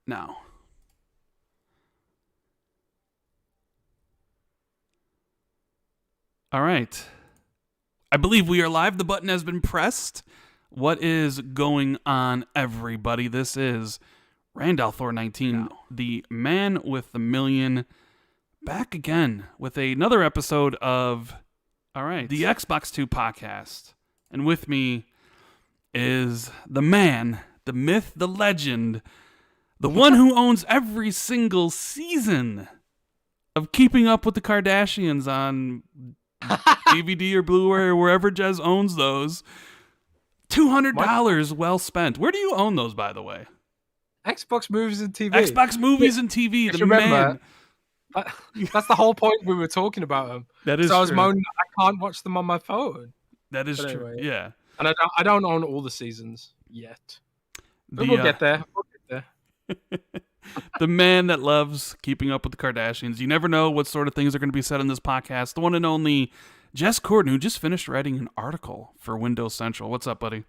now. All right. I believe we are live. The button has been pressed. What is going on, everybody? This is Randall19, the man with the million, back again with another episode of, the Xbox 2 podcast. And with me is the man, the myth, the legend, the one who owns every single season of Keeping Up with the Kardashians on DVD or Blu-ray or wherever Jez owns those. $200 well spent. Where do you own those, by the way? Xbox Movies and TV. Xbox Movies and TV. The man. That's the whole point we were talking about them. That is so I was true. moaning I can't watch them on my phone. That is But true. anyway. Yeah. And I don't own all the seasons yet. But we'll get there. The man that loves Keeping Up with the Kardashians. You never know what sort of things are going to be said in this podcast. The one and only Jez Corden, who just finished writing an article for Windows Central. What's up, buddy?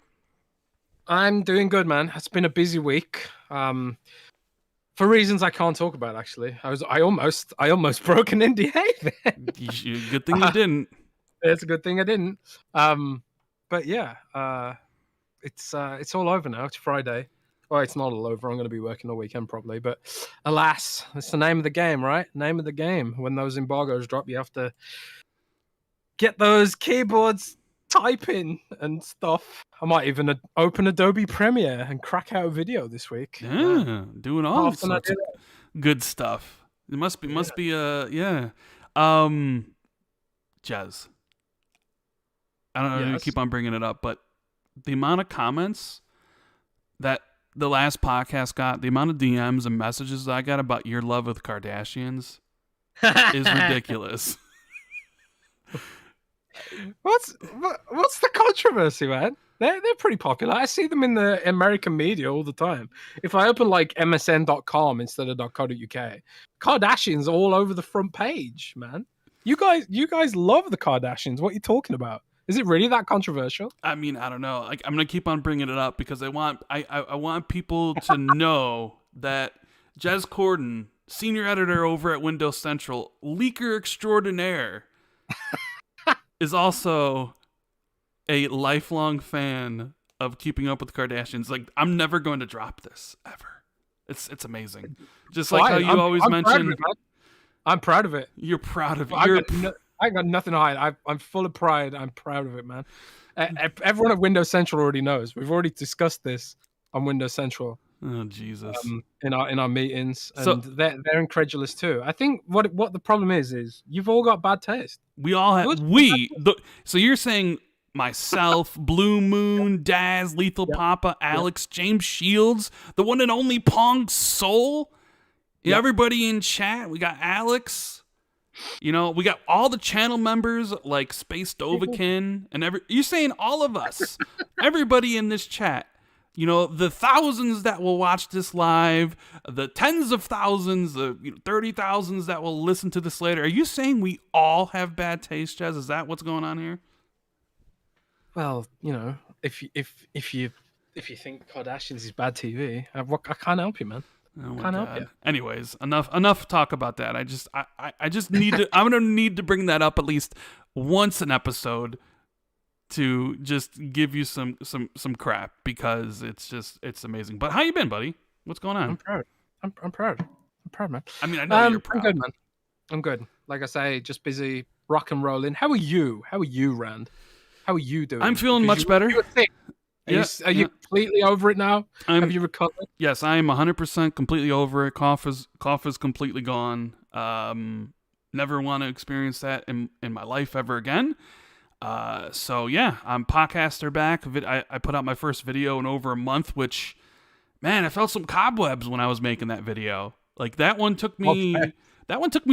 I'm doing good, man. It's been a busy week. For reasons I can't talk about, actually. I almost broke an NDA then. Good thing you didn't. It's a good thing I didn't. But yeah, it's all over now. It's Friday. Well, it's not all over. I'm going to be working all weekend probably. But alas, it's the name of the game, right? Name of the game. When those embargoes drop, you have to get those keyboards typing and stuff. I might even open Adobe Premiere and crack out a video this week. Yeah, doing all sorts of good stuff. It must be yeah. Jez. I don't know if you keep on bringing it up, but the amount of comments that the last podcast got, the amount of DMs and messages that I got about your love with Kardashians is ridiculous. What's the controversy, man? They're pretty popular. I see them in the American media all the time. If I open like MSN.com instead of .co.uk, Kardashians all over the front page, man. You guys love the Kardashians. What are you talking about? Is it really that controversial? I mean, I don't know. Like, I'm gonna keep on bringing it up because I want people to know that Jez Corden, senior editor over at Windows Central, leaker extraordinaire, is also a lifelong fan of Keeping Up with the Kardashians. Like, I'm never going to drop this ever. It's amazing. Just like how you always mention. I'm proud of it. You're proud of it. I got nothing to hide. I'm full of pride. I'm proud of it, man. Everyone at Windows Central already knows. We've already discussed this on Windows Central. Oh Jesus! In our meetings, and they're incredulous too. I think what the problem is you've all got bad taste. We all have. So you're saying myself, Blue Moon, Daz, Lethal Papa, Alex, James Shields, the one and only Pong Soul. Everybody in chat. We got Alex. You know, we got all the channel members like Space Dovakin and you're saying all of us, everybody in this chat, you know, the thousands that will watch this live, the tens of thousands, the 30,000s that will listen to this later. Are you saying we all have bad taste, Jez? Is that what's going on here? Well, you know, if you think Kardashians is bad TV, I can't help you, man. Oh my God. Anyways, enough talk about that. I just need to. I'm gonna need to bring that up at least once an episode to just give you some crap because it's amazing. But how you been, buddy? What's going on? I'm proud. I'm proud, man. I mean, I know you're proud. I'm good, man. I'm good. Like I say, just busy rock and rolling. How are you, Rand? How are you doing? I'm feeling much better. You were sick. Are you completely over it now? Have you recovered? Yes, I am 100% completely over it. Cough is completely gone. Never want to experience that in my life ever again. So yeah, I'm podcaster back. I put out my first video in over a month, which, man, I felt some cobwebs when I was making that video. Like that one took me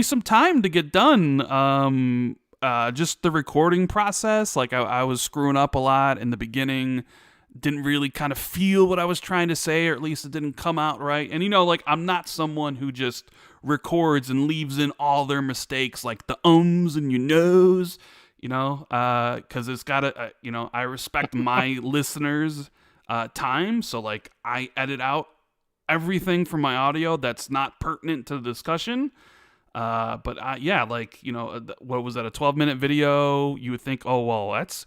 some time to get done. Just the recording process. Like I was screwing up a lot in the beginning. Didn't really kind of feel what I was trying to say, or at least it didn't come out right. And, you know, like, I'm not someone who just records and leaves in all their mistakes, like the ums and your knows, you know, because it's got to, you know, I respect my listeners' time. So, like, I edit out everything from my audio that's not pertinent to the discussion. Yeah, like, what was that, a 12-minute video? You would think, oh, well, that's,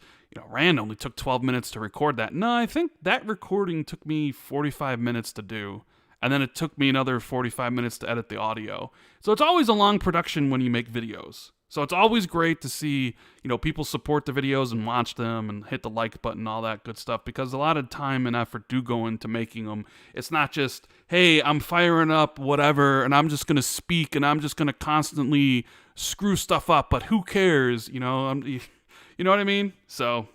Rand only took 12 minutes to record that. No, I think that recording took me 45 minutes to do. And then it took me another 45 minutes to edit the audio. So it's always a long production when you make videos. So it's always great to see, people support the videos and watch them and hit the like button, all that good stuff, because a lot of time and effort do go into making them. It's not just, hey, I'm firing up whatever and I'm just going to speak and I'm just going to constantly screw stuff up, but who cares? You know what I mean? So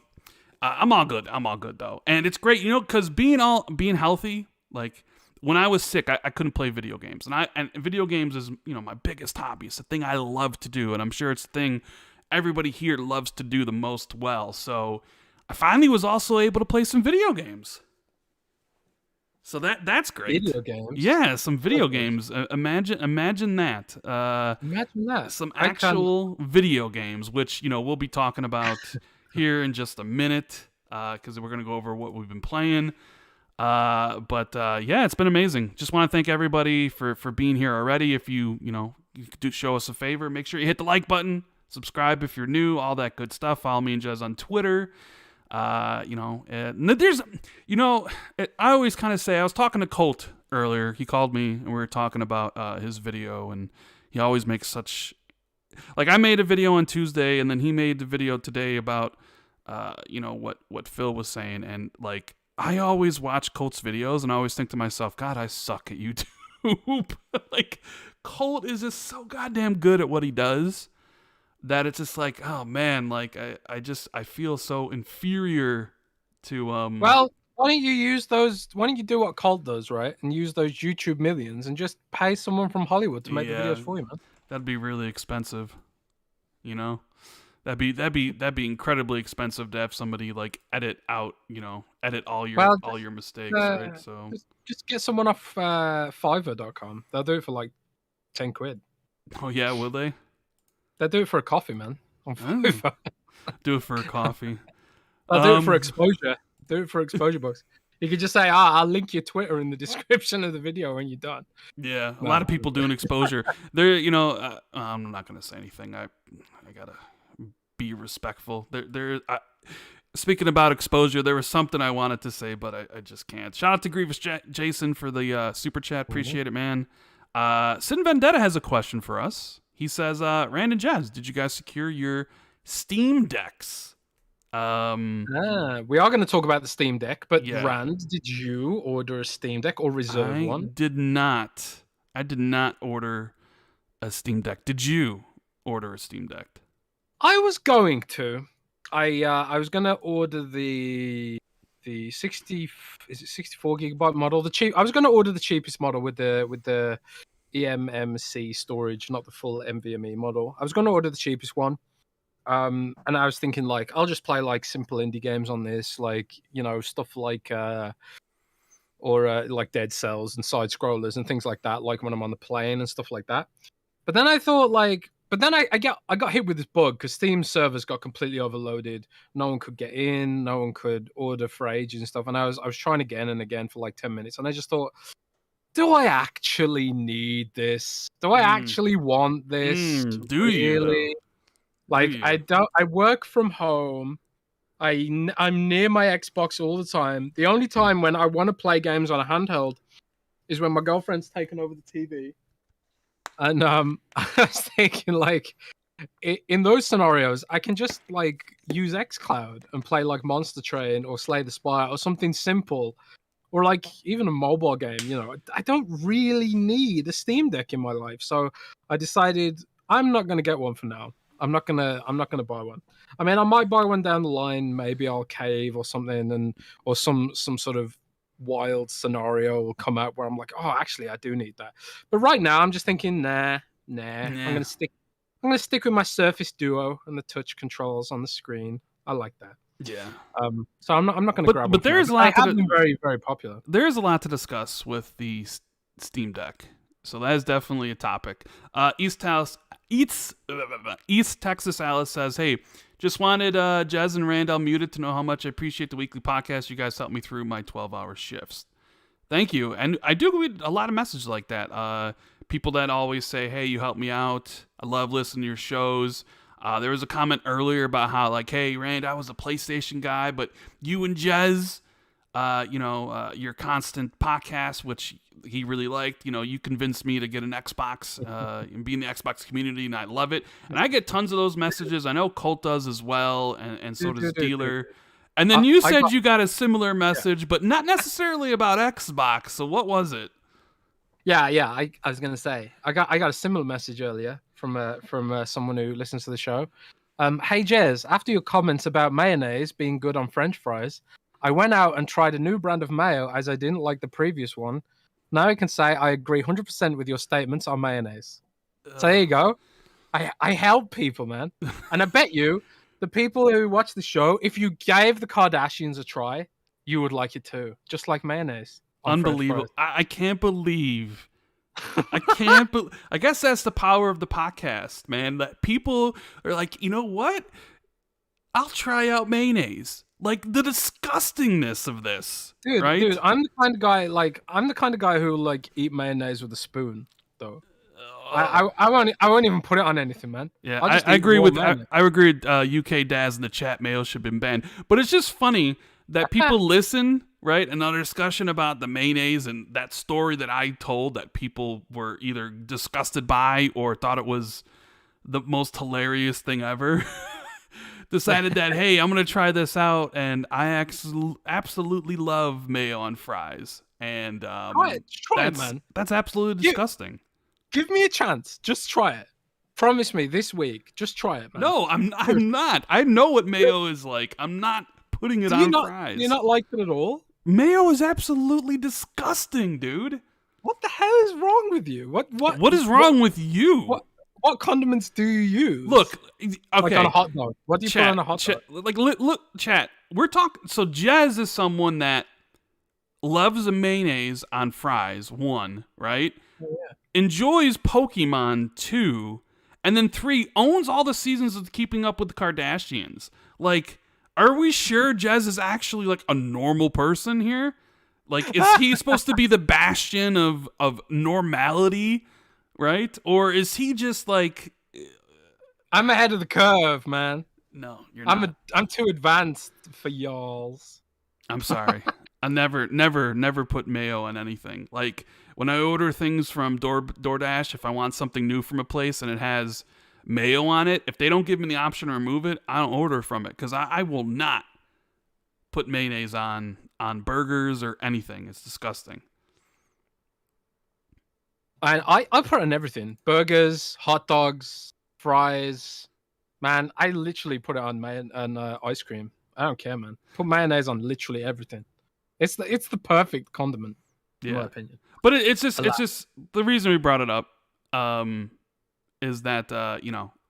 I'm all good. I'm all good though. And it's great, because being healthy, like, when I was sick, I couldn't play video games, and video games is my biggest hobby. It's the thing I love to do, and I'm sure it's the thing everybody here loves to do the most well. So I finally was also able to play some video games. So that's great. Video games, yeah, some video games. Imagine that. Imagine that. Some actual video games, which we'll be talking about here in just a minute, because we're gonna go over what we've been playing. Yeah, it's been amazing. Just want to thank everybody for being here already. If you could show us a favor, make sure you hit the like button, subscribe if you're new, all that good stuff. Follow me and Jez on Twitter. And there's, I always kind of say, I was talking to Colt earlier. He called me and we were talking about his video, and he always makes such, like, I made a video on Tuesday and then he made the video today about, what Phil was saying, and like, I always watch Colt's videos and I always think to myself, God, I suck at YouTube. Like, Colt is just so goddamn good at what he does that it's just like, oh man, like I feel so inferior to Well, why don't you do what Colt does, right? And use those YouTube millions and just pay someone from Hollywood to make the videos for you, man. That'd be really expensive. That'd be incredibly expensive to have somebody like edit all your mistakes, right? So just get someone off Fiverr.com. They'll do it for like 10 quid. Oh yeah, will they? They'll do it for a coffee, man. On Fiverr. Do it for a coffee. They'll do it for exposure. Do it for exposure bucks. You could just say, I'll link your Twitter in the description of the video when you're done. Yeah, a lot of people doing exposure. They're, I'm not gonna say anything. I gotta be respectful. Speaking about exposure, there was something I wanted to say, but I just can't. Shout out to Grievous Jason for the super chat. Appreciate it, man. Sin Vendetta has a question for us. He says, Rand and Jez, did you guys secure your Steam Decks? We are going to talk about the Steam Deck, but yeah. Rand, did you order a Steam Deck or reserve one? I did not order a Steam Deck. Did you order a Steam Deck? I was going to. I was going to order the 64 gigabyte model. I was going to order the cheapest model with the eMMC storage, not the full NVMe model. I was going to order the cheapest one. And I was thinking, like, I'll just play like simple indie games on this, like, stuff like like Dead Cells and side scrollers and things like that, like when I'm on the plane and stuff like that. But then I thought, I got hit with this bug because Steam servers got completely overloaded. No one could get in, no one could order for ages and stuff. And I was trying again and again for like 10 minutes, and I just thought, do I actually need this? Do I actually want this? Do you? Like, I don't. I work from home. I'm near my Xbox all the time. The only time when I want to play games on a handheld is when my girlfriend's taken over the TV. And I was thinking, like, in those scenarios, I can just like use xCloud and play like Monster Train or Slay the Spire or something simple. Or like even a mobile game, I don't really need a Steam Deck in my life. So I decided I'm not going to get one for now. I'm not gonna buy one. I mean, I might buy one down the line. Maybe I'll cave or something, or some sort of wild scenario will come out where I'm like, oh, actually, I do need that. But right now, I'm just thinking, nah. I'm gonna stick with my Surface Duo and the touch controls on the screen. I like that. Yeah. So I'm not going to grab one. But there is a lot. They have been very, very popular. There is a lot to discuss with the Steam Deck, so that is definitely a topic. East Texas Alice says, "Hey, just wanted Jez and Randall muted to know how much I appreciate the weekly podcast. You guys helped me through my 12-hour shifts. Thank you. And I do read a lot of messages like that. People that always say, "Hey, you helped me out. I love listening to your shows." There was a comment earlier about how, like, "Hey, Rand, I was a PlayStation guy, but you and Jez, your constant podcast, which he really liked. You convinced me to get an Xbox and be in the Xbox community, and I love it." And I get tons of those messages. I know Colt does as well, and so does Dealer. And then you said you got a similar message, but not necessarily about Xbox. So what was it? Yeah. I was gonna say I got a similar message earlier from someone who listens to the show. Hey Jez, after your comments about mayonnaise being good on French fries, I went out and tried a new brand of mayo as I didn't like the previous one. Now I can say I agree 100% with your statements on mayonnaise. So there you go. I help people, man, and I bet you the people who watch the show, if you gave the Kardashians a try, you would like it too, just like mayonnaise. Unbelievable! I can't believe. I guess that's the power of the podcast, man. That people are like, you know what? I'll try out mayonnaise. Like the disgustingness of this, right? Dude, I'm the kind of guy who like eat mayonnaise with a spoon, though. I won't even put it on anything, man. Yeah, I agree with UK Daz in the chat. Mayo should have been banned, but it's just funny that people listen, right? Another discussion about the mayonnaise and that story that I told that people were either disgusted by or thought it was the most hilarious thing ever. Decided that, hey, I'm gonna try this out, and I absolutely love mayo on fries, and try it, man. That's absolutely disgusting. Give me a chance. Just try it. Promise me this week. Just try it, man. No, I'm not. I know what mayo is like. I'm not putting it on fries. You're not like it at all? Mayo is absolutely disgusting, dude. What the hell is wrong with you? What is wrong with you? What condiments do you use? Look, okay. Like on a hot dog. What do you put on a hot dog? Look, chat. We're talking. So Jez is someone that loves a mayonnaise on fries. 1, right? Oh, yeah. Enjoys Pokemon 2, and then 3 owns all the seasons of Keeping Up with the Kardashians. Like, are we sure Jez is actually like a normal person here? Like, is he supposed to be the bastion of normality? Right? Or is he just like... I'm ahead of the curve, man. No, you're not. I'm too advanced for y'alls. I'm sorry. I never put mayo on anything. Like, when I order things from DoorDash, if I want something new from a place and it has mayo on it, if they don't give me the option to remove it, I don't order from it, because I will not put mayonnaise on burgers or anything. It's disgusting. And I put it on everything. Burgers, hot dogs, fries. Man, I literally put it on ice cream. I don't care, man. Put mayonnaise on literally everything. It's the perfect condiment, in my opinion. But it's just the reason we brought it up is that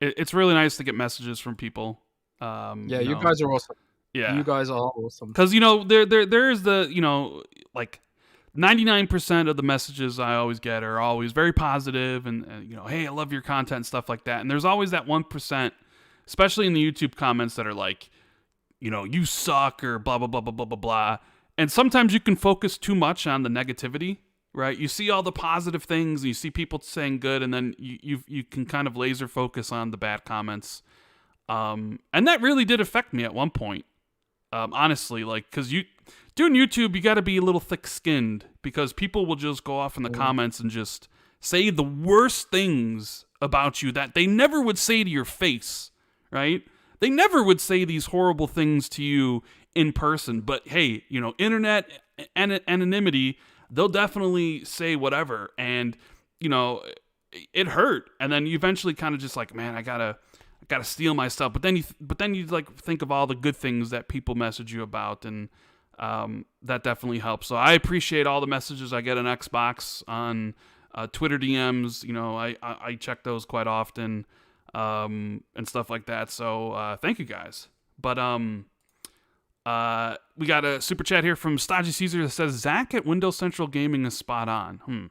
it's really nice to get messages from people. You guys are awesome. Yeah, you guys are awesome. Because there is the like 99% of the messages I always get are always very positive and hey, I love your content and stuff like that. And there's always that 1%, especially in the YouTube comments, that are like, you suck or blah blah blah blah blah blah blah. And sometimes you can focus too much on the negativity, right? You see all the positive things and you see people saying good, and then you can kind of laser focus on the bad comments. And that really did affect me at one point. Honestly, like, because doing YouTube, you got to be a little thick-skinned, because people will just go off in the comments and just say the worst things about you that they never would say to your face, right? They never would say these horrible things to you in person, but hey, internet anonymity, they'll definitely say whatever, and it hurt, and then you eventually kind of just like, man, I gotta steel myself. But then you like think of all the good things that people message you about, and that definitely helps. So I appreciate all the messages I get on Xbox, on Twitter DMs. I check those quite often, and stuff like that. So thank you guys. But we got a super chat here from Stodgy Caesar that says, Zach at Windows Central Gaming is spot on.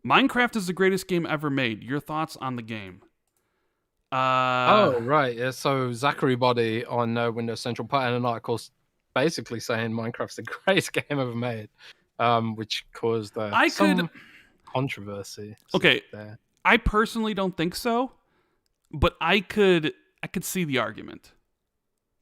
Minecraft is the greatest game ever made. Your thoughts on the game? Oh, right. Yeah, so Zachary Body on Windows Central put in an article basically saying Minecraft's the greatest game ever made. which caused I could some controversy okay. there. I personally don't think so, but I could see the argument.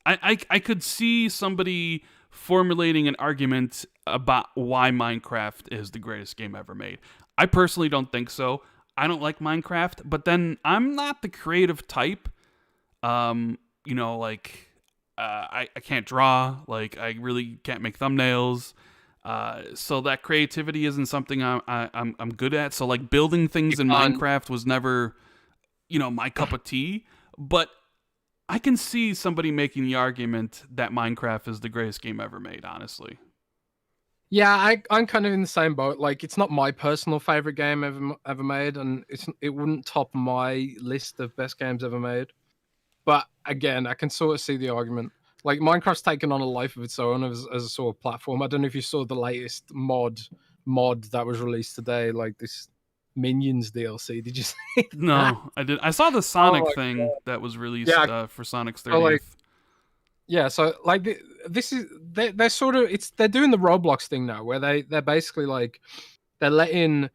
I could see somebody formulating an argument about why Minecraft is the greatest game ever made. I personally don't think so. I don't like Minecraft, but then I'm not the creative type. Like I can't draw. Like I really can't make thumbnails. So that creativity isn't something I'm good at. So like building You things in can't. Minecraft was never my cup of tea. But I can see somebody making the argument that Minecraft is the greatest game ever made, honestly. Yeah, I'm kind of in the same boat. Like, it's not my personal favorite game ever made, and it wouldn't top my list of best games ever made. But again, I can sort of see the argument. Like, Minecraft's taken on a life of its own as a sort of platform. I don't know if you saw the latest mod that was released today, like this Minions DLC. Did you see that? No, I did. I saw the Oh Sonic my thing that was released yeah. for Sonic's So like 30th. yeah, so like this is they're sort of they're doing the Roblox thing now, where they're basically like they're letting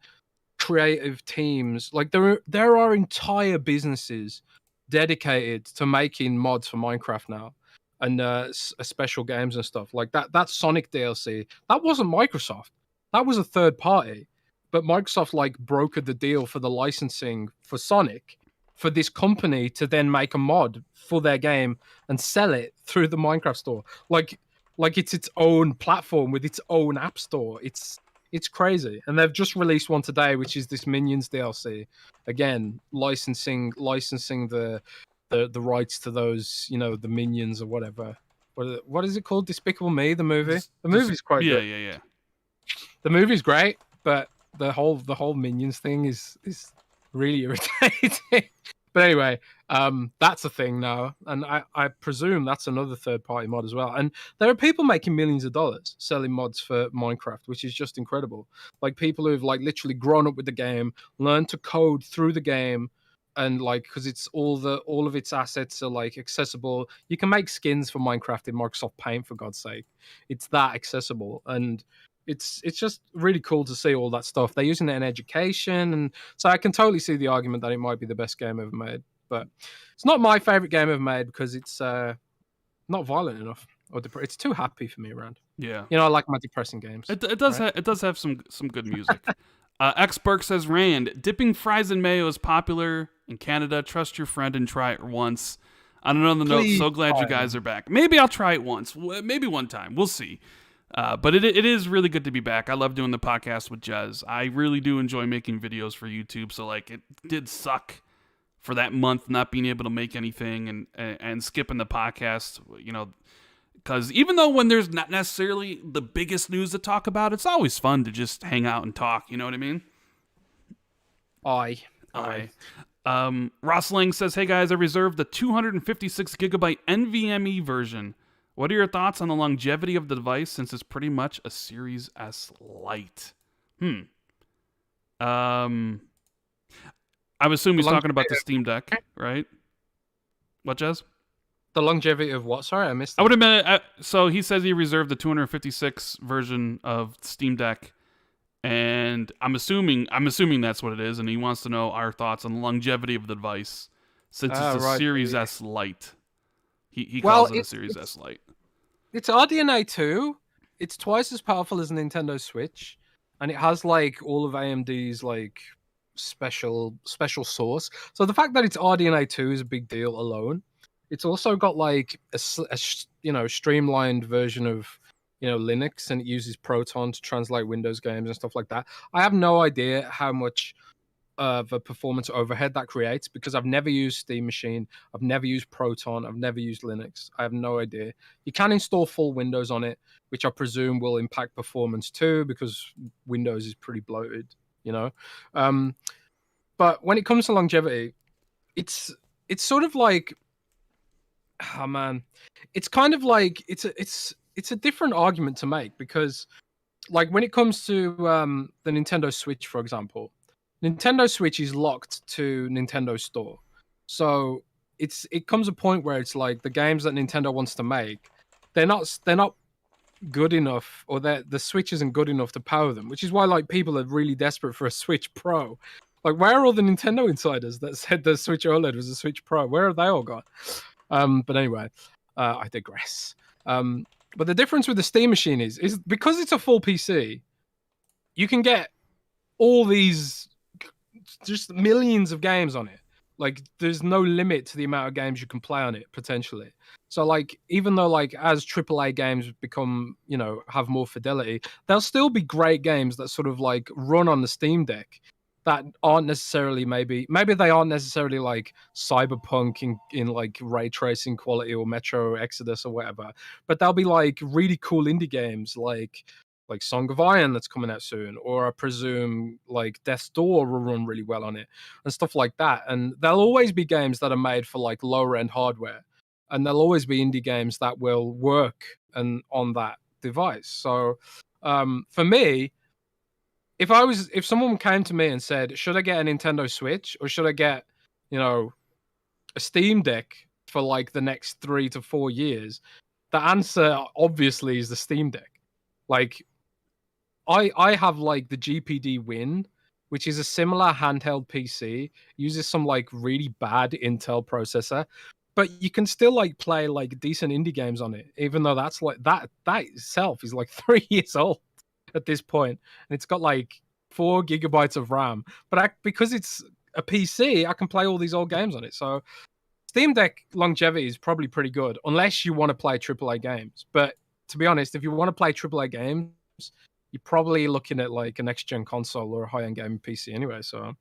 creative teams, like there are entire businesses dedicated to making mods for Minecraft now, and special games and stuff like that Sonic DLC, that wasn't Microsoft, that was a third party, but Microsoft like brokered the deal for the licensing for Sonic for this company to then make a mod for their game and sell it through the Minecraft store, like it's its own platform with its own app store. It's crazy, and they've just released one today, which is this Minions DLC. Again, licensing the rights to those, the Minions or whatever. What is it called? Despicable Me, the movie. The Just movie's quite yeah, good. yeah, yeah. The movie's great, but the whole Minions thing is really irritating. But anyway, that's a thing now, and I presume that's another third party mod as well. And there are people making millions of dollars selling mods for Minecraft, which is just incredible. Like people who've like literally grown up with the game, learned to code through the game, and like because it's all of its assets are like accessible. You can make skins for Minecraft in Microsoft Paint, for God's sake. It's that accessible, and it's just really cool to see all that stuff. They're using it in education, and so I can totally see the argument that it might be the best game ever made. But it's not my favorite game ever made because it's not violent enough, or it's too happy for me around. Yeah. I like my depressing games. It does Right? it does have some good music. Xburk says Rand dipping fries in mayo is popular in Canada. Trust your friend and try it once. On another note, Please so glad you try guys them. are back. Maybe I'll try it once. Maybe one time. We'll see. But it is really good to be back. I love doing the podcast with Jez. I really do enjoy making videos for YouTube. So like it did suck for that month not being able to make anything and skipping the podcast. Because even though when there's not necessarily the biggest news to talk about, it's always fun to just hang out and talk. You know what I mean? I Ross Lang says, "Hey guys, I reserved the 256 gigabyte NVMe version. What are your thoughts on the longevity of the device since it's pretty much a Series S Lite?" I assume he's talking about the Steam Deck, right? What, Jez? The longevity of what? Sorry, I missed I that. would admit. So he says he reserved the 256 version of Steam Deck, and I'm assuming that's what it is, and he wants to know our thoughts on the longevity of the device since it's a Right. Series S Lite. He Well, calls it a Series S Lite. it's RDNA 2. It's twice as powerful as a Nintendo Switch, and it has like all of AMD's like special source. So the fact that it's RDNA 2 is a big deal alone. It's also got like a streamlined version of Linux, and it uses Proton to translate Windows games and stuff like that. I have no idea how much of a performance overhead that creates because I've never used Steam Machine, I've never used Proton, I've never used Linux. I have no idea. You can install full Windows on it, which I presume will impact performance too because Windows is pretty bloated, you know. But when it comes to longevity, it's sort of like, oh man, it's kind of like it's a different argument to make because like when it comes to the Nintendo Switch, for example, Nintendo Switch is locked to Nintendo Store. So it comes a point where it's like the games that Nintendo wants to make, they're not good enough, or that the Switch isn't good enough to power them, which is why like people are really desperate for a Switch Pro. Like, where are all the Nintendo insiders that said the Switch OLED was a Switch Pro? Where have they all gone? But anyway, I digress. But the difference with the Steam machine is because it's a full PC, you can get all these just millions of games on it. Like, there's no limit to the amount of games you can play on it potentially. So like, even though like as AAA games become, have more fidelity, there'll still be great games that sort of like run on the Steam Deck that aren't necessarily maybe they aren't necessarily like Cyberpunk in like ray tracing quality or Metro Exodus or whatever, but they'll be like really cool indie games like Song of Iron that's coming out soon, or I presume like Death's Door will run really well on it and stuff like that. And there'll always be games that are made for like lower end hardware, and there'll always be indie games that will work and on that device. So for me, if someone came to me and said, should I get a Nintendo Switch or should I get, a Steam Deck for like the next 3 to 4 years, the answer obviously is the Steam Deck. Like, I have like the GPD Win, which is a similar handheld PC, uses some like really bad Intel processor, but you can still like play like decent indie games on it, even though that's like that itself is like 3 years old at this point, and it's got like 4 gigabytes of RAM. But because it's a PC, I can play all these old games on it. So Steam Deck longevity is probably pretty good, unless you want to play AAA games. But to be honest, if you want to play AAA games, you're probably looking at like a next gen console or a high end gaming PC anyway. So,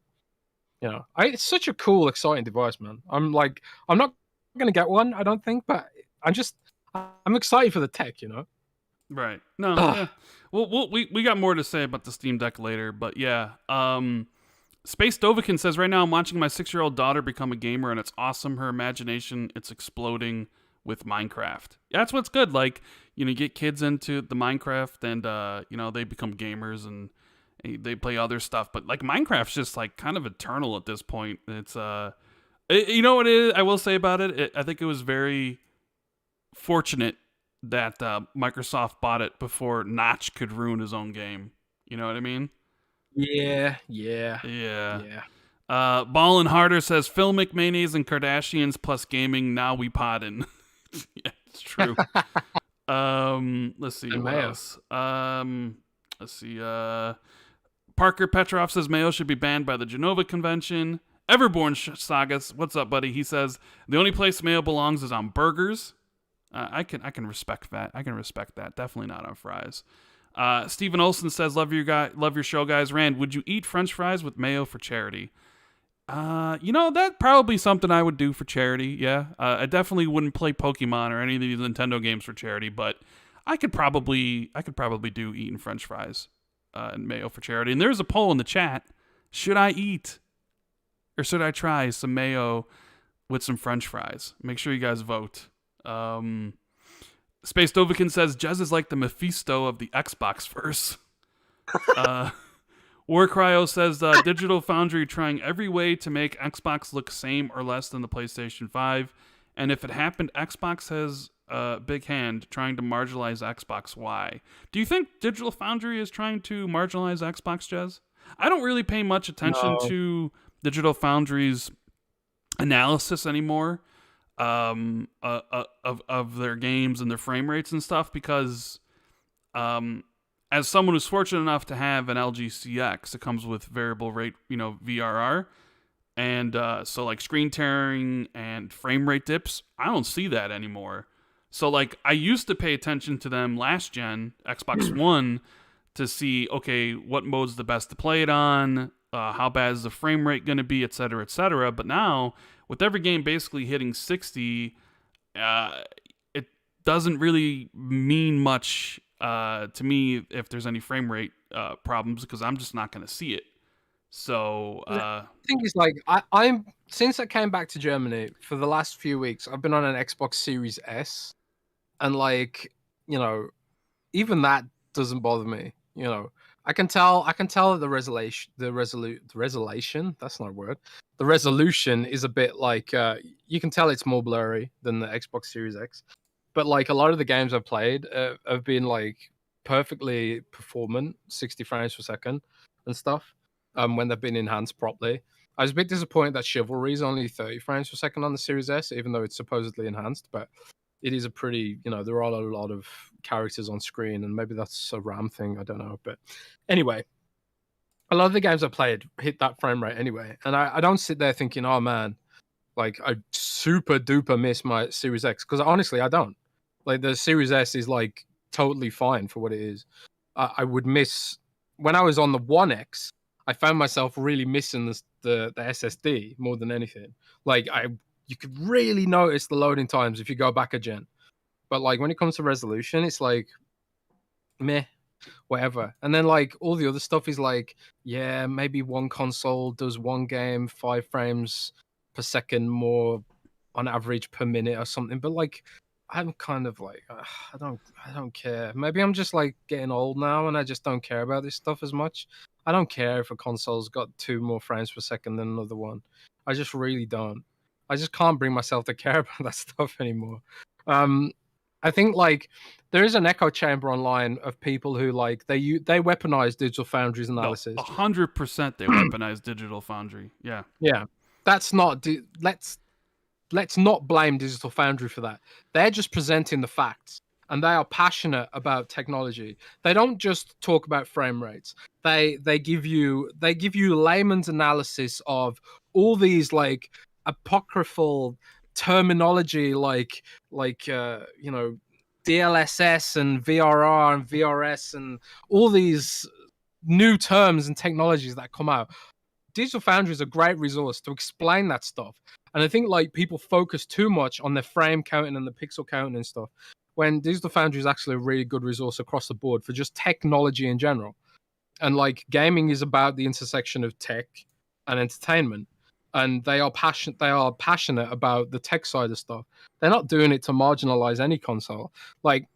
it's such a cool, exciting device, man. I'm not gonna get one, I don't think, but I'm excited for the tech, Right. No, Ugh. yeah. Well, we got more to say about the Steam Deck later, but yeah. Space Dovikin says, right now I'm watching my 6-year-old daughter become a gamer, and it's awesome. Her imagination, it's exploding with Minecraft. Yeah, that's what's good. Like, you get kids into the Minecraft, and they become gamers and they play other stuff. But like Minecraft's just like kind of eternal at this point. It's you know what it is? I will say about it. I think it was very fortunate that Microsoft bought it before Notch could ruin his own game. You know what I mean? Yeah. Ballin' Harder says Phil McManus and Kardashians plus gaming. Now we poddin'. Yeah, it's true. Let's see what else. Let's see. Parker Petrov says Mayo should be banned by the Genova Convention. Everborn Sagas, what's up, buddy? He says the only place Mayo belongs is on burgers. I can respect that. Definitely not on fries. Stephen Olson says, love your show, guys. Rand, would you eat French fries with mayo for charity? That's probably something I would do for charity. Yeah, I definitely wouldn't play Pokemon or any of these Nintendo games for charity, but I could probably do eating French fries and mayo for charity. And there's a poll in the chat: should I eat or should I try some mayo with some French fries? Make sure you guys vote. Space Dovikin says Jez is like the Mephisto of the Xbox verse. War Cryo says Digital Foundry trying every way to make Xbox look same or less than the PlayStation 5, and if it happened, Xbox has a big hand trying to marginalize Xbox. Why? Do you think Digital Foundry is trying to marginalize Xbox, Jez? I don't really pay much attention to Digital Foundry's analysis anymore. Of their games and their frame rates and stuff, because as someone who's fortunate enough to have an LG CX, it comes with variable rate, VRR, and so like screen tearing and frame rate dips, I don't see that anymore. So like I used to pay attention to them last gen Xbox One to see, okay, what mode's the best to play it on, how bad is the frame rate going to be, et cetera, but now with every game basically hitting 60, it doesn't really mean much to me if there's any frame rate problems, because I'm just not going to see it. So the thing is, like, I'm since I came back to Germany for the last few weeks, I've been on an Xbox Series S, and like, even that doesn't bother me. I can tell that the resolution, that's not a word. The resolution is a bit like, you can tell it's more blurry than the Xbox Series X. but like a lot of the games I've played have been like perfectly performant, 60 frames per second and stuff. When they've been enhanced properly. I was a bit disappointed that Chivalry is only 30 frames per second on the Series S, even though it's supposedly enhanced. But it is a pretty, there are a lot of characters on screen, and maybe that's a RAM thing. I don't know. But anyway, a lot of the games I played hit that frame rate anyway. And I don't sit there thinking, oh man, like I super duper miss my Series X. Because honestly, I don't. Like the Series S is like totally fine for what it is. I would miss, when I was on the One X, I found myself really missing the SSD more than anything. Like you could really notice the loading times if you go back a gen. But like when it comes to resolution, it's like meh, whatever. And then like all the other stuff is like, yeah, maybe one console does one game 5 frames per second more on average per minute or something. But like I'm kind of like I don't care. Maybe I'm just like getting old now and I just don't care about this stuff as much. I don't care if a console's got 2 more frames per second than another one. I just really don't. I just can't bring myself to care about that stuff anymore. I think like there is an echo chamber online of people who like they weaponize Digital Foundry's No, analysis. 100% they weaponize Digital Foundry. Yeah. Yeah, that's not. Let's not blame Digital Foundry for that. They're just presenting the facts, and they are passionate about technology. They don't just talk about frame rates. They give you layman's analysis of all these like apocryphal terminology, like DLSS and VRR and VRS and all these new terms and technologies that come out. Digital Foundry is a great resource to explain that stuff. And I think like people focus too much on the frame counting and the pixel counting and stuff, when Digital Foundry is actually a really good resource across the board for just technology in general. And like gaming is about the intersection of tech and entertainment. And they are passionate about the tech side of stuff. They're not doing it to marginalize any console. Like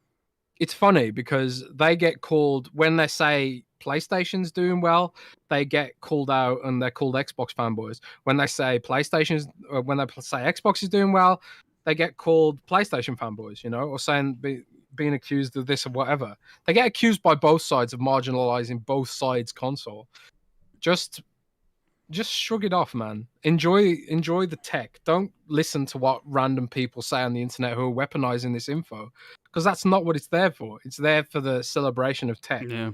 it's funny because they get called when they say PlayStation's doing well, they get called out and they're called Xbox fanboys. When they say when they say Xbox is doing well, they get called PlayStation fanboys, or saying being accused of this or whatever. They get accused by both sides of marginalizing both sides' console. Just shrug it off, man. Enjoy the tech. Don't listen to what random people say on the internet who are weaponizing this info, because that's not what it's there for. It's there for the celebration of tech. Yeah.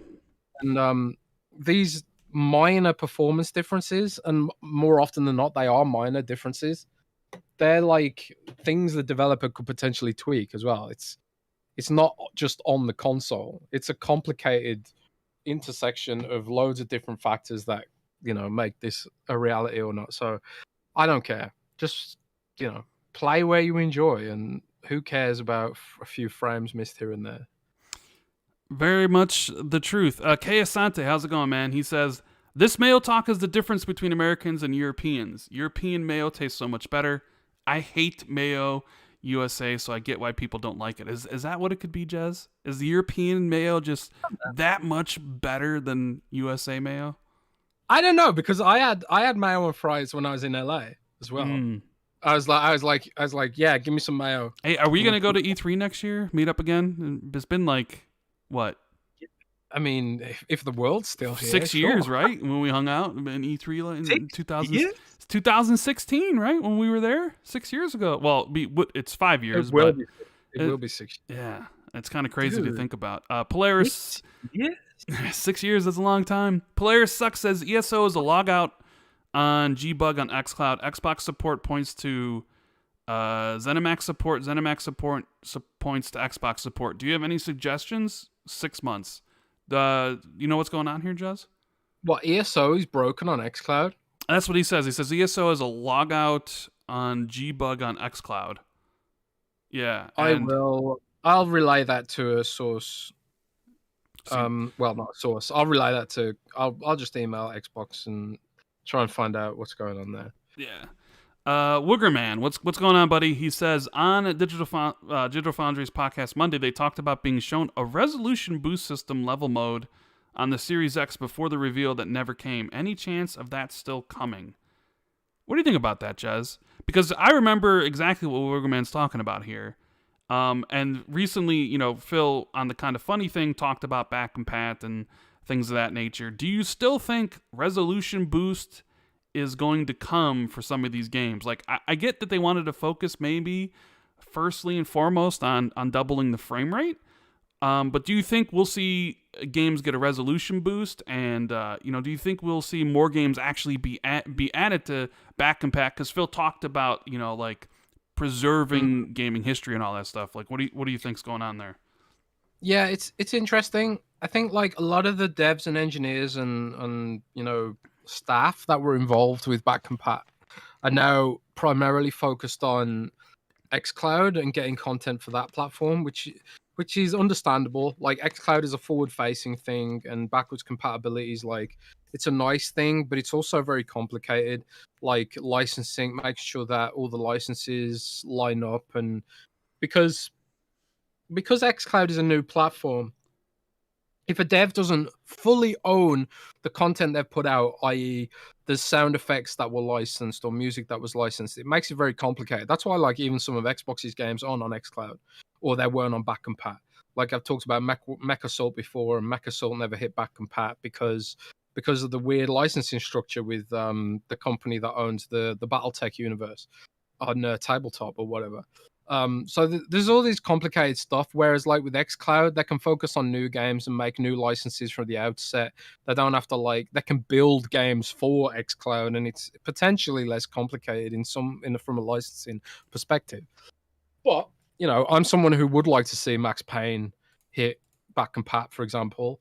And these minor performance differences, and more often than not, they are minor differences. They're like things the developer could potentially tweak as well. It's not just on the console. It's a complicated intersection of loads of different factors that make this a reality or not. So I don't care. Just play where you enjoy, and who cares about a few frames missed here and there. Very much the truth. Kay Asante, how's it going, man? He says, this mayo talk is the difference between Americans and Europeans. European mayo tastes so much better. I hate mayo USA, so I get why people don't like it. Is that what it could be, Jez? Is the European mayo just that much better than USA mayo? I don't know, because I had mayo on fries when I was in LA as well. I was like, yeah, give me some mayo. Hey, are we gonna go to E3 next year? Meet up again? It's been like what? I mean, if the world's still here, 6 years, sure. right? When we hung out in E3 in 2016, right? When we were there 6 years ago. Well, it's 5 years. It will be 6 years. Yeah, it's kind of crazy to think about. Polaris. 6 years, that's a long time. Polaris Sucks says ESO is a logout on Gbug on xCloud. Xbox support points to ZeniMax support. ZeniMax support points to Xbox support. Do you have any suggestions? 6 months. You know what's going on here, Jez? What, ESO is broken on xCloud? That's what he says. He says ESO is a logout on Gbug on xCloud. Yeah. I'll relay that to a source. Well, not a source. I'll relay that to. I'll just email Xbox and try and find out what's going on there. Yeah. Woogerman, what's going on, buddy? He says on Digital Foundry's podcast Monday, they talked about being shown a resolution boost system level mode on the Series X before the reveal that never came. Any chance of that still coming? What do you think about that, Jez? Because I remember exactly what Woogerman's talking about here. And recently, Phil on the Kind of Funny thing talked about back compat and things of that nature. Do you still think resolution boost is going to come for some of these games? Like, I get that they wanted to focus maybe firstly and foremost on doubling the frame rate. But do you think we'll see games get a resolution boost? And, do you think we'll see more games actually be added to back compat? Because Phil talked about, like preserving gaming history and all that stuff. Like, what do you think's going on there? Yeah, it's interesting. I think like a lot of the devs and engineers and staff that were involved with back compat are now primarily focused on xCloud and getting content for that platform, which is understandable. Like xCloud is a forward-facing thing, and backwards compatibility is like it's a nice thing, but it's also very complicated. Like licensing, making sure that all the licenses line up, and because xCloud is a new platform, if a dev doesn't fully own the content they've put out, i.e., the sound effects that were licensed or music that was licensed, it makes it very complicated. That's why, like, even some of Xbox's games aren't on xCloud, or they weren't on back compat. Like I've talked about Mech Assault before, and Mech Assault never hit back compat because of the weird licensing structure with the company that owns the BattleTech universe on tabletop or whatever. So there's all these complicated stuff, whereas like with xCloud, they can focus on new games and make new licenses from the outset. They don't have to they can build games for xCloud, and it's potentially less complicated from a licensing perspective. But, I'm someone who would like to see Max Payne hit back compat, for example.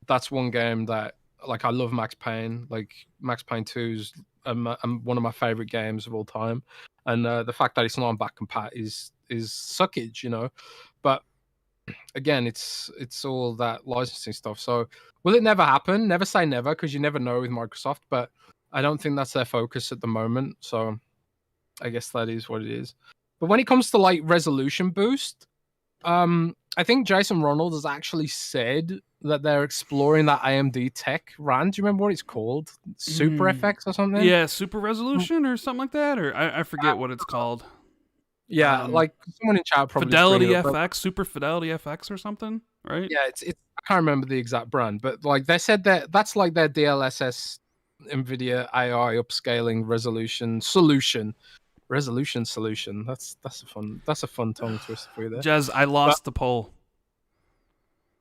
That's one game that, like, I love Max Payne. Like, Max Payne 2 is one of my favorite games of all time. And the fact that it's not on back compat is suckage, But again, it's all that licensing stuff. So will it never happen? Never say never, because you never know with Microsoft. But I don't think that's their focus at the moment. So I guess that is what it is. But when it comes to like resolution boost, I think Jason Ronald has actually said that they're exploring that AMD tech. Rand, do you remember what it's called? Super FX or something? Yeah, Super Resolution or something like that, or I forget what it's called. Yeah, like someone in chat probably Fidelity FX, Super Fidelity FX or something, right? Yeah, it's I can't remember the exact brand, but like they said that that's like their DLSS NVIDIA AI upscaling resolution solution. Resolution solution. That's a fun tongue twister for you there. Jez, I lost the poll.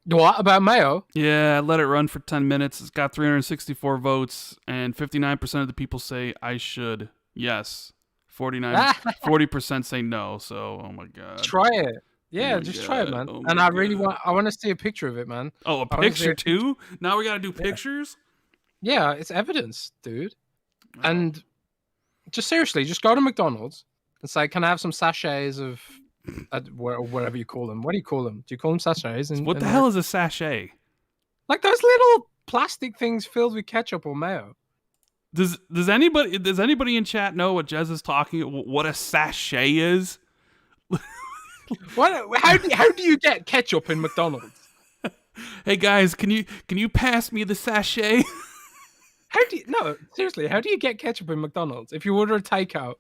What about Mayo? Yeah, I let it run for 10 minutes. It's got 364 votes, and 59% of the people say I should. Yes. 40% say no. So, oh my god. Try it. Yeah, just try it, man. And I want to see a picture of it, man. Oh, a picture too? Now we got to do pictures? Yeah, it's evidence, dude. Oh. And just seriously, just go to McDonald's and say, "Can I have some sachets of whatever you call them? What do you call them? Do you call them sachets?" What the hell is a sachet? Like those little plastic things filled with ketchup or mayo. Does anybody in chat know what Jez is talking? What a sachet is? How do you get ketchup in McDonald's? Hey guys, can you pass me the sachet? Seriously, how do you get ketchup in McDonald's? If you order a takeout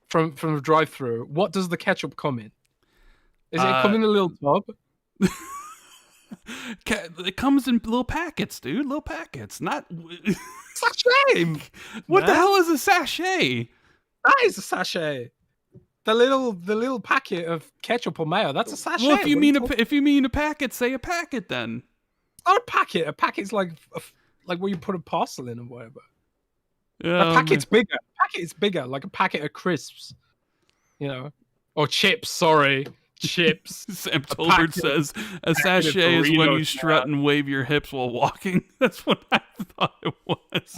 from a drive-thru, what does the ketchup come in? Is it come in a little tub? It comes in little packets, dude. Little packets. Not sachet. What the hell is a sachet? That is a sachet. The little packet of ketchup or mayo. That's a sachet. Well, if you mean a packet, say a packet then. It's not a packet. A packet's like where you put a parcel in or whatever. Yeah, a packet's bigger. A packet is bigger, like a packet of crisps. Or chips. Sorry. Chips. Sam Tolbert says a sachet is when you strut and wave your hips while walking. That's what I thought it was.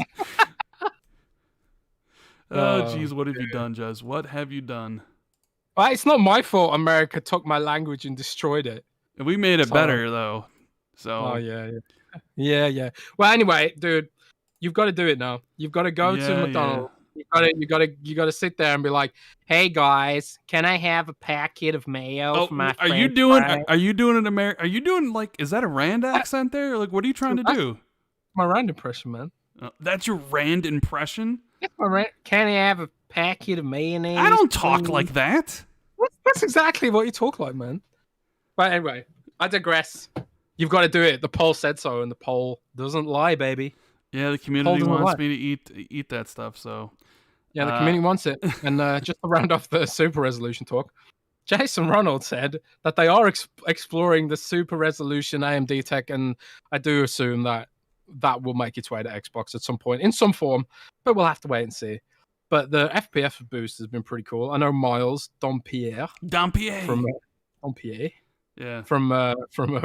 Oh, jeez, what have you done, Jez? What have you done? Well, it's not my fault America took my language and destroyed it. We made it better, though. So. Oh, yeah. Well, anyway, dude, you've got to do it now. You've got to go to McDonald's. Yeah. You gotta sit there and be like, "Hey guys, can I have a packet of mayo for my friend?" Are you doing an American? Are you doing like? Is that a Rand accent there? Like, what are you trying to do? My Rand impression, man. That's your Rand impression. Can I have a packet of mayonnaise? I don't talk like that. What's That's exactly what you talk like, man. But anyway, I digress. You've got to do it. The poll said so, and the poll doesn't lie, baby. Yeah, the Poll community doesn't wants lie. me to eat that stuff. So Yeah, the community wants it. And just to round off the super resolution talk, Jason Ronald said that they are exploring the super resolution AMD tech, and I do assume that that will make its way to Xbox at some point in some form, but we'll have to wait and see. But the FPS boost has been pretty cool. I know Miles Dompierre from Dompierre yeah, from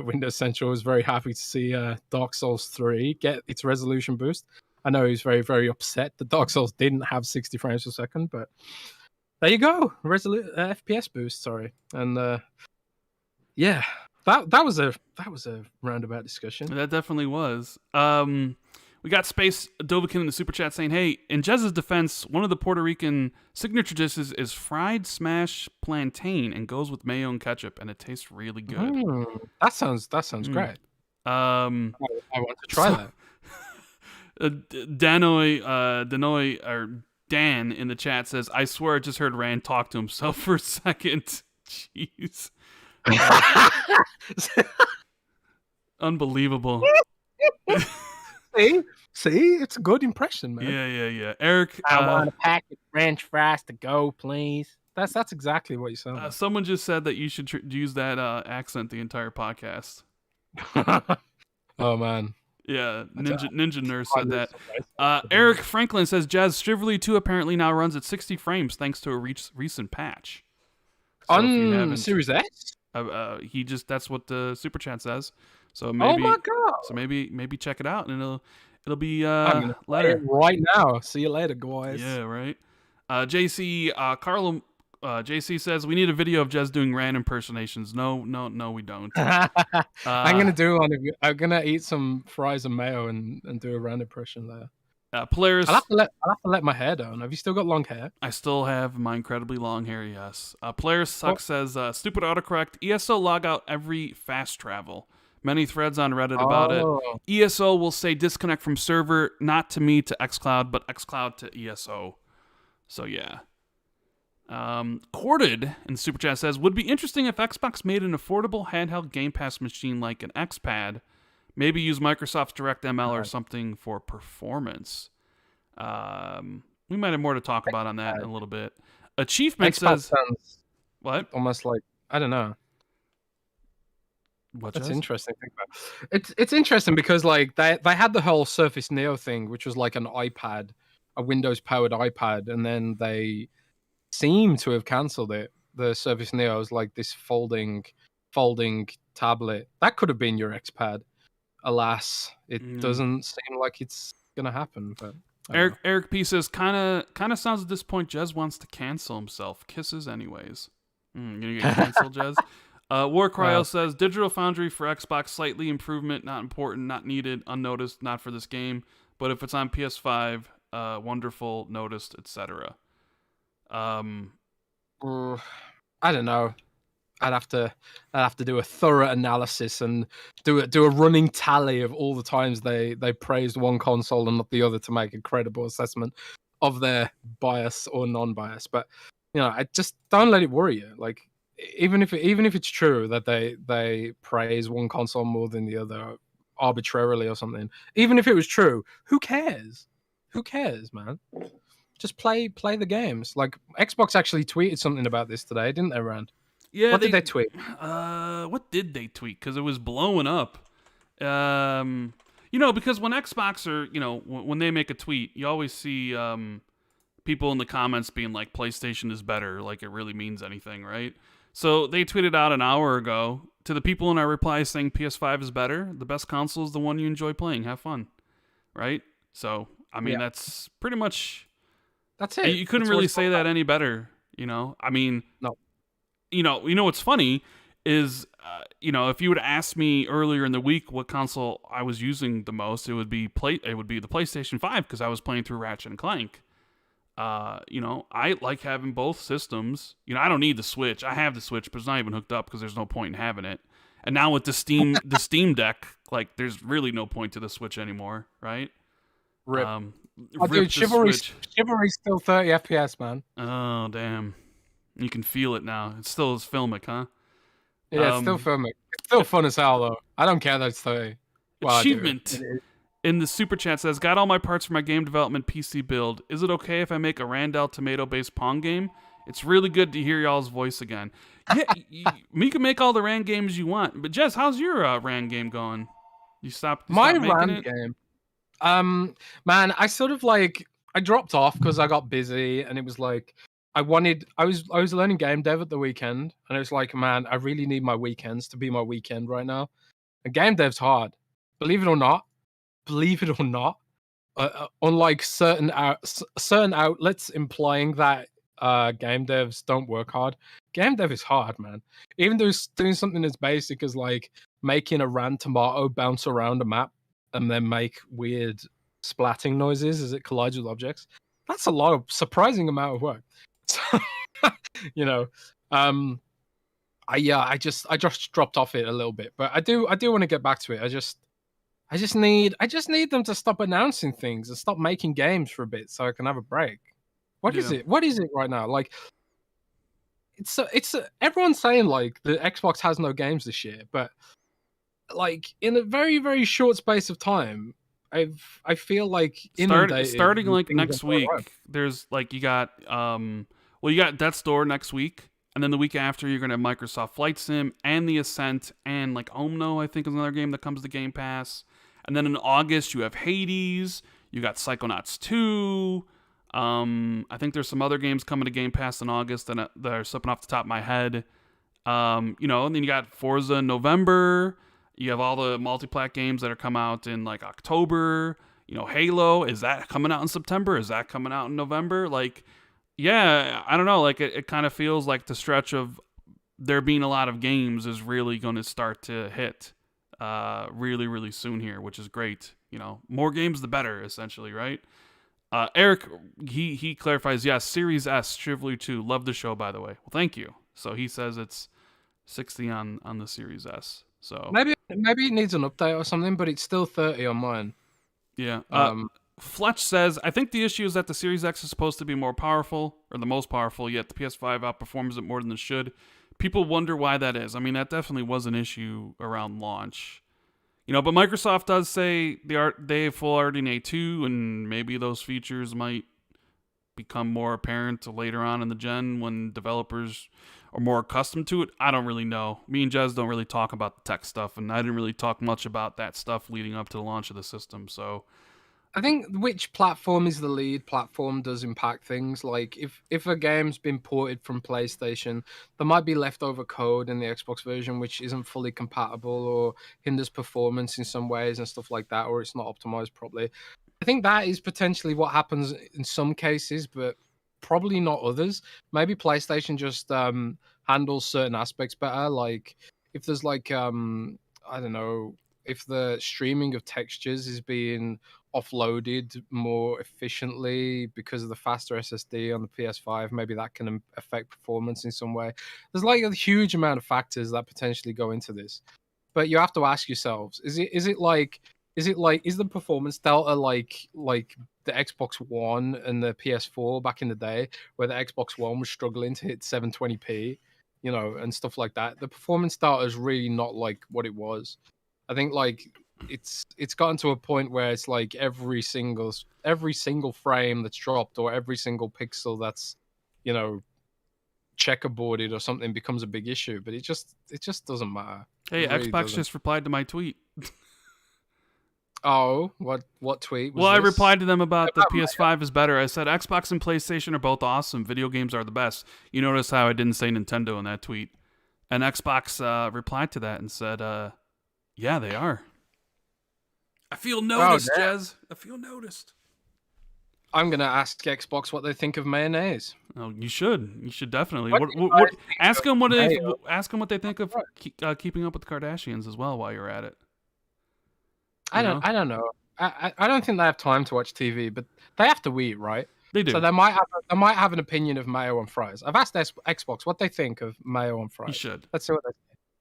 Windows Central was very happy to see Dark Souls 3 get its resolution boost. I know he's very, very upset that Dark Souls didn't have 60 frames per second, but there you go, FPS boost. Sorry, and yeah, that was a roundabout discussion. that definitely was. We got Space Dovakin in the super chat saying, "Hey, in Jez's defense, one of the Puerto Rican signature dishes is fried smash plantain and goes with mayo and ketchup, and it tastes really good." That sounds great. I want to try that. Danoy or Dan in the chat says, "I swear I just heard Rand talk to himself for a second." Jeez. Unbelievable. See, it's a good impression, man. Yeah. Eric, I want a packet of French fries to go, please. That's exactly what you sound like. Someone just said that you should use that accent the entire podcast. Oh man. Yeah, Ninja Nurse said that. Eric Franklin says Jez Shrivelly 2 apparently now runs at 60 frames thanks to a recent patch. So on Series X? That's what the super chat says. So maybe, oh my god! So maybe check it out and it'll be I'm later right now. See you later, guys. Yeah, right. JC JC says we need a video of Jez doing Rand impersonations. No, we don't. I'm gonna do one of you. I'm gonna eat some fries and mayo and do a Rand impression there. Polaris. I'll have to let my hair down. Have you still got long hair? I still have my incredibly long hair. Yes. Polaris Sucks says stupid autocorrect. ESO log out every fast travel. Many threads on Reddit about it. ESO will say disconnect from server, not to me to xCloud, but xCloud to ESO. So yeah. Corded in Super Chat says, would be interesting if Xbox made an affordable handheld Game Pass machine like an XPad. Maybe use Microsoft's DirectML or something for performance. We might have more to talk about on that in a little bit. Achievement says... What? Almost like, I don't know. That's interesting. Think about. It's interesting because like they had the whole Surface Neo thing, which was like an iPad, a Windows powered iPad, and then they seem to have cancelled it. The Surface Neo is like this folding tablet that could have been your XPad. Alas, it doesn't seem like it's gonna happen. But Eric P says kind of sounds at this point Jez wants to cancel himself. Kisses anyways. Gonna get canceled, Jez. War Cryo says Digital Foundry for Xbox slightly improvement, not important, not needed, unnoticed, not for this game. But if it's on PS5, wonderful, noticed, etc. I don't know. I'd have to do a thorough analysis and do a running tally of all the times they praised one console and not the other to make a credible assessment of their bias or non-bias. But I just don't let it worry you. Like even if it's true that they praise one console more than the other arbitrarily or something, even if it was true, who cares? Who cares, man? Just play the games. Like Xbox actually tweeted something about this today, didn't they, Rand? Yeah. What did they tweet? What did they tweet? Because it was blowing up. Because when Xbox or when they make a tweet, you always see people in the comments being like, PlayStation is better, like it really means anything, right? So they tweeted out an hour ago to the people in our replies saying PS5 is better. The best console is the one you enjoy playing. Have fun, right? So I mean, that's pretty much. That's it. You couldn't really say that any better, I mean, no. What's funny is, if you would ask me earlier in the week what console I was using the most, it would be the PlayStation 5 because I was playing through Ratchet and Clank. I like having both systems. I don't need the Switch. I have the Switch, but it's not even hooked up because there's no point in having it. And now with the Steam Deck, like there's really no point to the Switch anymore, right? Rip. Dude, Chivalry's still 30 FPS, man. Oh, damn. You can feel it now. It still is filmic, huh? Yeah, it's still filming. It's still fun as hell though. I don't care that it's 30. Well, I do. Achievement in the super chat says, "Got all my parts for my game development PC build. Is it okay if I make a Randall tomato-based Pong game? It's really good to hear y'all's voice again." Yeah, you can make all the Rand games you want, but Jess, how's your Rand game going? You stopped My making Rand it? game. Man, I sort of like I dropped off because I got busy, and it was like I was learning game dev at the weekend, and it was like, man, I really need my weekends to be my weekend right now. And game dev's hard, believe it or not. Believe it or not, unlike certain outlets implying that game devs don't work hard, game dev is hard, man. Even doing something as basic as like making a Rand tomato bounce around a map and then make weird splatting noises as it collides with objects. That's a lot of surprising amount of work. So, you know, I just dropped off it a little bit, but I do want to get back to it. I just need them to stop announcing things and stop making games for a bit so I can have a break. What is it? What is it right now? Like it's everyone's saying like the Xbox has no games this year, but like in a very very short space of time, I feel like starting like next week. There's like you got Death's Door next week, and then the week after you're gonna have Microsoft Flight Sim and The Ascent and like Omno, I think is another game that comes to Game Pass. And then in August you have Hades, you got Psychonauts 2. I think there's some other games coming to Game Pass in August that are slipping off the top of my head. And then you got Forza in November. You have all the multi-plat games that are come out in like October. Halo, is that coming out in September? Is that coming out in November? Like, yeah, I don't know. Like, it kind of feels like the stretch of there being a lot of games is really going to start to hit really, really soon here, which is great. More games, the better, essentially, right? Eric, he clarifies, yes, Series S, Shively 2. Love the show, by the way. Well, thank you. So he says it's 60 on the Series S. So maybe it needs an update or something, but it's still 30 on mine. Yeah. Fletch says, I think the issue is that the Series X is supposed to be more powerful, or the most powerful, yet the PS5 outperforms it more than it should. People wonder why that is. I mean, that definitely was an issue around launch. But Microsoft does say they have full RDNA 2, and maybe those features might become more apparent later on in the gen when developers are more accustomed to it. I don't really know. Me and Jez don't really talk about the tech stuff, and I didn't really talk much about that stuff leading up to the launch of the system. So I think which platform is the lead platform does impact things. Like if a game's been ported from PlayStation, there might be leftover code in the Xbox version which isn't fully compatible or hinders performance in some ways and stuff like that, or it's not optimized properly. I think that is potentially what happens in some cases, but probably not others. Maybe PlayStation just handles certain aspects better. Like if there's like I don't know, if the streaming of textures is being offloaded more efficiently because of the faster SSD on the PS5, maybe that can affect performance in some way. There's like a huge amount of factors that potentially go into this, but you have to ask yourselves: is the performance delta like the Xbox One and the PS4 back in the day, where the Xbox One was struggling to hit 720p, and stuff like that? The performance delta is really not like what it was. I think like it's gotten to a point where it's like every single frame that's dropped or every single pixel that's checkerboarded or something becomes a big issue. But it just doesn't matter. Hey, Xbox just replied to my tweet. Oh, what tweet was this? I replied to them about the PS5 is better. I said Xbox and PlayStation are both awesome. Video games are the best. You notice how I didn't say Nintendo in that tweet. And Xbox replied to that and said, yeah, they are. I feel noticed, Jez. I feel noticed. I'm gonna ask Xbox what they think of mayonnaise. Oh, you should. You should definitely. Ask them what they think of keeping up with the Kardashians as well while you're at it. I don't know. I don't think they have time to watch TV, but they have to eat, right? They do. So they might have an opinion of mayo on fries. I've asked Xbox what they think of mayo on fries. You should. Let's see what they think.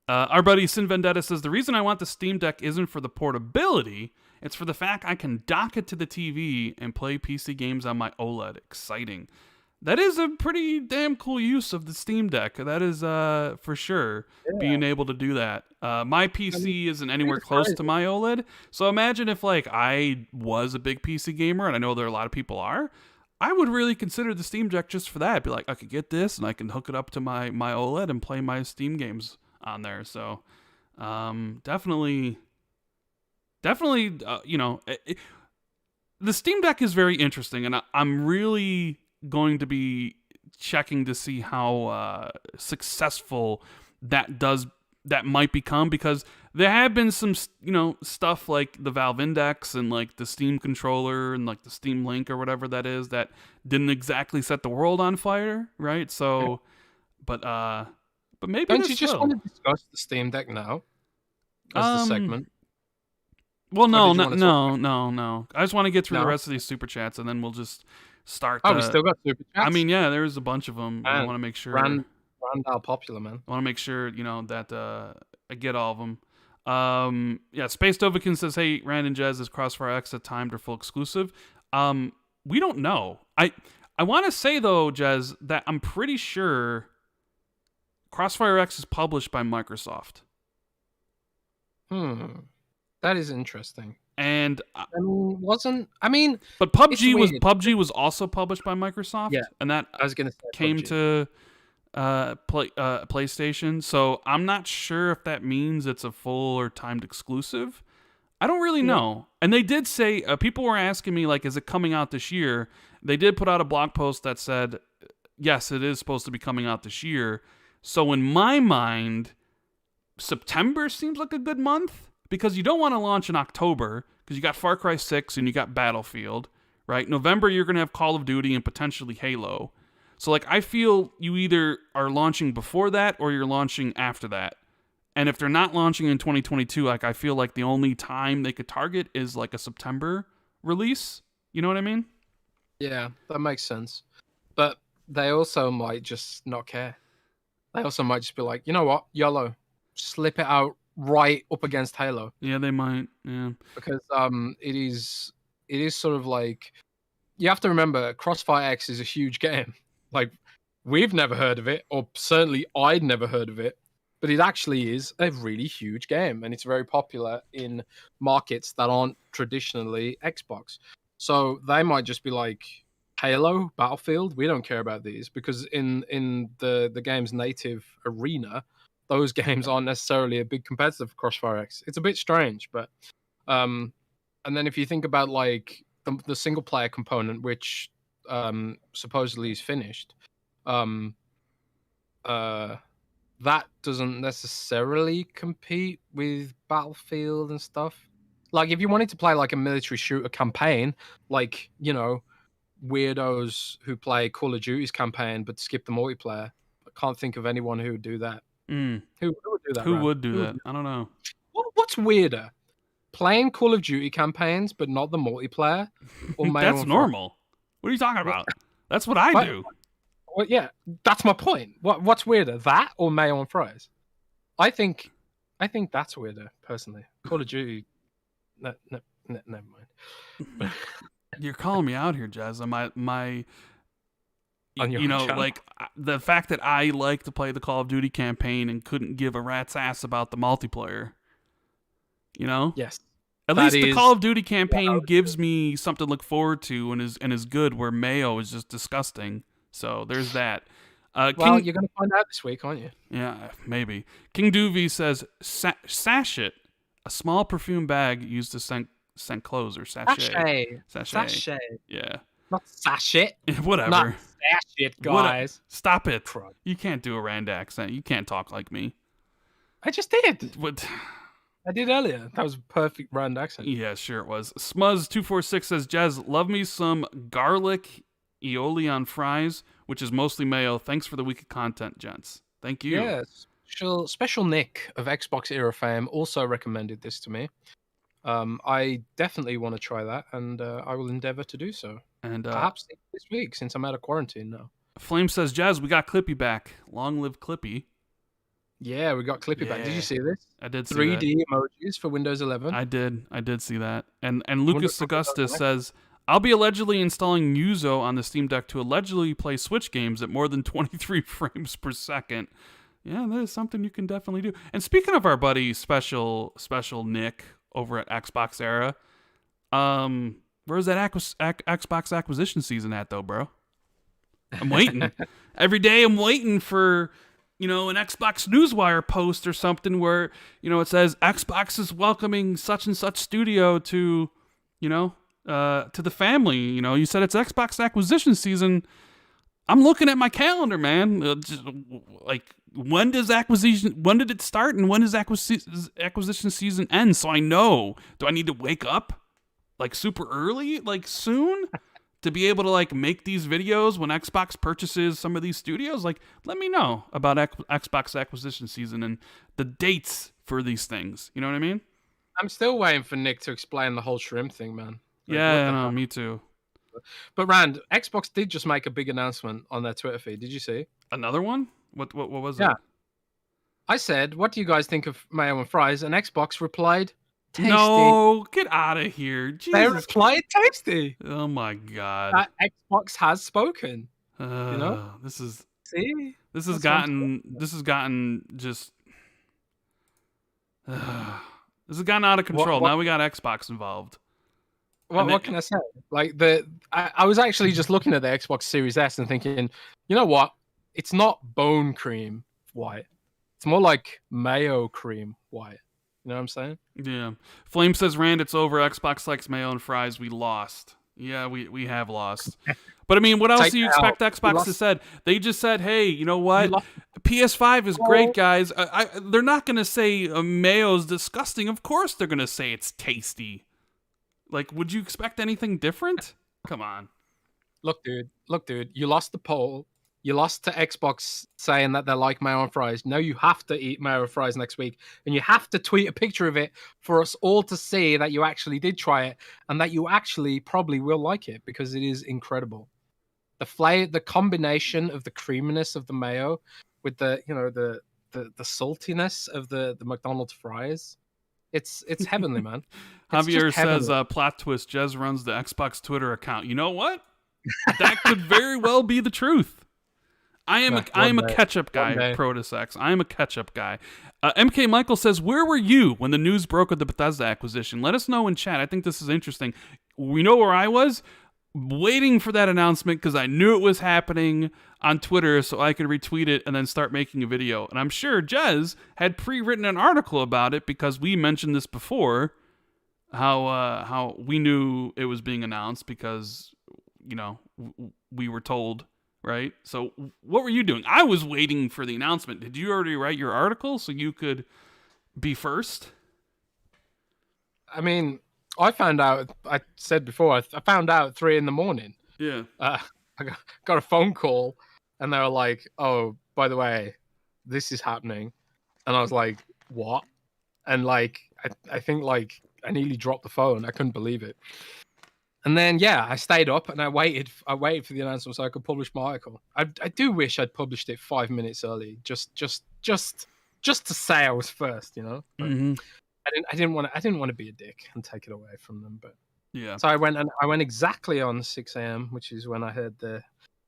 Our buddy Sin Vendetta says, the reason I want the Steam Deck isn't for the portability, it's for the fact I can dock it to the TV and play PC games on my OLED. Exciting. That is a pretty damn cool use of the Steam Deck. That is for sure Yeah, being able to do that. My I mean, PC isn't it anywhere is close to crazy. my OLED, so imagine if like I was a big PC gamer, and I know there are a lot of people are. I would really consider the Steam Deck just for that. Be like, I could get this, and I can hook it up to my OLED and play my Steam games on there. So, definitely, definitely, the Steam Deck is very interesting, and I'm really going to be checking to see how successful that does that might become, because there have been some stuff like the Valve Index and like the Steam controller and like the Steam Link or whatever that is that didn't exactly set the world on fire, right? Yeah. So, but maybe Don't you this just want will. to discuss the Steam Deck now as the Um, segment, Well, or no, did you no, want to talk no, about no, no. I just want to get through the now? rest of these super chats, and then we'll just start Oh, we the. still got super I chats. mean, yeah, there's a bunch of them, and I Man, want to make sure. Rand are popular, man. I want to make sure that I get all of them. Yeah, Space Dovikin says, "Hey, Rand and Jez, is Crossfire X a timed or full exclusive?" We don't know. I want to say though, Jez, that I'm pretty sure Crossfire X is published by Microsoft, That is interesting. and I mean, but it's PUBG weird. was also published by Microsoft, Yeah, and that I was gonna say came PUBG. to PlayStation. So I'm not sure if that means it's a full or timed exclusive. I don't really Yeah. know. And they did say people were asking me like, is it coming out this year? They did put out a blog post that said, yes, it is supposed to be coming out this year. So in my mind, September seems like a good month, because you don't want to launch in October because you got Far Cry 6 and you got Battlefield, right? November, you're going to have Call of Duty and potentially Halo. So, like, I feel you either are launching before that or you're launching after that. And if they're not launching in 2022, like, I feel like the only time they could target is like a September release. You know what I mean? Yeah, that makes sense. But they also might just not care. They also might just be like, you know what, YOLO, slip it out right up against Halo, Yeah, they might. Yeah. because it is sort of like, you have to remember Crossfire X is a huge game. Like, we've never heard of it, or certainly I'd never heard of it, but it actually is a really huge game, and it's very popular in markets that aren't traditionally Xbox. So they might just be like, Halo, Battlefield, we don't care about these, because in the game's native arena, those games aren't necessarily a big competitor for Crossfire X. It's a bit strange, but um, and then if you think about like the single player component, which supposedly is finished, um, uh, that doesn't necessarily compete with Battlefield and stuff. Like, if you wanted to play like a military shooter campaign, like, weirdos who play Call of Duty's campaign but skip the multiplayer, I can't think of anyone who would do that. Mm. Who would do that, Who Ran? would do that? I don't know. What's weirder? Playing Call of Duty campaigns but not the multiplayer, or Mayo That's and Frost? normal. What are you talking about? That's what I What? do. Well, yeah, that's my point. What's weirder, that or Mayo and Fries? I think that's weirder, personally. Call of Duty, never mind. You're calling me out here, Jazz. My On your channel. like the fact that I like to play the Call of Duty campaign and couldn't give a rat's ass about the multiplayer. You know? Yes, At that least the is Call of Duty campaign gives me something to look forward to and is good, where Mayo is just disgusting. So there's that. Well, you're going to find out this week, aren't you? Yeah, maybe. King Doovy says, sachet, a small perfume bag used to scent clothes, or sachet. Sachet. Yeah. Not sachet. Whatever. Not sachet, guys. Stop it. Crud. You can't do a Rand accent. You can't talk like me. I just did. What? I did earlier. That was a perfect Rand accent. Yeah, sure it was. Smuzz246 says, Jazz, love me some garlic aioli on fries, which is mostly mayo. Thanks for the week of content, gents. Thank you. Yes. Special Nick of Xbox era fame also recommended this to me. I definitely want to try that, and I will endeavor to do so. And perhaps this week, since I'm out of quarantine now. Flame says, Jazz, we got Clippy back. Long live Clippy. Yeah, we got Clippy back. Did you see this? I did see 3D that. emojis for Windows 11. I did see that. And Lucas Augustus says, I'll be allegedly installing Yuzo on the Steam Deck to allegedly play Switch games at more than 23 frames per second. Yeah, that is something you can definitely do. And speaking of our buddy special Nick over at Xbox Era, where's that Xbox acquisition season at though, bro? I'm waiting. Every day I'm waiting for, an Xbox Newswire post or something where, it says Xbox is welcoming such and such studio to, to the family. You said it's Xbox acquisition season. I'm looking at my calendar, man. When did it start and when does acquisition season end? So I know. Do I need to wake up super early, soon, to be able to make these videos when Xbox purchases some of these studios? Let me know about Xbox acquisition season and the dates for these things. You know what I mean? I'm still waiting for Nick to explain the whole shrimp thing, man. Yeah, no, me too. But Rand, Xbox did just make a big announcement on their Twitter feed. Did you see? Another one? What was it? Yeah. I said, "What do you guys think of mayo and fries?" And Xbox replied, "Tasty." No, get out of here. Jesus. They replied, "Tasty." Oh my god. Xbox has spoken. This is See? This has gotten just this has gotten out of control. Now we got Xbox involved. What can I say? I was actually just looking at the Xbox Series S and thinking, you know what? It's not bone cream white. It's more like mayo cream white. You know what I'm saying? Yeah. Flame says, Rand, it's over. Xbox likes mayo and fries. We lost. Yeah, we have lost. But I mean, what else do you expect Xbox to say? They just said, hey, you know what? PS5 is great, guys. They're not going to say mayo's disgusting. Of course they're going to say it's tasty. Would you expect anything different? Come on. Look, dude. You lost the poll. You lost to Xbox saying that they like mayo and fries. Now you have to eat mayo and fries next week. And you have to tweet a picture of it for us all to see that you actually did try it and that you actually probably will like it because it is incredible. The combination of the creaminess of the mayo with the saltiness of the McDonald's fries. It's heavenly, man. Javier says, plot twist, Jez runs the Xbox Twitter account. You know what? That could very well be the truth. I am a ketchup guy, Protosex. I am a ketchup guy. MK Michael says, where were you when the news broke of the Bethesda acquisition? Let us know in chat. I think this is interesting. We know where I was, waiting for that announcement because I knew it was happening on Twitter so I could retweet it and then start making a video. And I'm sure Jez had pre-written an article about it because we mentioned this before, how we knew it was being announced because, we were told. Right? So what were you doing? I was waiting for the announcement. Did you already write your article so you could be first? I mean, I found out, I said before, I found out at 3 a.m. Yeah. I got a phone call and they were like, oh, by the way, this is happening. And I was like, what? And I think I nearly dropped the phone. I couldn't believe it. And then, I stayed up and I waited for the announcement so I could publish my article. I do wish I'd published it 5 minutes early, just to say I was first, But mm-hmm. I didn't want to be a dick and take it away from them. But yeah. So I went exactly on 6 a.m., which is when I heard the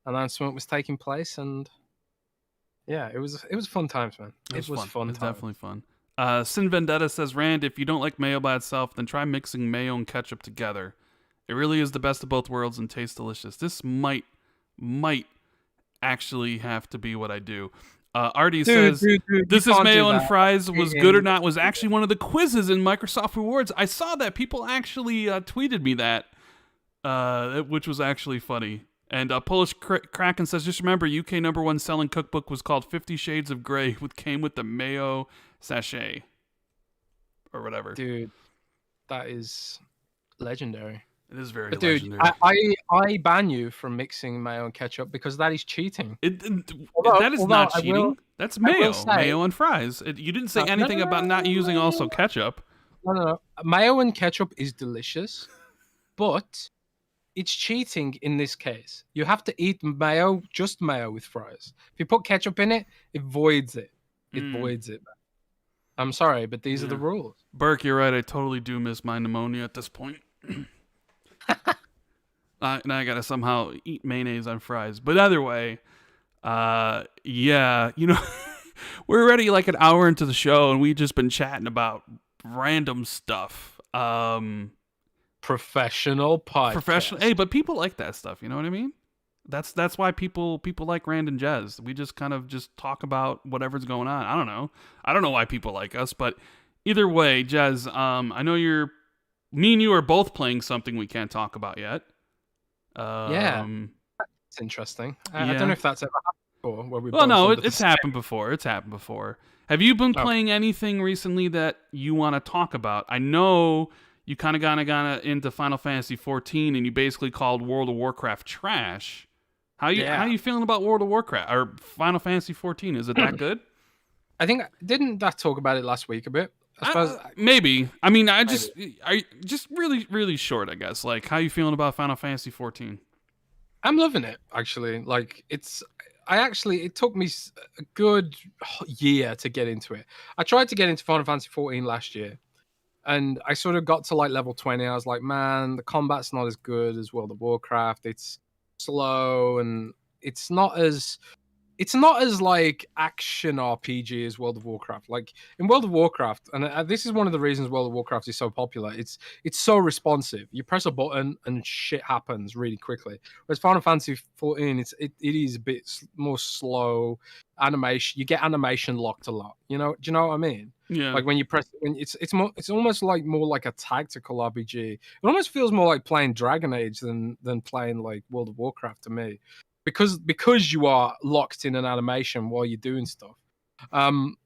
announcement was taking place, and it was fun times, man. It was fun. It's definitely fun. Sin Vendetta says, Rand, if you don't like mayo by itself, then try mixing mayo and ketchup together. It really is the best of both worlds and tastes delicious. This might actually have to be what I do. Artie says, this is mayo and fries was good or not was actually one of the quizzes in Microsoft Rewards. I saw that. People actually tweeted me that, which was actually funny. And Polish Kraken says, just remember, UK #1 selling cookbook was called 50 Shades of Grey, which came with the mayo sachet. Or whatever. Dude, that is legendary. It is very legendary. I ban you from mixing mayo and ketchup because that is cheating. That is not cheating. That's mayo. Mayo and fries. You didn't say anything about not using also ketchup. No. Mayo and ketchup is delicious, but it's cheating in this case. You have to eat mayo, just mayo with fries. If you put ketchup in it, it voids it. It voids it. I'm sorry, but these are the rules. Burke, you're right. I totally do miss my pneumonia at this point. And I gotta somehow eat mayonnaise on fries. But either way, yeah, we're already like an hour into the show, and we've just been chatting about random stuff. Professional Professional. podcast. Hey, but people like that stuff. You know what I mean? That's why people like Rand and Jez. We just kind of just talk about whatever's going on. I don't know. I don't know why people like us, but either way, Jez, I know me and you are both playing something we can't talk about yet. Yeah, Um, it's interesting. I don't know yeah. if that's ever happened before, where we Well, both no, under the it's same. happened before. It's happened before. Have you been Okay. playing anything recently that you want to talk about? I know you kind of got into Final Fantasy 14, and you basically called World of Warcraft trash. How Yeah. you feeling about World of Warcraft or Final Fantasy 14? Is it that good? I think didn't that talk about it last week a bit? I suppose Maybe. I mean, maybe. I just really short. I guess. Like, how you feeling about Final Fantasy 14? I'm loving it actually. Like it took me a good year to get into it. I tried to get into Final Fantasy 14 last year, and I sort of got to like level 20. I was like, man, the combat's not as good as World of Warcraft. It's slow and it's not as like action RPG as World of Warcraft. Like in World of Warcraft, and this is one of the reasons World of Warcraft is so popular. It's so responsive. You press a button and shit happens really quickly. Whereas Final Fantasy 14, it is a bit more slow. Animation, you get animation locked a lot. Do you know what I mean? Yeah. Like when you press, when it's almost like more like a tactical RPG. It almost feels more like playing Dragon Age than playing like World of Warcraft to me because you are locked in an animation while you're doing stuff. Um,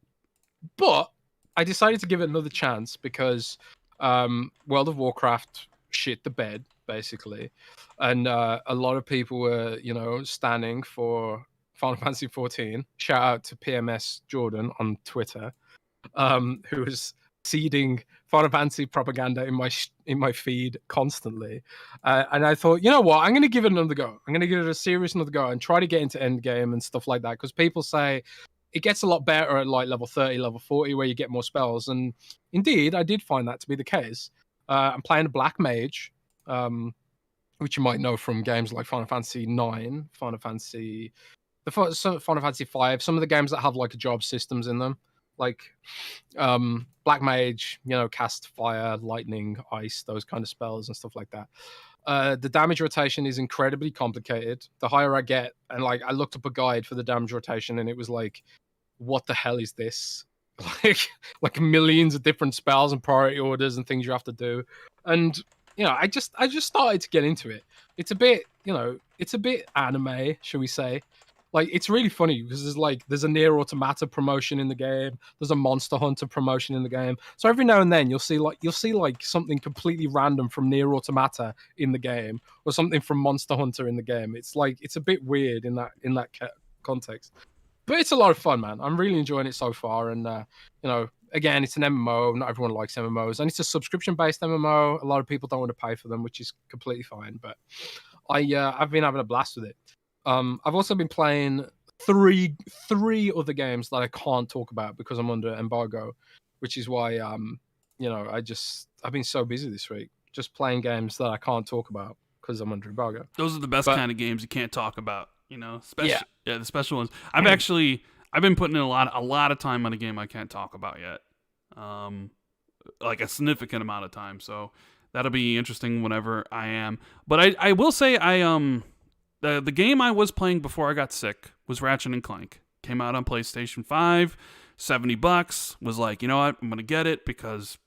but I decided to give it another chance because World of Warcraft shit the bed basically, and a lot of people were standing for Final Fantasy 14. Shout out to PMS Jordan on Twitter, who was seeding Final Fantasy propaganda in my feed constantly. And I thought, you know what, I'm going to give it another go. I'm going to give it a serious another go and try to get into endgame and stuff like that, because people say it gets a lot better at like level 30, level 40, where you get more spells. And indeed, I did find that to be the case. I'm playing a Black Mage, which you might know from games like Final Fantasy 9, Final Fantasy Five, some of the games that have like job systems in them, like Black Mage, cast fire, lightning, ice, those kind of spells and stuff like that. The damage rotation is incredibly complicated. The higher I get, and like I looked up a guide for the damage rotation, and it was like, what the hell is this? like like millions of different spells and priority orders and things you have to do. And I just started to get into it. It's a bit, it's a bit anime, shall we say. Like it's really funny because there's a Near Automata promotion in the game. There's a Monster Hunter promotion in the game. So every now and then you'll see like something completely random from Near Automata in the game, or something from Monster Hunter in the game. It's like it's a bit weird in that context, but it's a lot of fun, man. I'm really enjoying it so far. And again, it's an MMO. Not everyone likes MMOs, and it's a subscription-based MMO. A lot of people don't want to pay for them, which is completely fine. But I've been having a blast with it. I've also been playing three other games that I can't talk about because I'm under embargo, which is why I've been so busy this week just playing games that I can't talk about because I'm under embargo. Those are the best But kind of games you can't talk about. yeah, The special ones. I've been putting in a lot of time on a game I can't talk about yet. Like a significant amount of time. So that'll be interesting whenever I am. But I will say the game I was playing before I got sick was Ratchet and Clank. Came out on PlayStation 5, $70. Was like, you know what? I'm going to get it because,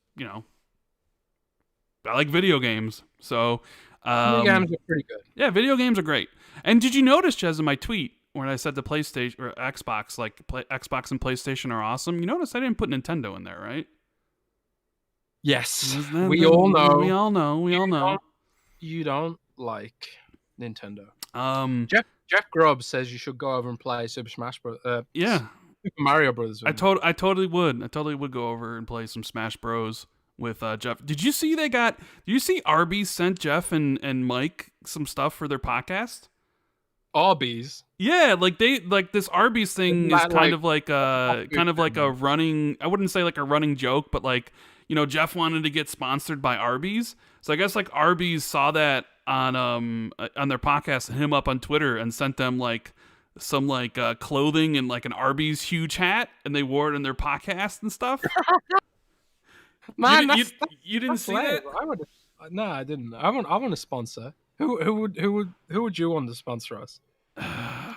I like video games. So, video games are pretty good. yeah, video games are great. And did you notice, Jez, in my tweet when I said the PlayStation or Xbox, Xbox and PlayStation are awesome? You notice I didn't put Nintendo in there, right? Yes, we all know. We all know. You don't like Nintendo. Um, Jeff Grubb says you should go over and play Super Smash Bros. Yeah, Super Mario Brothers. I totally would. I totally would go over and play some Smash Bros with Jeff. Did you see Arby's sent Jeff and Mike some stuff for their podcast? Arby's. Yeah, like this Arby's thing is kind of like a running. I wouldn't say like a running joke, but like Jeff wanted to get sponsored by Arby's, so I guess like Arby's saw that on their podcast and hit him up on Twitter and sent them like some like clothing and like an Arby's huge hat, and they wore it in their podcast and stuff. Man, you didn't see lame. that? No, I didn't. I want a sponsor. Who would you want to sponsor us?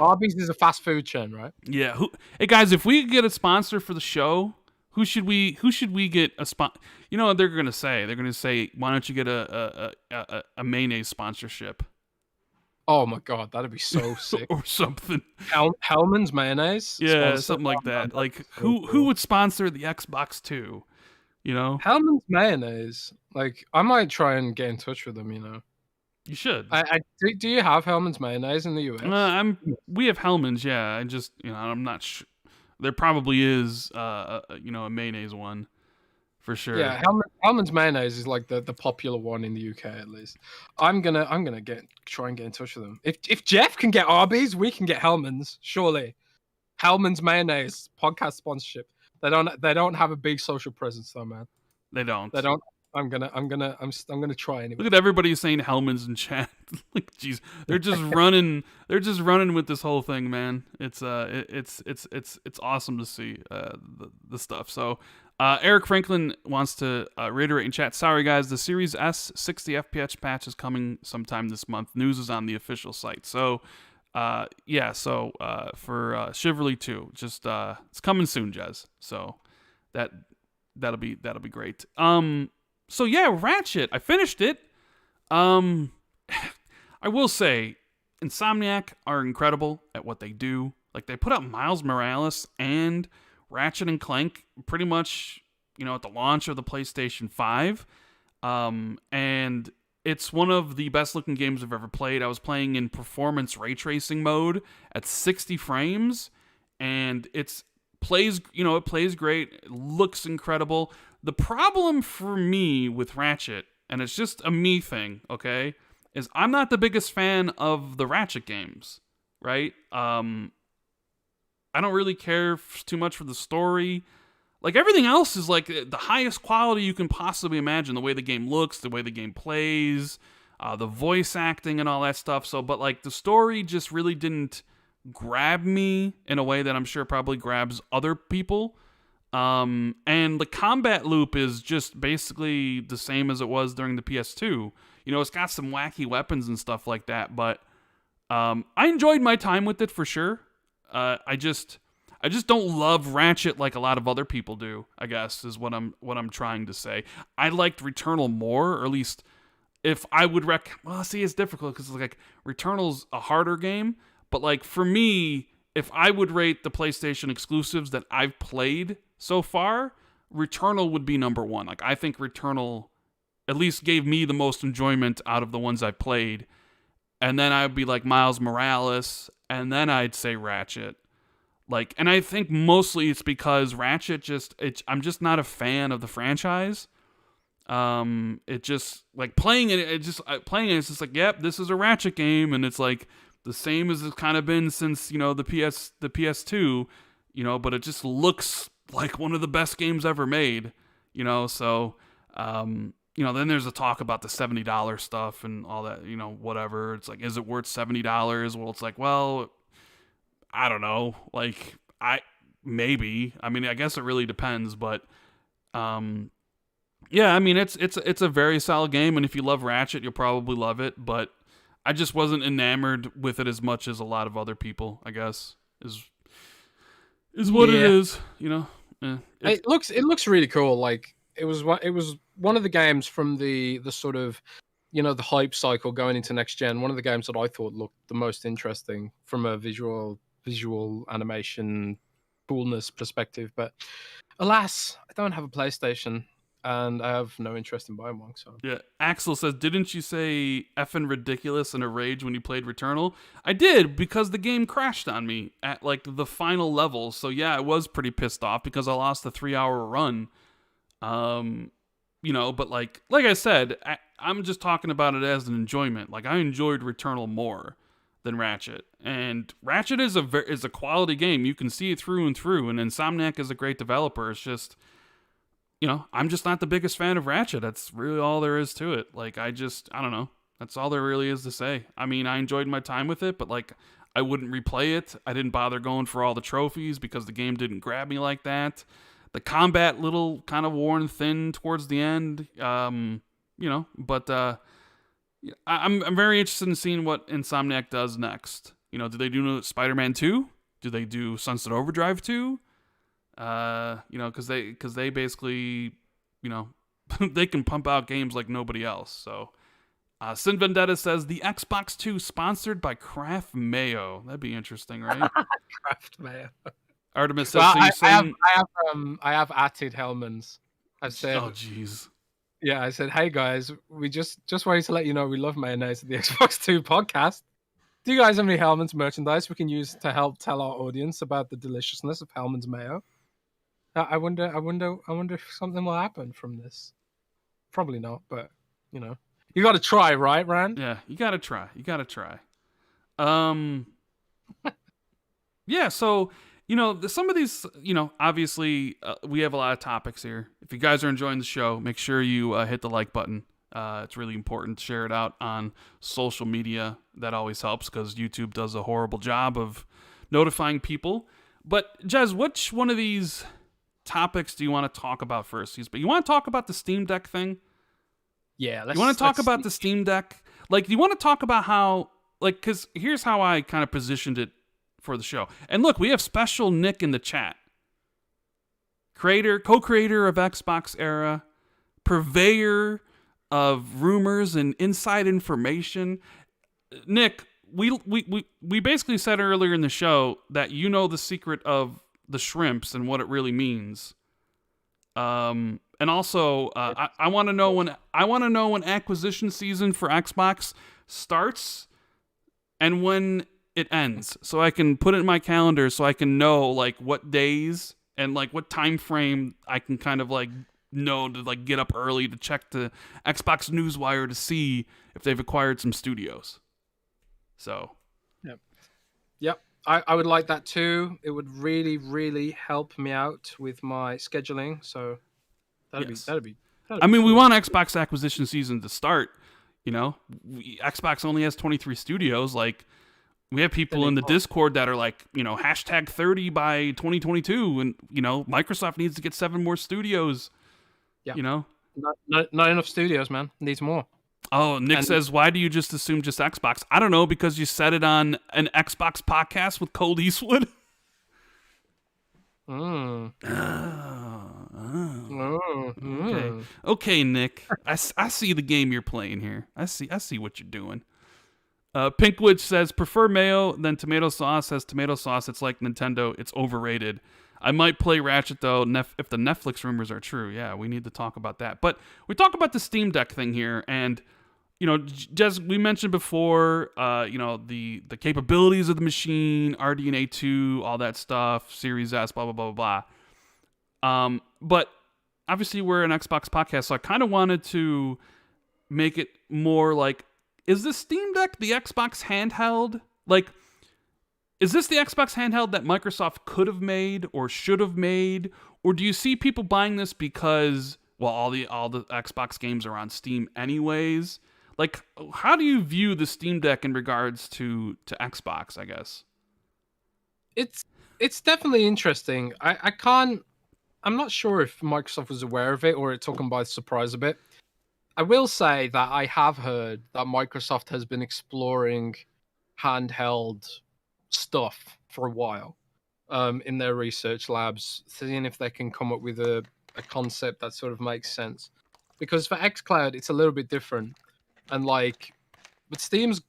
Arby's is a fast food chain, right? Yeah. Hey guys, if we get a sponsor for the show, who should we get a spot? You know what they're gonna say? They're gonna say, why don't you get a mayonnaise sponsorship? Oh my god, that'd be so sick. Or something. Hellman's mayonnaise. Yeah, sponsor? something like that. Man, Like so who cool. would sponsor the Xbox 2? You know? Hellman's mayonnaise. Like I might try and get in touch with them. You know. You should. Do you have Hellman's mayonnaise in the US? We have Hellman's, yeah. I just, I'm not sure. There probably is, a mayonnaise one for sure. Yeah, Hellman's mayonnaise is like the popular one in the UK at least. I'm gonna try and get in touch with them. If Jeff can get Arby's, we can get Hellman's. Surely, Hellman's mayonnaise podcast sponsorship. They don't have a big social presence though, man. They don't. I'm gonna try anyway. Look at everybody saying Hellman's in chat. Like, jeez, they're just running. They're just running with this whole thing, man. It's awesome to see the stuff. So, Eric Franklin wants to reiterate in chat. Sorry guys, the Series S 60 FPS patch is coming sometime this month. News is on the official site. So, yeah. So for Chivalry 2, just it's coming soon, Jez. So that'll be great. So yeah, Ratchet. I finished it. I will say, Insomniac are incredible at what they do. Like, they put out Miles Morales and Ratchet and Clank pretty much, at the launch of the PlayStation 5. And it's one of the best looking games I've ever played. I was playing in performance ray tracing mode at 60 frames, and it plays great. It looks incredible. The problem for me with Ratchet, and it's just a me thing, okay, is I'm not the biggest fan of the Ratchet games, right? I don't really care too much for the story. Like, everything else is like the highest quality you can possibly imagine. The way the game looks, the way the game plays, the voice acting and all that stuff. So, but like, the story just really didn't grab me in a way that I'm sure probably grabs other people. And the combat loop is just basically the same as it was during the PS2. It's got some wacky weapons and stuff like that, but I enjoyed my time with it for sure. I just don't love Ratchet like a lot of other people do, I guess, is what I'm trying to say. I liked Returnal more, or at least if I would it's difficult because like Returnal's a harder game, but like for me, if I would rate the PlayStation exclusives that I've played so far, Returnal would be number one. Like, I think Returnal at least gave me the most enjoyment out of the ones I played. And then I'd be like Miles Morales, and then I'd say Ratchet. Like, and I think mostly it's because Ratchet I'm just not a fan of the franchise. It just like playing it. It's just like, yep, this is a Ratchet game, and it's like the same as it's kind of been since the PS2. But it just looks like one of the best games ever made. So then there's a talk about the $70 stuff and all that. Whatever. It's like, is it worth $70? Well, it's like, well, I don't know. Like, maybe. I mean, I guess it really depends, but yeah, I mean, it's a very solid game, and if you love Ratchet, you'll probably love it, but I just wasn't enamored with it as much as a lot of other people, I guess, is what it is, It looks really cool. Like, it was one of the games from the sort of, the hype cycle going into next gen. One of the games that I thought looked the most interesting from a visual animation coolness perspective. But alas, I don't have a PlayStation, and I have no interest in buying one. So yeah, Axel says, didn't you say effing ridiculous in a rage when you played Returnal? I did, because the game crashed on me at like the final level. So yeah, I was pretty pissed off because I lost the 3-hour run. But like I said, I'm just talking about it as an enjoyment. Like, I enjoyed Returnal more than Ratchet, and Ratchet is a quality game. You can see it through and through, and Insomniac is a great developer. It's just, I'm just not the biggest fan of Ratchet. That's really all there is to it. Like, I don't know. That's all there really is to say. I mean, I enjoyed my time with it, but like, I wouldn't replay it. I didn't bother going for all the trophies because the game didn't grab me like that. The combat little kind of worn thin towards the end, but I'm very interested in seeing what Insomniac does next. Do they do Spider-Man 2? Do they do Sunset Overdrive 2? Because they basically, they can pump out games like nobody else. So, Sin Vendetta says the Xbox 2 sponsored by Kraft Mayo. That'd be interesting, right? Kraft Mayo. Artemis says, so you're saying... I have added Hellman's. I said, oh jeez. Yeah, I said, hey guys, we just wanted to let you know we love mayonnaise at the Xbox 2 podcast. Do you guys have any Hellman's merchandise we can use to help tell our audience about the deliciousness of Hellman's mayo? I wonder if something will happen from this. Probably not, but you got to try, right, Rand? Yeah, you got to try. Yeah, so some of these, obviously we have a lot of topics here. If you guys are enjoying the show, make sure you hit the like button. It's really important to share it out on social media. That always helps because YouTube does a horrible job of notifying people. But Jez, which one of these topics do you want to talk about first? But you want to talk about the Steam Deck thing? Yeah. You want to talk about the Steam Deck? Like, you want to talk about how, like, because here's how I kind of positioned it for the show. And look, we have special Nick in the chat. Co-creator of Xbox Era, purveyor of rumors and inside information. Nick, we basically said earlier in the show that you know the secret of the shrimps and what it really means. And also, I want to know when acquisition season for Xbox starts and when it ends, so I can put it in my calendar, so I can know like what days and like what time frame I can kind of like know to like get up early to check the Xbox Newswire to see if they've acquired some studios. So, yep. I would like that too. It would really, really help me out with my scheduling. So that'd be. I mean, we want Xbox acquisition season to start. Xbox only has 23 studios. Like, we have people in the Discord that are like, hashtag 30 by 2022, and Microsoft needs to get 7 more studios. Yeah. Not enough studios, man. Needs more. Oh, Nick says, why do you just assume just Xbox? I don't know, because you said it on an Xbox podcast with Cold Eastwood. Okay, Nick. I see the game you're playing here. I see what you're doing. Pinkwood says, prefer mayo than tomato sauce. Says tomato sauce, it's like Nintendo. It's overrated. I might play Ratchet, though, if the Netflix rumors are true. Yeah, we need to talk about that. But we talk about the Steam Deck thing here, and Jez, we mentioned before, the capabilities of the machine, RDNA 2, all that stuff, Series S, blah, blah, blah, blah, blah. But obviously we're an Xbox podcast, so I kind of wanted to make it more like, is the Steam Deck the Xbox handheld? Like, is this the Xbox handheld that Microsoft could have made or should have made? Or do you see people buying this because, well, all the Xbox games are on Steam anyways? Like, how do you view the Steam Deck in regards to Xbox, I guess? It's definitely interesting. I'm not sure if Microsoft was aware of it or it took them by surprise a bit. I will say that I have heard that Microsoft has been exploring handheld stuff for a while in their research labs, seeing if they can come up with a concept that sort of makes sense. Because for xCloud, it's a little bit different. And but Steam's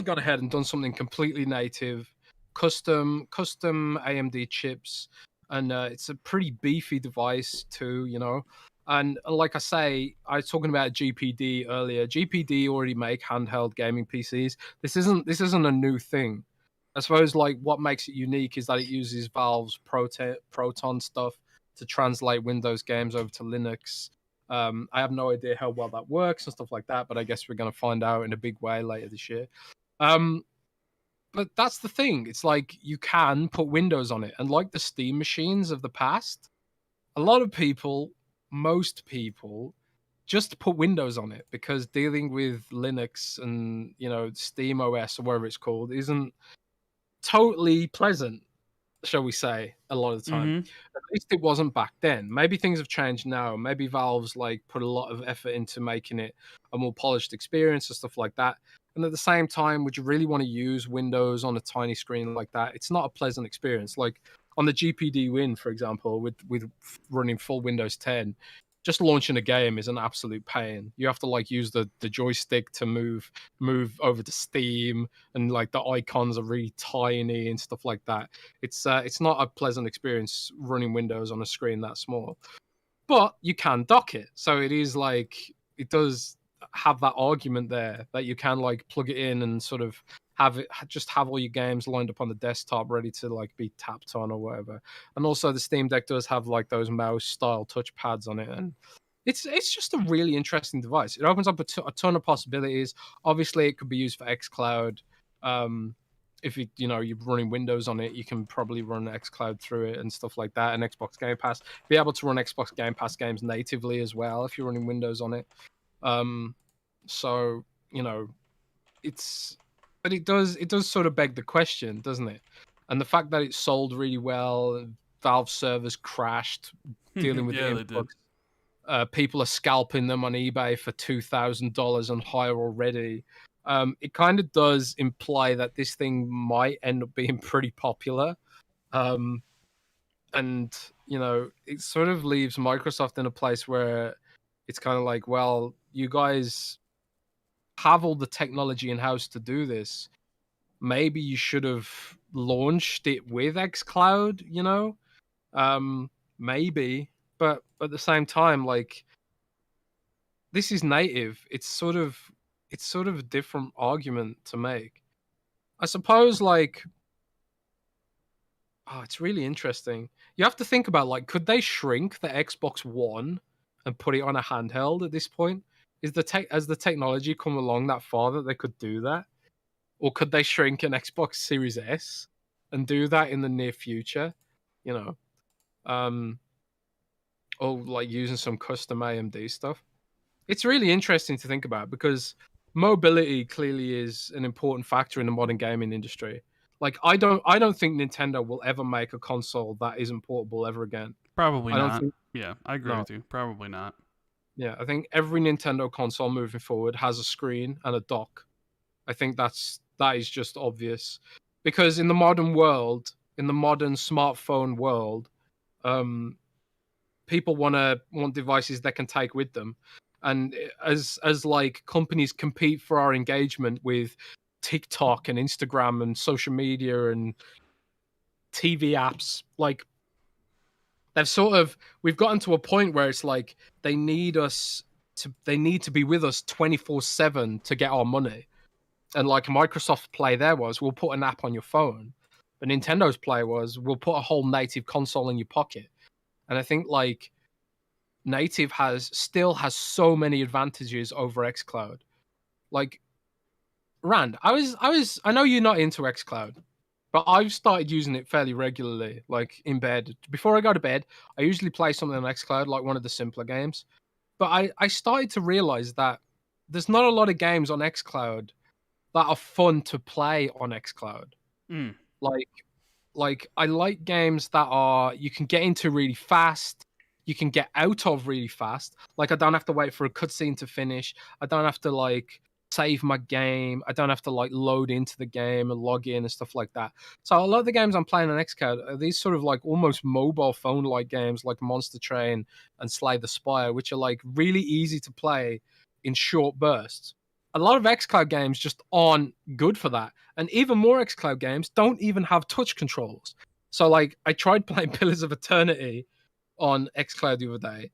gone ahead and done something completely native, custom AMD chips, and it's a pretty beefy device too, And like I say, I was talking about GPD earlier. GPD already make handheld gaming PCs. This isn't a new thing. I suppose what makes it unique is that it uses Valve's Proton stuff to translate Windows games over to Linux. I have no idea how well that works and stuff like that, but I guess we're going to find out in a big way later this year. But that's the thing. It's like you can put Windows on it. And like the Steam machines of the past, a lot of people, most people, just put Windows on it, because dealing with Linux and Steam OS or whatever it's called isn't totally pleasant, shall we say, a lot of the time. Mm-hmm. At least it wasn't back then. Maybe things have changed now. Maybe Valve's like put a lot of effort into making it a more polished experience and stuff like that. And at the same time, would you really want to use Windows on a tiny screen like that? It's not a pleasant experience. Like on the GPD Win, for example, with running full Windows 10, just launching a game is an absolute pain. You have to like use the joystick to move over to Steam, and like the icons are really tiny and stuff like that. It's not a pleasant experience running Windows on a screen that small. But you can dock it, so it is like it does have that argument there that you can like plug it in and sort of have all your games lined up on the desktop ready to like be tapped on or whatever. And also the Steam Deck does have like those mouse style touch pads on it, and it's just a really interesting device. It opens up a ton of possibilities. Obviously it could be used for xCloud. If you're running Windows on it, you can probably run xCloud through it and stuff like that, and Xbox Game Pass. Be able to run Xbox Game Pass games natively as well if you're running Windows on it. So it's but it does sort of beg the question, doesn't it? And the fact that it sold really well, Valve servers crashed, dealing with the Yeah, they did. influx. People are scalping them on eBay for $2,000 and higher already. It kind of does imply that this thing might end up being pretty popular. And it sort of leaves Microsoft in a place where it's kind of like, well, you guys have all the technology in house to do this. Maybe you should have launched it with xCloud, maybe. But at the same time, like, this is native. It's sort of a different argument to make. I suppose, like, it's really interesting. You have to think about, like, could they shrink the Xbox One and put it on a handheld at this point? Has the technology come along that far that they could do that? Or could they shrink an Xbox Series S and do that in the near future? You know, um, or like using some custom AMD stuff. It's really interesting to think about, because mobility clearly is an important factor in the modern gaming industry. Like I don't think Nintendo will ever make a console that isn't portable ever again. Probably I don't not. think Yeah, I agree no. with you. Probably not. Yeah, I think every Nintendo console moving forward has a screen and a dock. I think that is just obvious, because in the modern world, in the modern smartphone world, um, people want devices they can take with them, and as like companies compete for our engagement with TikTok and Instagram and social media and TV apps, like we've gotten to a point where it's like they need to be with us 24/7 to get our money. And like Microsoft Play there was, we'll put an app on your phone. But Nintendo's Play was, we'll put a whole native console in your pocket. And I think like native still has so many advantages over xCloud. Like, Rand, I know you're not into xCloud, but I've started using it fairly regularly, like in bed. Before I go to bed, I usually play something on xCloud, like one of the simpler games. But I started to realize that there's not a lot of games on xCloud that are fun to play on xCloud. Mm. Like I like games that are you can get into really fast, you can get out of really fast. Like I don't have to wait for a cutscene to finish. I don't have to like save my game. I don't have to like load into the game and log in and stuff like that. So a lot of the games I'm playing on xCloud are these sort of like almost mobile phone like games like Monster Train and Slay the Spire, which are like really easy to play in short bursts. A lot of xCloud games just aren't good for that. And even more xCloud games don't even have touch controls. So like I tried playing Pillars of Eternity on xCloud the other day,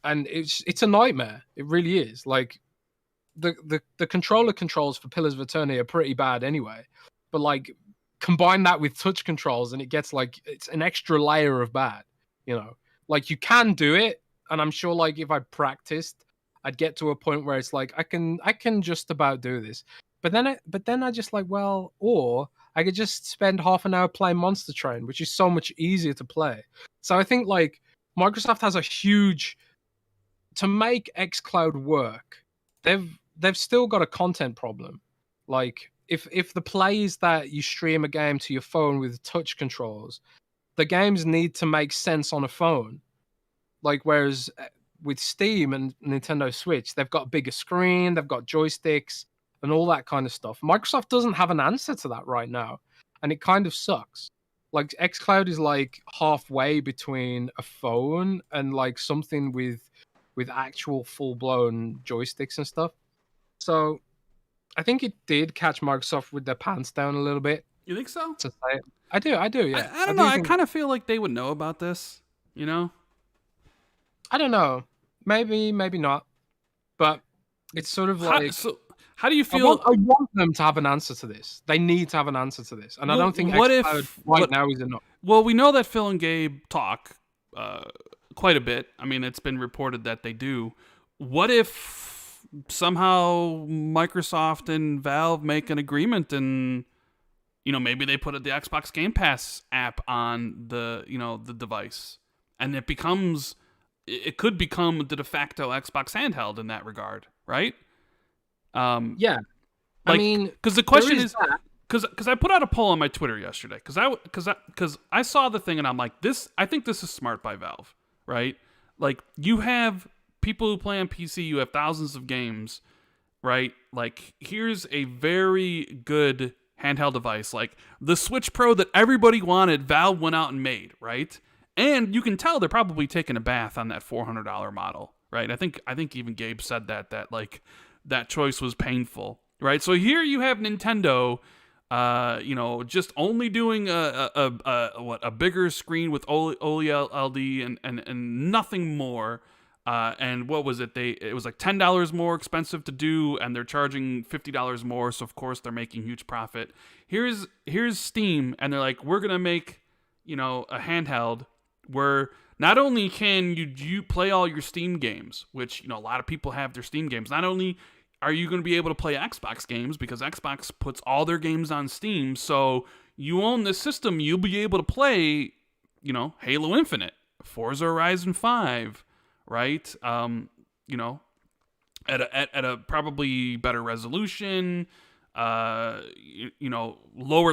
and it's a nightmare. It really is. Like the controller controls for Pillars of Eternity are pretty bad anyway. But like combine that with touch controls and it gets like it's an extra layer of bad, you know. Like you can do it, and I'm sure like if I practiced, I'd get to a point where it's like I can just about do this. But then I just like, well, or I could just spend half an hour playing Monster Train, which is so much easier to play. So I think like Microsoft has a huge to make xCloud work, they've still got a content problem. Like if the plays that you stream a game to your phone with touch controls, the games need to make sense on a phone. Like whereas with Steam and Nintendo Switch, they've got a bigger screen, they've got joysticks and all that kind of stuff. Microsoft doesn't have an answer to that right now, and it kind of sucks. Like xCloud is like halfway between a phone and like something with actual full-blown joysticks and stuff. So I think it did catch Microsoft with their pants down a little bit. You think so? To say it. I do, yeah. I don't know. do I think, kind of feel like they would know about this. You know? I don't know. Maybe, maybe not. But it's sort of like how do you feel? I want them to have an answer to this. They need to have an answer to this, and I don't think xCloud now is enough. Well, we know that Phil and Gabe talk quite a bit. I mean, it's been reported that they do. What if somehow Microsoft and Valve make an agreement, and maybe they put the Xbox Game Pass app on the the device, and it could become the de facto Xbox handheld in that regard, right? Yeah, I mean, because the question is, because I put out a poll on my Twitter yesterday, because I saw the thing and I'm like, I think this is smart by Valve, right? Like, you have people who play on PC, you have thousands of games, right? Like, here's a very good handheld device, like the Switch Pro that everybody wanted, Valve went out and made, right? And you can tell they're probably taking a bath on that $400 model, right? I think even Gabe said that like that choice was painful, right? So here you have Nintendo, just only doing a bigger screen with OLED and nothing more. And what was it? It was like $10 more expensive to do, and they're charging $50 more. So of course they're making huge profit. Here's Steam, and they're like, we're gonna make a handheld where not only can you play all your Steam games, which a lot of people have their Steam games. Not only are you going to be able to play Xbox games, because Xbox puts all their games on Steam, so you own this system, you'll be able to play, Halo Infinite, Forza Horizon 5, right? At a probably better resolution, lower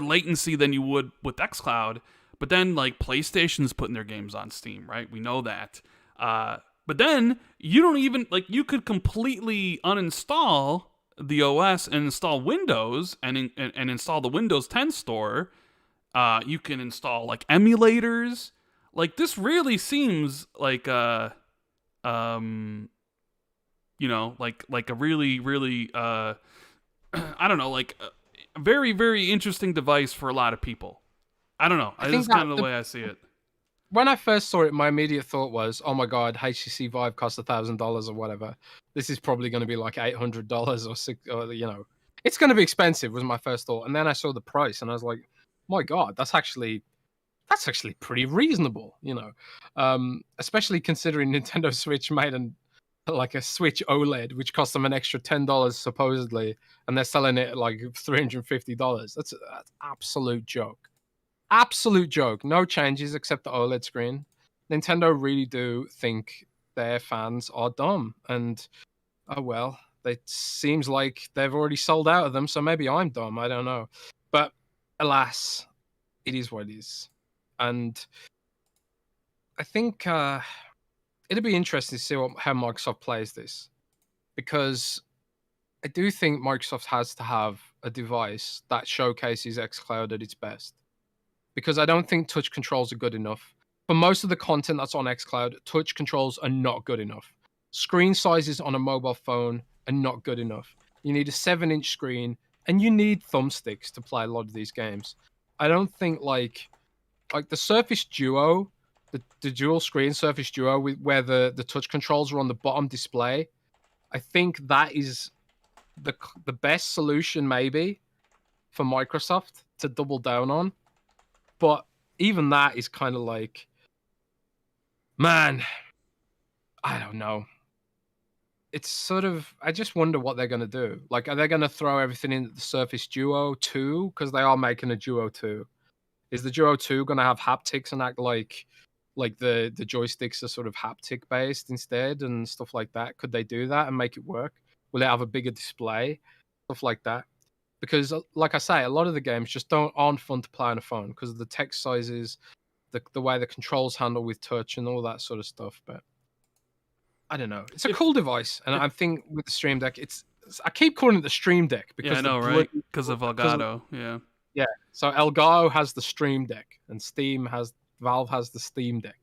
latency than you would with xCloud. But then, like, PlayStation's putting their games on Steam, right? We know that. But then, you don't even, like, you could completely uninstall the OS and install Windows and install the Windows 10 store. You can install, like, emulators. Like, this really seems like like a really, really, I don't know, like, a very, very interesting device for a lot of people. I don't know. This is kind of the way I see it. When I first saw it, my immediate thought was, "Oh my god, HTC Vive costs $1,000 or whatever. This is probably going to be like $800 or it's going to be expensive." Was my first thought, and then I saw the price, and I was like, "My god, that's actually pretty reasonable." Especially considering Nintendo Switch made a Switch OLED, which cost them an extra $10 supposedly, and they're selling it at like $350. That's an absolute joke. Absolute joke. No changes except the OLED screen. Nintendo really do think their fans are dumb, and oh well, it seems like they've already sold out of them, so maybe I'm dumb. I don't know. But alas, it is what it is. And I think it'd be interesting to see how Microsoft plays this, because I do think Microsoft has to have a device that showcases xCloud at its best. Because I don't think touch controls are good enough. For most of the content that's on xCloud, touch controls are not good enough. Screen sizes on a mobile phone are not good enough. You need a 7-inch screen, and you need thumbsticks to play a lot of these games. I don't think like the Surface Duo, the dual screen Surface Duo where the touch controls are on the bottom display, I think that is the best solution maybe for Microsoft to double down on. But even that is kind of like, man, I don't know. It's sort of, I just wonder what they're going to do. Like, are they going to throw everything into the Surface Duo 2? Because they are making a Duo 2. Is the Duo 2 going to have haptics and act like like the joysticks are sort of haptic based instead and stuff like that. Could they do that and make it work? Will it have a bigger display? Stuff like that. Because, like I say, a lot of the games just aren't fun to play on a phone because of the text sizes, the way the controls handle with touch and all that sort of stuff. But I don't know. It's a cool device, and I think with the Stream Deck, I keep calling it the Stream Deck because I know, right? Because of Elgato, yeah. Yeah. So Elgato has the Stream Deck, and Valve has the Steam Deck.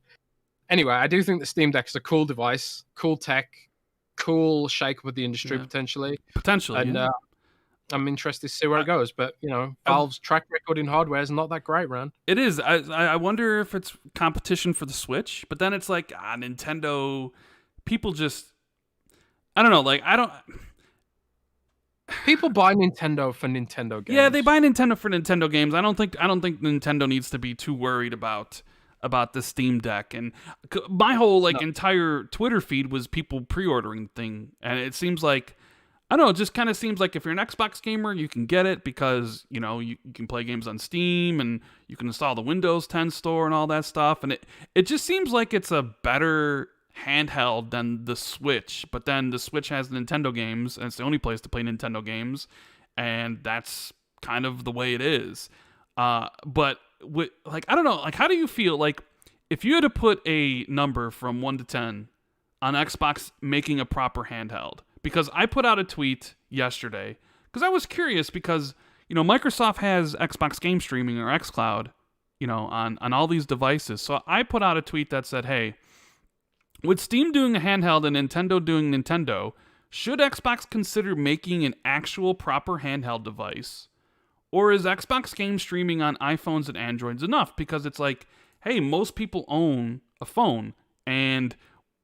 Anyway, I do think the Steam Deck is a cool device, cool tech, cool shake up of the industry potentially. Potentially, and yeah. I'm interested to see where it goes. But Valve's track record in hardware is not that great, Rand. It is. I wonder if it's competition for the Switch, but then it's like Nintendo. People just, I don't know. Like I don't. People buy Nintendo for Nintendo games. Yeah, they buy Nintendo for Nintendo games. I don't think Nintendo needs to be too worried about the Steam Deck. And my whole entire Twitter feed was people pre-ordering the thing, and it seems like, I don't know, it just kind of seems like if you're an Xbox gamer, you can get it because you can play games on Steam and you can install the Windows 10 store and all that stuff, and it just seems like it's a better handheld than the Switch. But then the Switch has Nintendo games, and it's the only place to play Nintendo games, and that's kind of the way it is. But with, I don't know, how do you feel like if you had to put a number from 1 to 10 on Xbox making a proper handheld? Because I put out a tweet yesterday because I was curious because Microsoft has Xbox game streaming or xCloud on all these devices. So I put out a tweet that said, hey, with Steam doing a handheld and Nintendo doing Nintendo, should Xbox consider making an actual proper handheld device? Or is Xbox game streaming on iPhones and Androids enough? Because it's like, hey, most people own a phone, and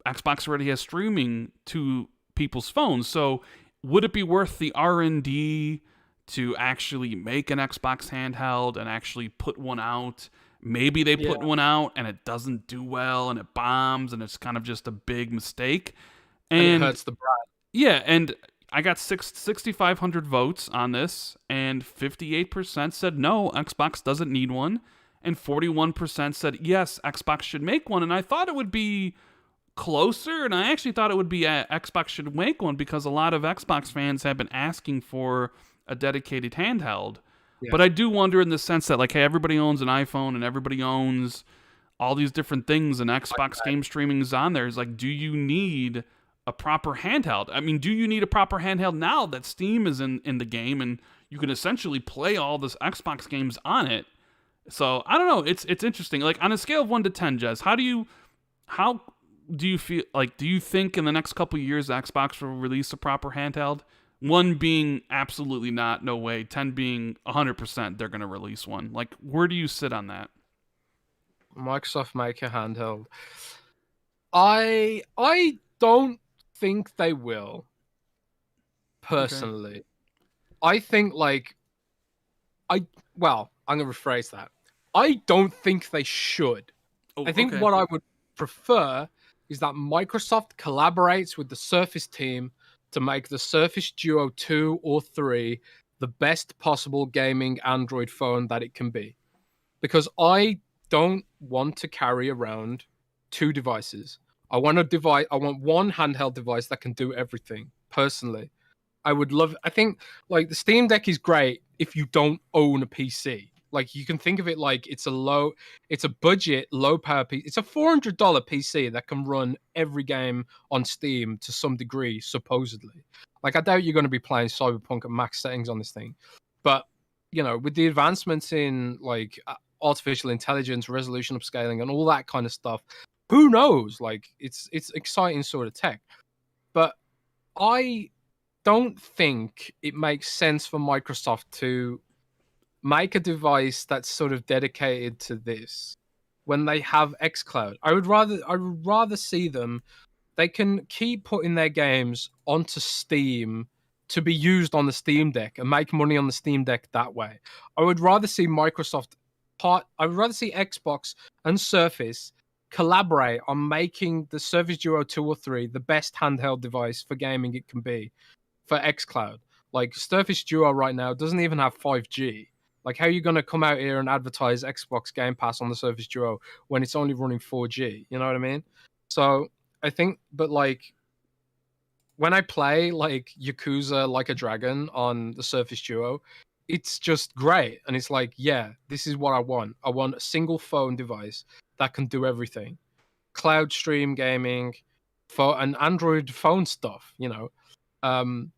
Xbox already has streaming to people's phones. So would it be worth the R&D to actually make an Xbox handheld and actually put one out? Maybe they put one out and it doesn't do well and it bombs and it's kind of just a big mistake. And it hurts the brand. Yeah, and I got 6,500 votes on this, and 58% said no, Xbox doesn't need one, and 41% said yes, Xbox should make one. And I thought it would be closer, and I actually thought it would be Xbox should make one because a lot of Xbox fans have been asking for a dedicated handheld. Yeah. But I do wonder in the sense that, hey, everybody owns an iPhone and everybody owns all these different things, and Xbox game streaming is on there. It's do you need a proper handheld? I mean, do you need a proper handheld now that Steam is in the game and you can essentially play all this Xbox games on it? So I don't know. It's interesting. On a scale of 1 to 10, Jez, how do you feel? Do you think in the next couple of years Xbox will release a proper handheld? 1 being absolutely not, no way. 10 being 100% they're going to release one. Where do you sit on that? Microsoft make a handheld. I don't think they will. Personally, okay. I think I'm going to rephrase that. I don't think they should. I think what I would prefer is that Microsoft collaborates with the Surface team to make the Surface Duo 2 or 3 the best possible gaming Android phone that it can be. Because I don't want to carry around 2 devices. I want one handheld device that can do everything, personally. I think the Steam Deck is great if you don't own a PC. You can think of it it's a budget, low power PC. It's a $400 PC that can run every game on Steam to some degree, supposedly. I doubt you're going to be playing Cyberpunk at max settings on this thing. But, with the advancements in artificial intelligence, resolution upscaling, and all that kind of stuff, who knows? It's exciting sort of tech. But I don't think it makes sense for Microsoft to make a device that's sort of dedicated to this when they have xCloud. I would rather see them. They can keep putting their games onto Steam to be used on the Steam Deck and make money on the Steam Deck that way. I would rather see Xbox and Surface collaborate on making the Surface Duo 2 or 3 the best handheld device for gaming it can be for xCloud. Surface Duo right now doesn't even have 5G. Like, how are you going to come out here and advertise Xbox Game Pass on the Surface Duo when it's only running 4G? You know what I mean? So I think, but like, when I play like Yakuza Like a Dragon on the Surface Duo, it's just great. And it's like, yeah, this is what I want. I want a single phone device that can do everything. Cloud stream gaming, for and Android phone stuff, you know. Um,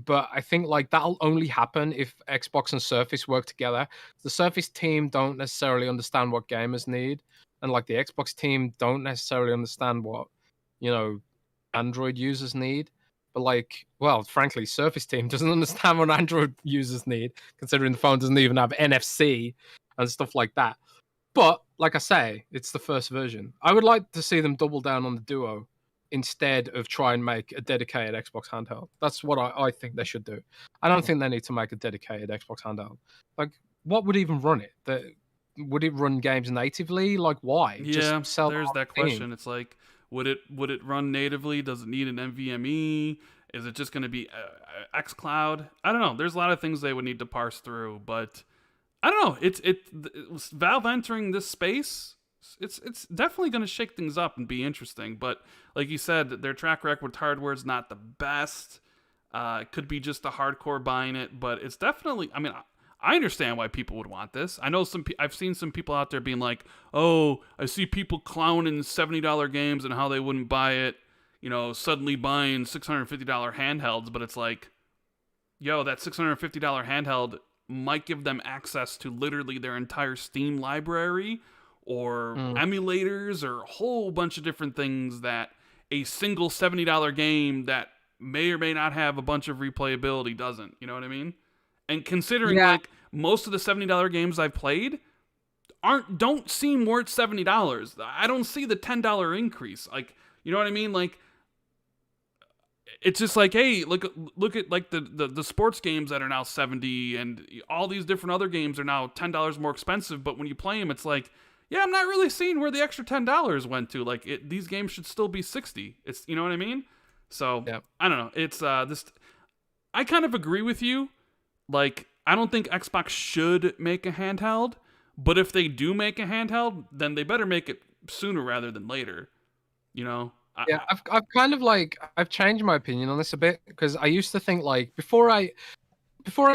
but I think like that'll only happen if Xbox and Surface work together. The Surface team don't necessarily understand what gamers need, and like the Xbox team don't necessarily understand what, you know, Android users need. But like, well, frankly, Surface team doesn't understand what Android users need, considering the phone doesn't even have NFC and stuff like that. But like I say, it's the first version. I would like to see them double down on the Duo instead of try and make a dedicated Xbox handheld. That's what I think they should do. I don't think they need to make a dedicated Xbox handheld. Like, what would even run it? Would it run games natively? Like, why? Just Yeah, sell there's the that thing. question. It's like, would it run natively? Does it need an NVMe? Is it just going to be xCloud? I don't know. There's a lot of things they would need to parse through, but I don't know. It's Valve entering this space. It's definitely going to shake things up and be interesting. But like you said, their track record with hardware is not the best. It could be just a hardcore buying it, but it's definitely. I mean, I understand why people would want this. I know I've seen some people out there being like, "Oh, I see people clowning $70 games and how they wouldn't buy it." You know, suddenly buying $650 handhelds, but it's like, yo, that $650 handheld might give them access to literally their entire Steam library or Mm. emulators or a whole bunch of different things that a single $70 game that may or may not have a bunch of replayability doesn't. You know what I mean? And considering Yeah, like most of the $70 games I've played don't seem worth $70. I don't see the $10 increase. Like, you know what I mean? Like, it's just like, hey, look at like the sports games that are now 70, and all these different other games are now $10 more expensive, but when you play them, it's like, yeah, I'm not really seeing where the extra $10 went to. Like, these games should still be 60. It's, you know what I mean? So yeah. I don't know. It's this. I kind of agree with you. Like, I don't think Xbox should make a handheld, but if they do make a handheld, then they better make it sooner rather than later. You know? Yeah, I've kind of like I've changed my opinion on this a bit because I used to think like before I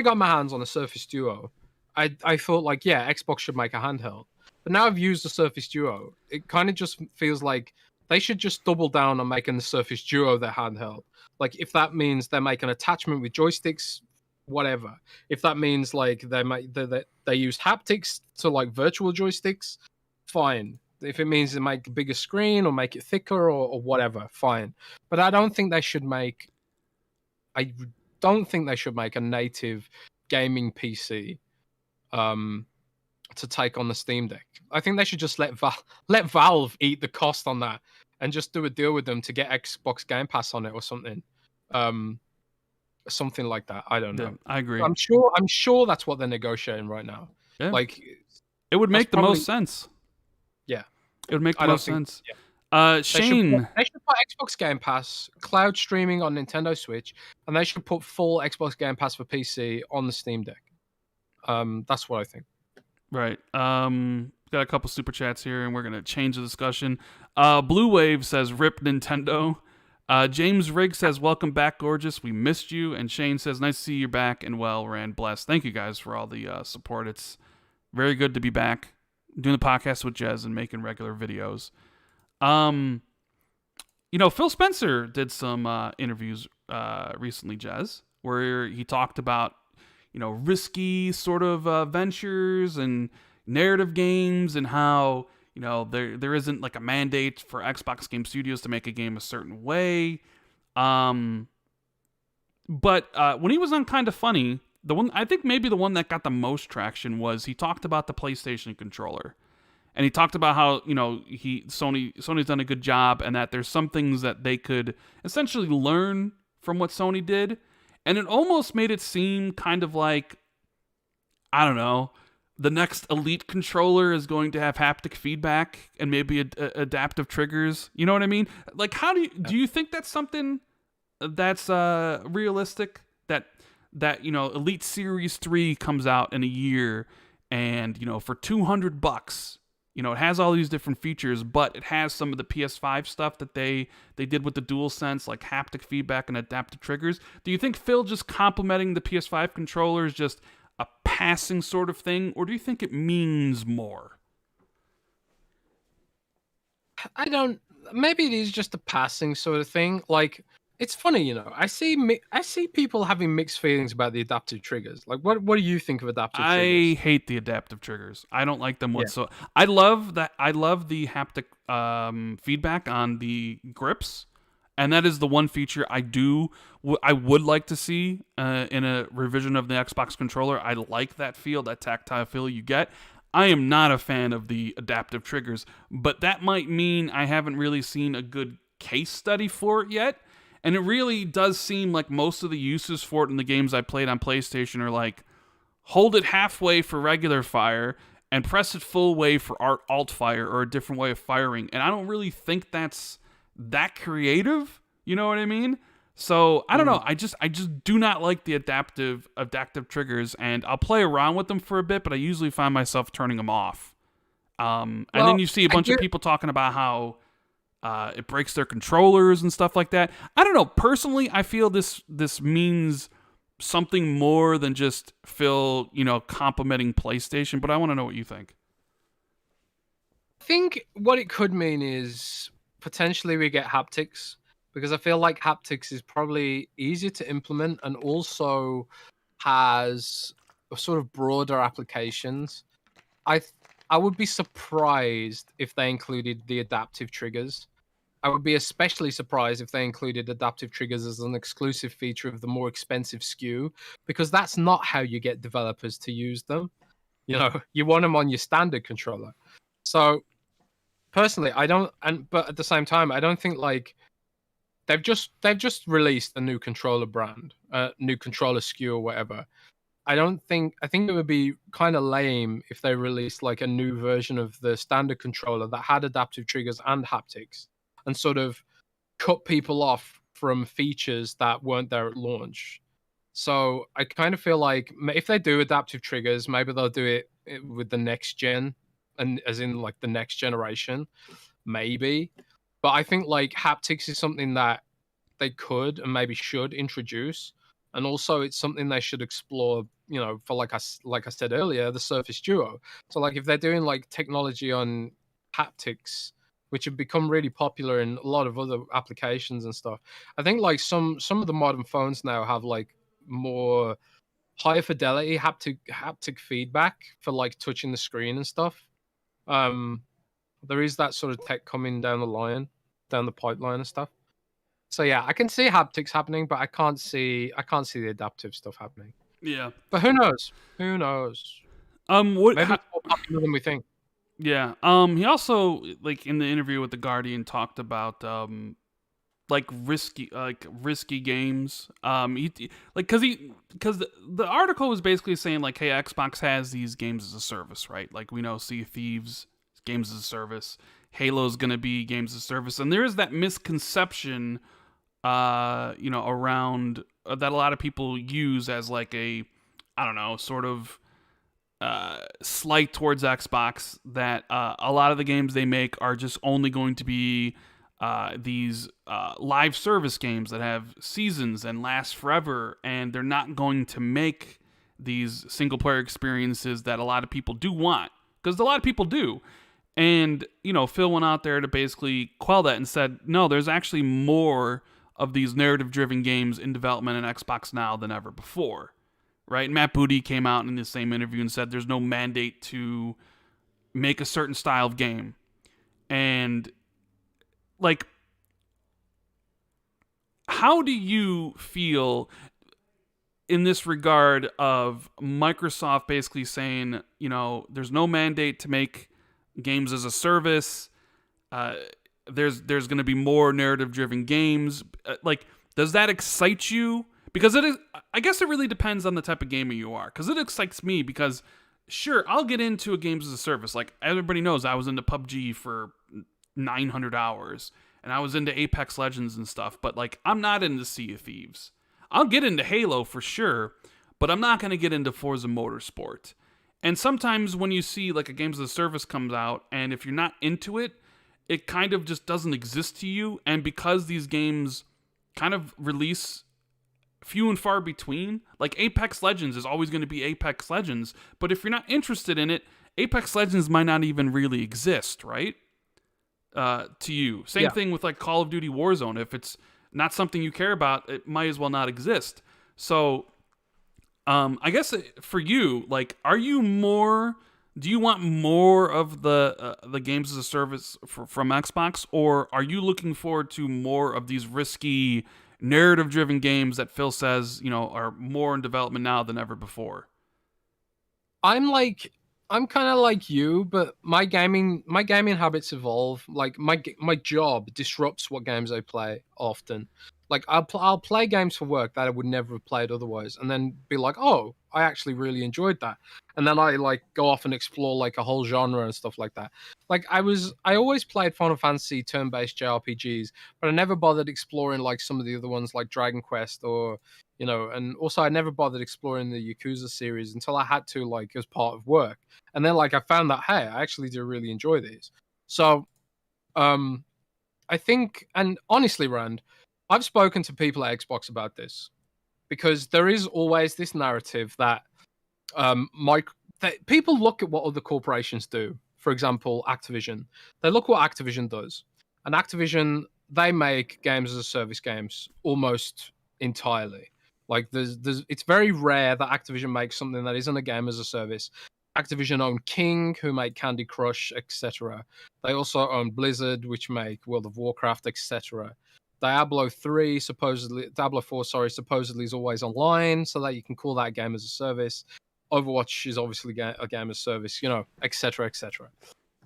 got my hands on a Surface Duo, I thought like, yeah, Xbox should make a handheld. But now I've used the Surface Duo, it kind of just feels like they should just double down on making the Surface Duo their handheld. Like, if that means they make an attachment with joysticks, whatever. If that means like they use haptics to like virtual joysticks, fine. If it means they make a bigger screen or make it thicker or whatever, fine. But I don't think they should make a native gaming PC to take on the Steam Deck. I think they should just let Valve eat the cost on that and just do a deal with them to get Xbox Game Pass on it or something. Something like that. I don't Yeah, know. I agree. I'm sure that's what they're negotiating right now. Yeah, Like, it would that's make the probably most sense. yeah. It would make the I don't most think sense. yeah. Shane. They should put Xbox Game Pass, cloud streaming on Nintendo Switch, and they should put full Xbox Game Pass for PC on the Steam Deck. That's what I think. Right. Got a couple super chats here, and we're gonna change the discussion. Blue Wave says, "Rip Nintendo." James Rigg says, "Welcome back, gorgeous. We missed you." And Shane says, "Nice to see you back and well, Rand. Blessed." Thank you guys for all the support. It's very good to be back doing the podcast with Jez and making regular videos. You know, Phil Spencer did some interviews recently, Jez, where he talked about, you know, risky sort of ventures and narrative games, and how, you know, there isn't like a mandate for Xbox Game Studios to make a game a certain way. But when he was on Kinda Funny, the one I think maybe the one that got the most traction was he talked about the PlayStation controller. And he talked about how, you know, Sony's done a good job, and that there's some things that they could essentially learn from what Sony did. And it almost made it seem kind of like, I don't know, the next Elite controller is going to have haptic feedback and maybe adaptive triggers. You know what I mean? Like, how do you think that's something that's realistic? that, Elite Series 3 comes out in a year, and, for $200, it has all these different features, but it has some of the PS5 stuff that they did with the DualSense, like haptic feedback and adaptive triggers. Do you think Phil just complimenting the PS5 controller is just a passing sort of thing, or do you think it means more? I don't. Maybe it is just a passing sort of thing. Like, it's funny, I see people having mixed feelings about the adaptive triggers. Like, what do you think of adaptive I triggers? hate the adaptive triggers. I don't like them Yeah. whatsoever. I love that. I love the haptic feedback on the grips, and that is the one feature I would like to see in a revision of the Xbox controller. I like that feel, that tactile feel you get. I am not a fan of the adaptive triggers, but that might mean I haven't really seen a good case study for it yet. And it really does seem like most of the uses for it in the games I played on PlayStation are like, hold it halfway for regular fire and press it full way for alt fire or a different way of firing. And I don't really think that's that creative. You know what I mean? So I don't Mm. know. I just do not like the adaptive triggers, and I'll play around with them for a bit, but I usually find myself turning them off. And then Well, you see a I bunch of get. people talking about how it breaks their controllers and stuff like that. I don't know. Personally, I feel this means something more than just Phil, complimenting PlayStation. But I want to know what you think. I think what it could mean is potentially we get haptics, because I feel like haptics is probably easier to implement and also has a sort of broader applications. I th- I would be surprised if they included the adaptive triggers. I would be especially surprised if they included adaptive triggers as an exclusive feature of the more expensive SKU, because that's not how you get developers to use them. You want them on your standard controller. So personally, I don't, and but at the same time, I don't think like they've just released a new controller brand, a new controller SKU or whatever. I think it would be kind of lame if they released like a new version of the standard controller that had adaptive triggers and haptics, and sort of cut people off from features that weren't there at launch. So I kind of feel like if they do adaptive triggers, maybe they'll do it with the next gen, and as in like the next generation, maybe. But I think like haptics is something that they could and maybe should introduce, and also it's something they should explore. For like I said earlier, the Surface Duo. So like if they're doing like technology on haptics, which have become really popular in a lot of other applications and stuff, I think like some of the modern phones now have like more higher fidelity haptic feedback for like touching the screen and stuff. Um, there is that sort of tech coming down the pipeline and stuff. So yeah, I can see haptics happening, but I can't see the adaptive stuff happening. Yeah. But who knows? Who knows? What? Maybe it's more popular than we think. Yeah. He also, like, in the interview with the Guardian, talked about risky games. Because the article was basically saying like, hey, Xbox has these games as a service, right? Like, we know Sea of Thieves games as a service, Halo's gonna be games as a service, and there is that misconception, around that a lot of people use as like a, I don't know, sort of slight towards Xbox, that a lot of the games they make are just only going to be these live service games that have seasons and last forever, and they're not going to make these single player experiences that a lot of people do want, because a lot of people do. And, Phil went out there to basically quell that and said, no, there's actually more of these narrative driven games in development in Xbox now than ever before. Right? Matt Booty came out in the same interview and said there's no mandate to make a certain style of game. And, like, how do you feel in this regard of Microsoft basically saying, there's no mandate to make games as a service? There's going to be more narrative driven games. Like, does that excite you? Because it is, I guess it really depends on the type of gamer you are. Because it excites me because, sure, I'll get into a games as a service. Like, everybody knows I was into PUBG for 900 hours. And I was into Apex Legends and stuff. But, like, I'm not into Sea of Thieves. I'll get into Halo for sure. but I'm not going to get into Forza Motorsport. And sometimes when you see like a games as a service comes out, and if you're not into it, it kind of just doesn't exist to you. And because these games kind of release few and far between, like Apex Legends is always going to be Apex Legends, but if you're not interested in it, Apex Legends might not even really exist, right? To you. Same Yeah. thing with like Call of Duty Warzone. If it's not something you care about, it might as well not exist. So, I guess for you, like, are you more? Do you want more of the games as a service from Xbox, or are you looking forward to more of these risky narrative-driven games that Phil says are more in development now than ever before? I'm kind of like you, but my gaming habits evolve. Like my job disrupts what games I play often. Like I'll play games for work that I would never have played otherwise, and then be like, oh, I actually really enjoyed that, and then I like go off and explore like a whole genre and stuff like that. Like I always played Final Fantasy turn-based JRPGs, but I never bothered exploring like some of the other ones like Dragon Quest or and also I never bothered exploring the Yakuza series until I had to, like, as part of work. And then, like, I found that, hey, I actually do really enjoy these. So, um, I think, and honestly, Rand, I've spoken to people at Xbox about this because there is always this narrative that people look at what other corporations do. For example, Activision. They look what Activision does, and Activision, they make games as a service games almost entirely. Like it's very rare that Activision makes something that isn't a game as a service. Activision own King, who make Candy Crush, etc. They also own Blizzard, which make World of Warcraft, etc. Diablo 4, sorry, supposedly is always online, so that you can call that a game as a service. Overwatch is obviously a game as a service, etc., etc.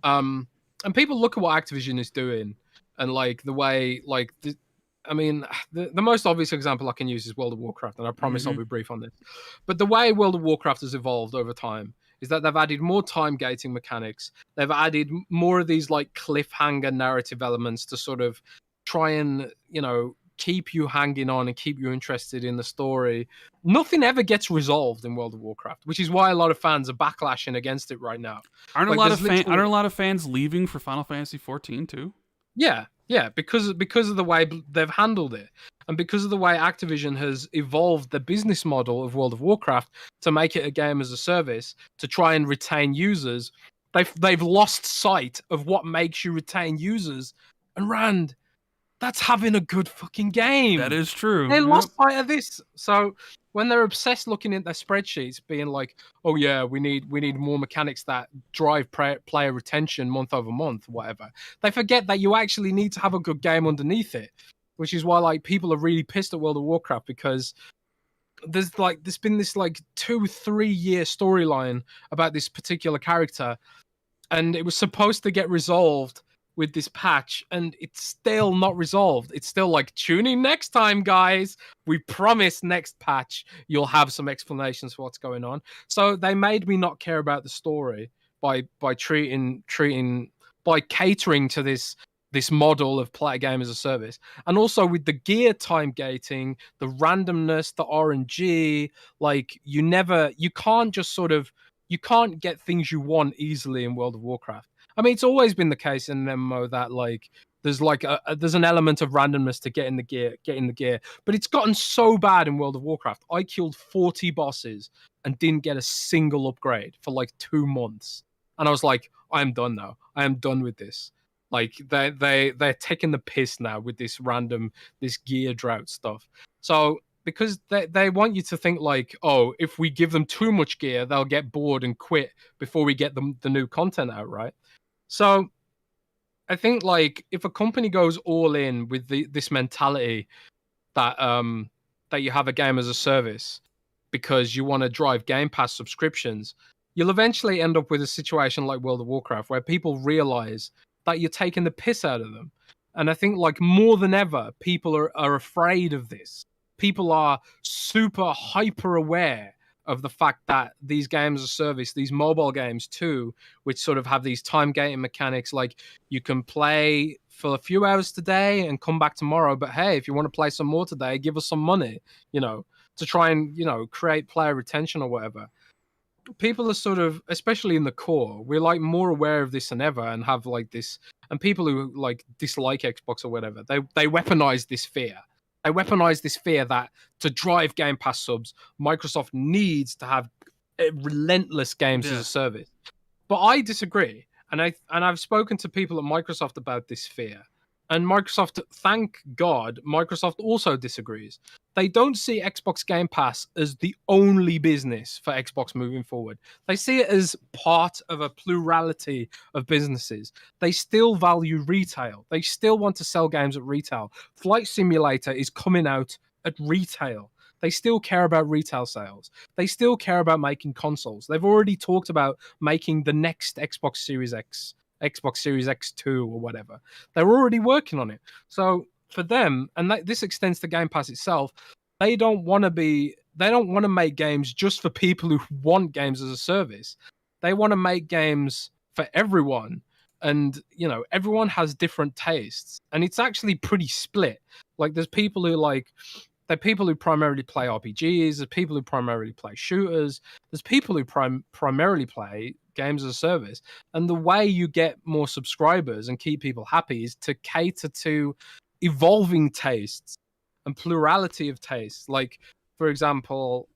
And people look at what Activision is doing, and like the way, like, I mean, the most obvious example I can use is World of Warcraft, and I promise I'll Mm-hmm. be brief on this. But the way World of Warcraft has evolved over time is that they've added more time gating mechanics. They've added more of these like cliffhanger narrative elements to sort of try and keep you hanging on and keep you interested in the story. Nothing ever gets resolved in World of Warcraft, which is why a lot of fans are backlashing against it right now. Aren't a Like lot there's of fan, literally aren't a lot of fans leaving for Final Fantasy 14 too? yeah, because of the way they've handled it, and because of the way Activision has evolved the business model of World of Warcraft to make it a game as a service to try and retain users. They've lost sight of what makes you retain users. And Rand, that's having a good fucking That game. is true. They Yep. lost sight of this. So when they're obsessed looking at their spreadsheets, being like, "Oh yeah, we need more mechanics that drive player retention month over month, whatever," they forget that you actually need to have a good game underneath it. Which is why like people are really pissed at World of Warcraft because there's been this like 2-3 year storyline about this particular character, and it was supposed to get resolved with this patch, and it's still not resolved. It's still like, tune in next time, guys. We promise next patch you'll have some explanations for what's going on. So they made me not care about the story by catering to this model of play a game as a service, and also with the gear time gating, the randomness, the RNG. Like you can't just sort of you can't get things you want easily in World of Warcraft. I mean, it's always been the case in an MMO that like there's an element of randomness to getting the gear, but it's gotten so bad in World of Warcraft. I killed 40 bosses and didn't get a single upgrade for like 2 months, and I was like, I am done now. I am done with this. Like they're taking the piss now with this gear drought stuff. So because they want you to think like, oh, if we give them too much gear, they'll get bored and quit before we get them the new content out, right? So I think like if a company goes all in with this mentality that you have a game as a service because you want to drive Game Pass subscriptions, you'll eventually end up with a situation like World of Warcraft where people realize that you're taking the piss out of them. And I think like more than ever, people are afraid of this. People are super hyper aware of the fact that these games as a service, these mobile games too, which sort of have these time gating mechanics, like you can play for a few hours today and come back tomorrow, but hey, if you want to play some more today, give us some money, to try and create player retention or whatever. People are sort of, especially in the core, we're like more aware of this than ever, and have like this. And people who like dislike Xbox or whatever, they weaponize this fear. They weaponize this fear that to drive Game Pass subs, Microsoft needs to have relentless games as a service. But I disagree, and I've spoken to people at Microsoft about this fear. And Microsoft, thank God, Microsoft also disagrees. They don't see Xbox Game Pass as the only business for Xbox moving forward. They see it as part of a plurality of businesses. They still value retail. They still want to sell games at retail. Flight Simulator is coming out at retail. They still care about retail sales. They still care about making consoles. They've already talked about making the next Xbox Series X, Xbox Series X2 or whatever. They're already working on it. So for them, and this extends to Game Pass itself, they don't want to make games just for people who want games as a service. They want to make games for everyone. And, everyone has different tastes. And it's actually pretty split. Like there's people who primarily play RPGs, there's people who primarily play shooters, there's people who primarily play games as a service. And the way you get more subscribers and keep people happy is to cater to evolving tastes and plurality of tastes. Like, for example,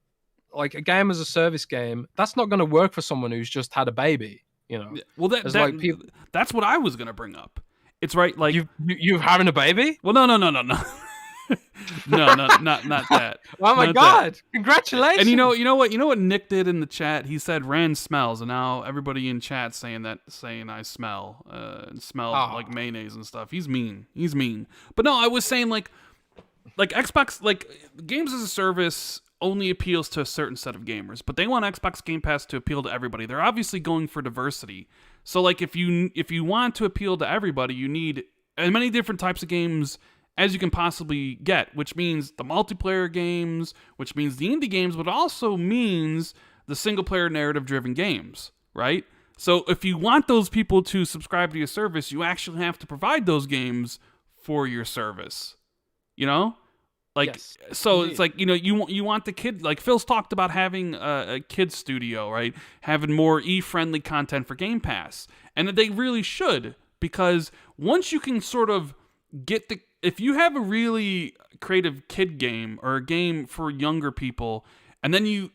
like a game as a service game, that's not going to work for someone who's just had a baby, Well, that's what I was going to bring up. It's right, like you having a baby? Well, no. No, not that. Oh my God! Congratulations! And you know what Nick did in the chat? He said Rand smells, and now everybody in chat saying I smell, and smell like mayonnaise and stuff. He's mean. But no, I was saying like Xbox, like games as a service only appeals to a certain set of gamers, but they want Xbox Game Pass to appeal to everybody. They're obviously going for diversity. So like if you want to appeal to everybody, you need as many different types of games as you can possibly get, which means the multiplayer games, which means the indie games, but also means the single-player narrative-driven games, right? So if you want those people to subscribe to your service, you actually have to provide those games for your service, Like, yes, so indeed. It's like, you want the kid, like Phil's talked about having a kid's studio, right? Having more E-friendly content for Game Pass. And that they really should, because once you can sort of if you have a really creative kid game or a game for younger people, and then you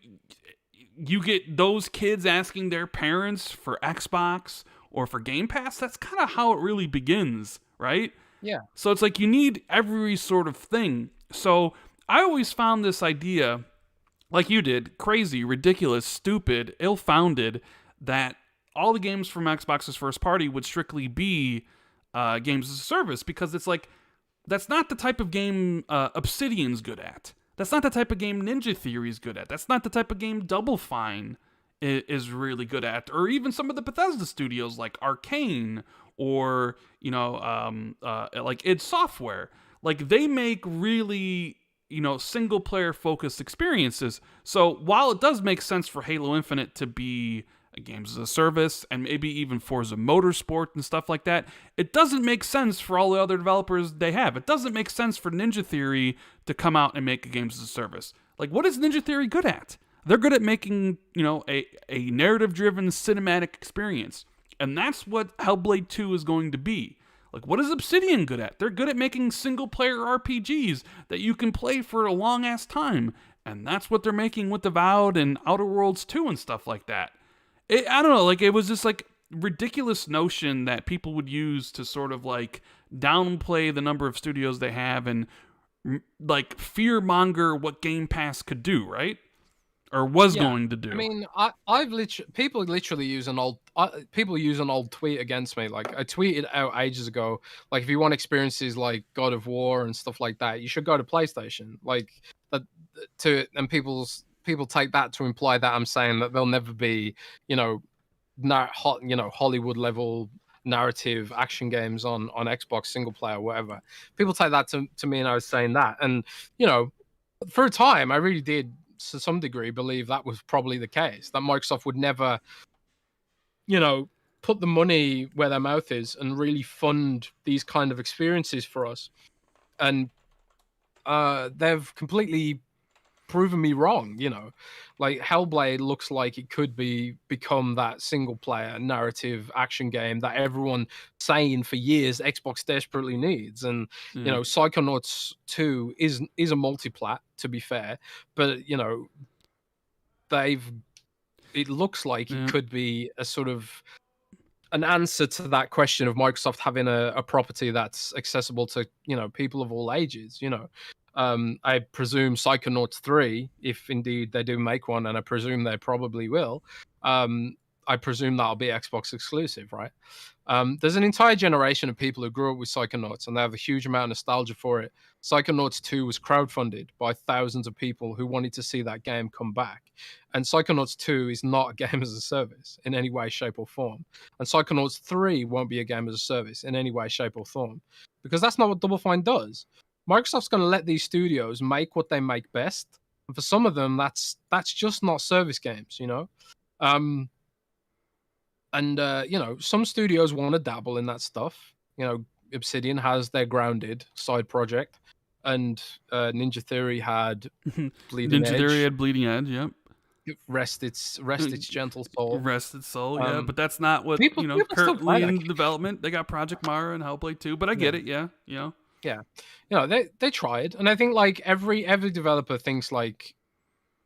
get those kids asking their parents for Xbox or for Game Pass, that's kind of how it really begins, right? Yeah. So it's like you need every sort of thing. So I always found this idea, like you did, crazy, ridiculous, stupid, ill-founded, that all the games from Xbox's first party would strictly be games as a service, because it's like, that's not the type of game Obsidian's good at. That's not the type of game Ninja Theory's good at. That's not the type of game Double Fine is really good at. Or even some of the Bethesda studios like Arcane or, like id Software. Like, they make really, single-player focused experiences. So while it does make sense for Halo Infinite to be games as a service, and maybe even Forza Motorsport and stuff like that, it doesn't make sense for all the other developers they have. It doesn't make sense for Ninja Theory to come out and make a games as a service. Like, what is Ninja Theory good at? They're good at making, a narrative-driven cinematic experience. And that's what Hellblade 2 is going to be. Like, what is Obsidian good at? They're good at making single-player RPGs that you can play for a long-ass time. And that's what they're making with Avowed and Outer Worlds 2 and stuff like that. I don't know, like, it was this, like, ridiculous notion that people would use to sort of, like, downplay the number of studios they have and, like, fear-monger what Game Pass could do, right? Or was going to do. I mean, people literally use an old tweet against me. Like, I tweeted out ages ago, like, if you want experiences like God of War and stuff like that, you should go to PlayStation. Like, and people take that to imply that I'm saying that there'll never be, Hollywood level narrative action games on Xbox single player or whatever. People take that to me, and I was saying that. And, for a time, I really did, to some degree, believe that was probably the case, that Microsoft would never, put the money where their mouth is and really fund these kind of experiences for us. And they've completely proven me wrong. Like Hellblade looks like it could become that single player narrative action game that everyone saying for years Xbox desperately needs. And Psychonauts 2 is a multiplat, to be fair, but it looks like it could be a sort of an answer to that question of Microsoft having a property that's accessible to people of all ages. I presume Psychonauts 3, if indeed they do make one, and I presume they probably will, I presume that'll be Xbox exclusive, right? There's an entire generation of people who grew up with Psychonauts, and they have a huge amount of nostalgia for it. Psychonauts 2 was crowdfunded by thousands of people who wanted to see that game come back. And Psychonauts 2 is not a game as a service in any way, shape, or form. And Psychonauts 3 won't be a game as a service in any way, shape, or form. Because that's not what Double Fine does. Microsoft's going to let these studios make what they make best. And for some of them, that's just not service games, some studios want to dabble in that stuff. Obsidian has their Grounded side project, and Ninja Theory had Bleeding Edge. Ninja Theory had Bleeding Edge, yep. Rest its gentle soul. Rest its soul, yeah. But that's not what currently in development. They got Project Mara and Hellblade 2, but I get it, yeah. Yeah, they tried, and I think like every developer thinks like,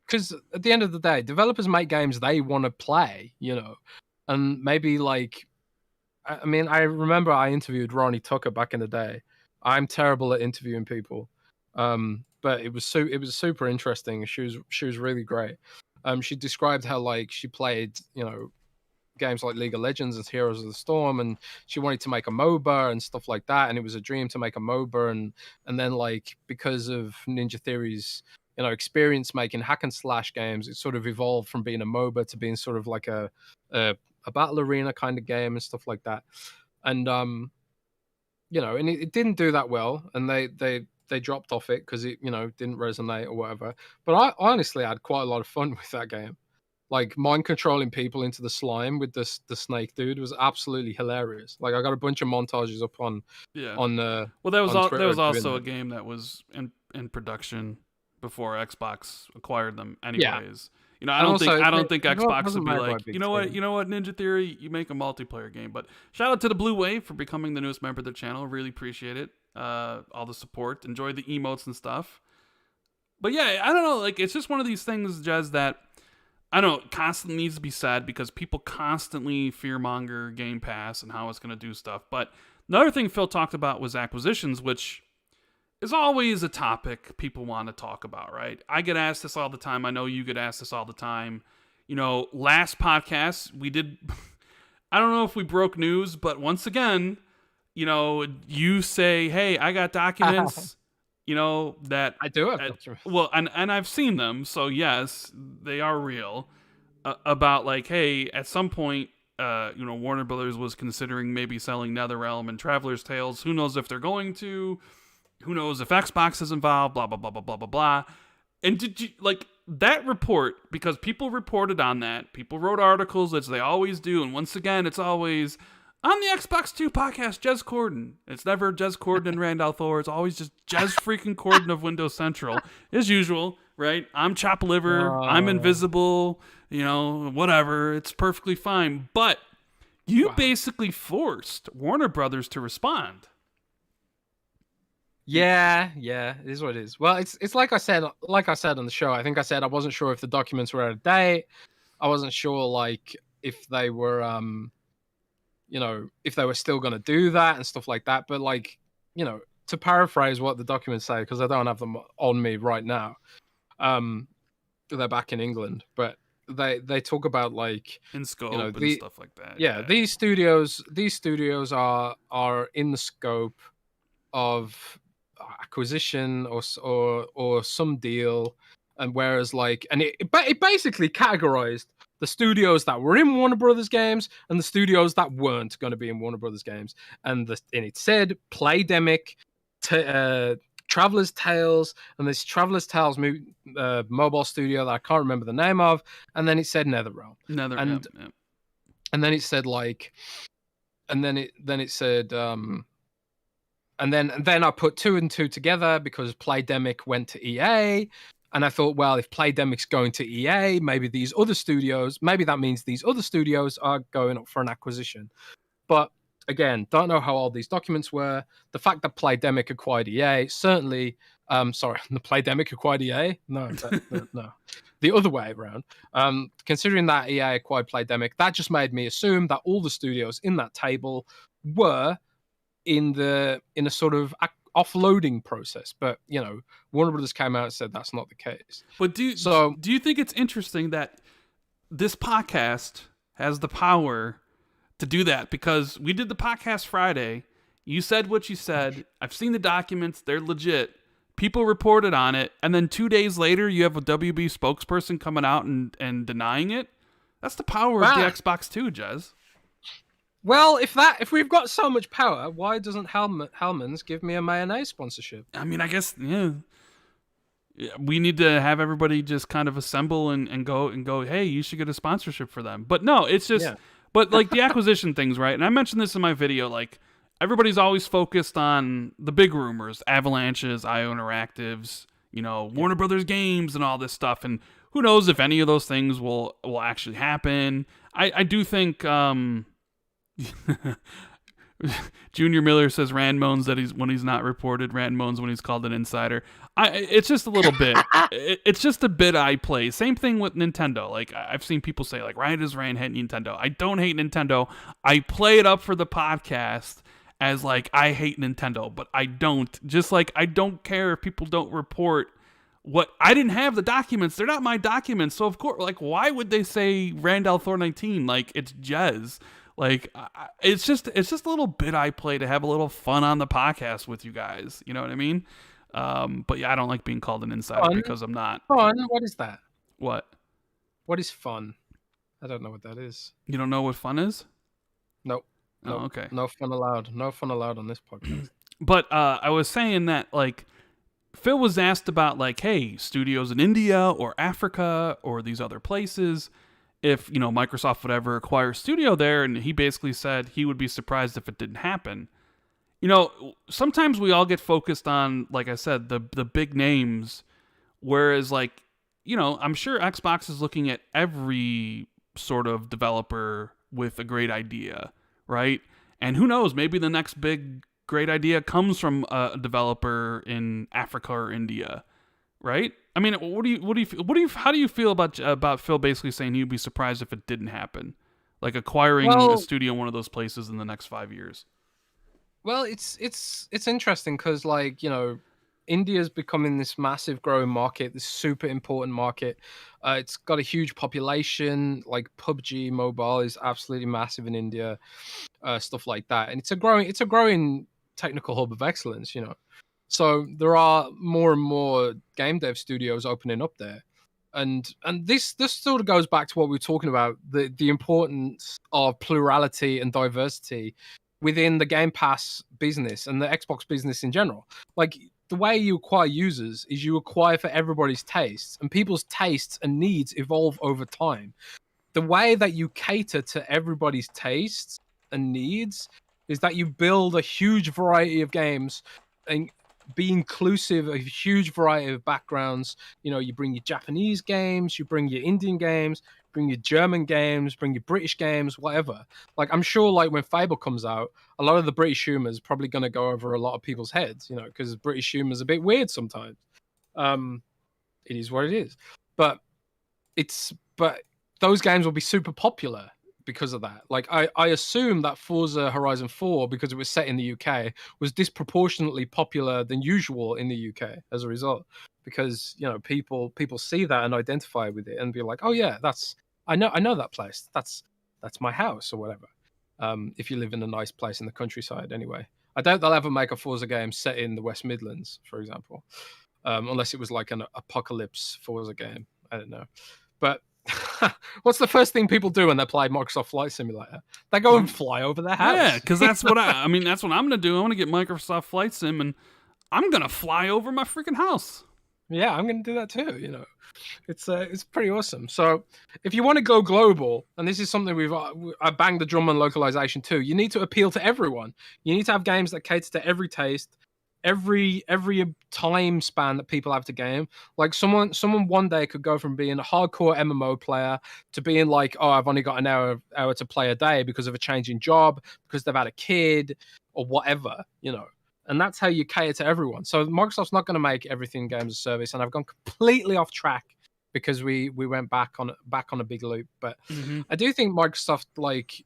because at the end of the day, developers make games they want to play, and maybe like, I mean, I remember I interviewed Ronnie Tucker back in the day. I'm terrible at interviewing people, but it was super interesting. She was really great. She described how like she played, games like League of Legends and Heroes of the Storm, and she wanted to make a MOBA and stuff like that, and it was a dream to make a MOBA, and then like because of Ninja Theory's experience making hack and slash games, it sort of evolved from being a MOBA to being sort of like a battle arena kind of game and stuff like that. And and it didn't do that well, and they dropped off it because it didn't resonate or whatever. But I honestly had quite a lot of fun with that game. Like mind controlling people into the slime with the snake dude was absolutely hilarious. Like I got a bunch of montages up on well, that was also a game that was in production before Xbox acquired them anyways. I don't think Xbox would be like, you know what, Ninja Theory, you make a multiplayer game. But shout out to the Blue Wave for becoming the newest member of the channel. Really appreciate it. All the support. Enjoy the emotes and stuff. But yeah, I don't know. Like, it's just one of these things, Jez, that I don't know, constantly needs to be said because people constantly fearmonger Game Pass and how it's going to do stuff. But another thing Phil talked about was acquisitions, which is always a topic people want to talk about, right? I get asked this all the time. I know you get asked this all the time. Last podcast, we did... I don't know if we broke news, but once again, you say, hey, I got documents... that I do have documents. Well, and I've seen them, so yes, they are real. About like, hey, at some point, Warner Brothers was considering maybe selling NetherRealm and Traveler's Tales. Who knows if they're going to? Who knows if Xbox is involved? Blah blah blah blah blah blah blah. And did you like that report? Because people reported on that. People wrote articles as they always do, and once again, it's always. On the Xbox 2 podcast, Jez Corden. It's never Jez Corden and Randolph Thor. It's always just Jez freaking Corden of Windows Central, as usual, right? I'm chop liver. I'm invisible. Whatever. It's perfectly fine. But you basically forced Warner Brothers to respond. Yeah, it is what it is. Well, it's like I said on the show. I think I said I wasn't sure if the documents were out of date. I wasn't sure like if they were if they were still going to do that and stuff like that. But like, to paraphrase what the documents say, because I don't have them on me right now. They're back in England, but they talk about like in scope and stuff like that. Yeah, these studios are in the scope of acquisition or some deal, and whereas like, and it basically categorized the studios that were in Warner Brothers games and the studios that weren't going to be in Warner Brothers games. And it said Playdemic, Traveler's Tales, and this Traveler's Tales mobile studio that I can't remember the name of. And then it said NetherRealm. And then it said like, and then it said, and then I put 2 and 2 together because Playdemic went to EA. And I thought, well, if Playdemic's going to EA, maybe that means these other studios are going up for an acquisition. But again, don't know how old these documents were. The fact that Playdemic acquired EA, certainly, sorry, the Playdemic acquired EA? No, no. The other way around. Considering that EA acquired Playdemic, that just made me assume that all the studios in that table were in a sort of offloading process. But, Warner Brothers came out and said that's not the case. But do you think it's interesting that this podcast has the power to do that? Because we did the podcast Friday. You said what you said. I've seen the documents. They're legit. People reported on it. And then 2 days later, you have a WB spokesperson coming out and denying it. That's the power of the Xbox 2, Jez. Well, if we've got so much power, why doesn't Hellman's give me a mayonnaise sponsorship? I mean, I guess, yeah. We need to have everybody just kind of assemble and go, hey, you should get a sponsorship for them. But no, it's just... Yeah. But, like, the acquisition things, right? And I mentioned this in my video, like, everybody's always focused on the big rumors, Avalanches, IO Interactives, Warner Brothers Games and all this stuff. And who knows if any of those things will actually happen. I do think Junior Miller says Rand moans that when he's not reported. Rand moans when he's called an insider. It's just a little bit. It's just a bit I play. Same thing with Nintendo. Like, I've seen people say, like, Ryan hate Nintendo. I don't hate Nintendo. I play it up for the podcast as, like, I hate Nintendo, but I don't. Just like I don't care if people don't report what I didn't have the documents. They're not my documents. So of course, like, why would they say Randall Thor 19? Like, it's Jez. Like, it's just a little bit I play to have a little fun on the podcast with you guys. You know what I mean? But yeah, I don't like being called an insider because I'm not. Fun? What is that? What? What is fun? I don't know what that is. You don't know what fun is? Nope. Oh, okay. No fun allowed. No fun allowed on this podcast. But I was saying that, like, Phil was asked about, like, hey, studios in India or Africa or these other places, if, Microsoft would ever acquire a studio there, and he basically said he would be surprised if it didn't happen. Sometimes we all get focused on, like I said, the big names, whereas, like, I'm sure Xbox is looking at every sort of developer with a great idea, right? And who knows, maybe the next big great idea comes from a developer in Africa or India, right? I mean, how do you feel about Phil basically saying he'd be surprised if it didn't happen, like acquiring a studio in one of those places in the next 5 years? Well, it's interesting because, like, India's becoming this massive growing market, this super important market. It's got a huge population. Like, PUBG Mobile is absolutely massive in India, stuff like that. And it's a growing technical hub of excellence, So there are more and more game dev studios opening up there. And this sort of goes back to what we were talking about, the importance of plurality and diversity within the Game Pass business and the Xbox business in general. Like, the way you acquire users is you acquire for everybody's tastes, and people's tastes and needs evolve over time. The way that you cater to everybody's tastes and needs is that you build a huge variety of games and be inclusive of a huge variety of backgrounds. You bring your Japanese games, you bring your Indian games, bring your German games, bring your British games, whatever. Like, I'm sure, like, when Fable comes out, a lot of the British humor is probably going to go over a lot of people's heads, because British humor is a bit weird sometimes. It is what it is. But those games will be super popular because of that. Like, I assume that Forza Horizon 4, because it was set in the UK, was disproportionately popular than usual in the UK as a result. Because, people see that and identify with it and be like, oh yeah, I know that place. That's my house or whatever. If you live in a nice place in the countryside anyway. I doubt they'll ever make a Forza game set in the West Midlands, for example. Unless it was like an apocalypse Forza game. I don't know. But what's the first thing people do when they play Microsoft Flight Simulator? They go and fly over their house. Yeah, because that's what that's what I'm going to do. I'm going to get Microsoft Flight Sim and I'm going to fly over my freaking house. Yeah, I'm going to do that too, It's pretty awesome. So if you want to go global, and this is something I banged the drum on localization too, you need to appeal to everyone. You need to have games that cater to every taste, every time span that people have to game. Like someone one day could go from being a hardcore MMO player to being like, oh, I've only got an hour to play a day because of a change in job, because they've had a kid or whatever, you know. And that's how you cater to everyone. So Microsoft's not going to make everything games as a service, and I've gone completely off track because we went back on a big loop. But I do think Microsoft, like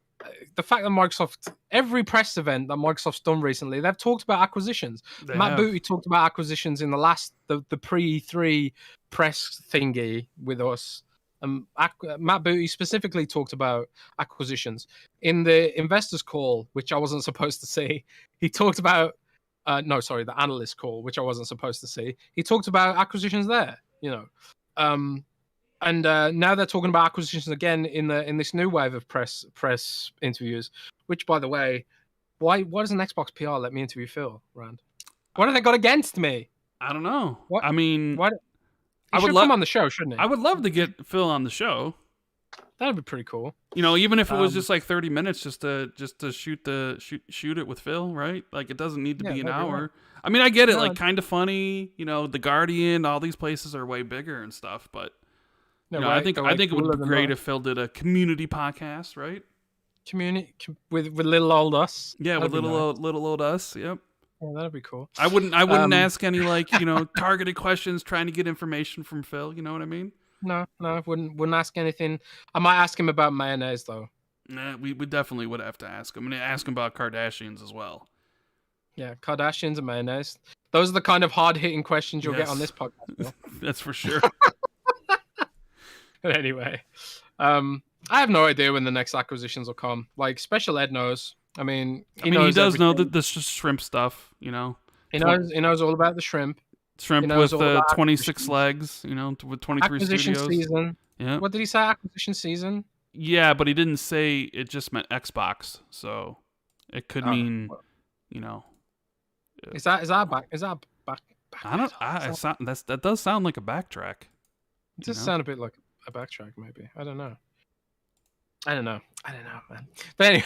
the fact that Microsoft, every press event that Microsoft's done recently, they've talked about acquisitions. Matt Booty talked about acquisitions in the pre-3 press thingy with us. Matt Booty specifically talked about acquisitions in the investors call, which I wasn't supposed to see. He talked about the analyst call, which I wasn't supposed to see. He talked about acquisitions there, you know. And now they're talking about acquisitions again in this new wave of press interviews. Which, by the way, why doesn't Xbox PR let me interview Phil, Rand? What have they got against me? I don't know. What? I mean, he should come on the show, shouldn't he? I would love to get Phil on the show. That'd be pretty cool. You know, even if it was just like 30 minutes, just to shoot it with Phil, right? Like it doesn't need to be an hour. Right. I mean, I get it, like kind of funny. You know, The Guardian, all these places are way bigger and stuff, but you know, right. I think it would be great if Phil did a community podcast, right? Community with little old us. Yeah, that'd with little old us. Yep. Yeah, that'd be cool. I wouldn't ask any like targeted questions trying to get information from Phil. You know what I mean? No, I wouldn't ask anything. I might ask him about mayonnaise though. Nah, we definitely would have to ask him. And ask him about Kardashians as well. Yeah, Kardashians and mayonnaise. Those are the kind of hard-hitting questions you'll get on this podcast. That's for sure. But anyway, I have no idea when the next acquisitions will come. Like Special Ed knows. I mean, he does know that this is shrimp stuff. You know, he knows all about the shrimp. Shrimp with 26 legs, with 23 acquisition studios. Season. Yeah. What did he say? Acquisition season? Yeah, but he didn't say it just meant Xbox, so it could mean, Is that back? I don't. That does sound like a backtrack. It does sound a bit like a backtrack, maybe. I don't know, man. But anyway,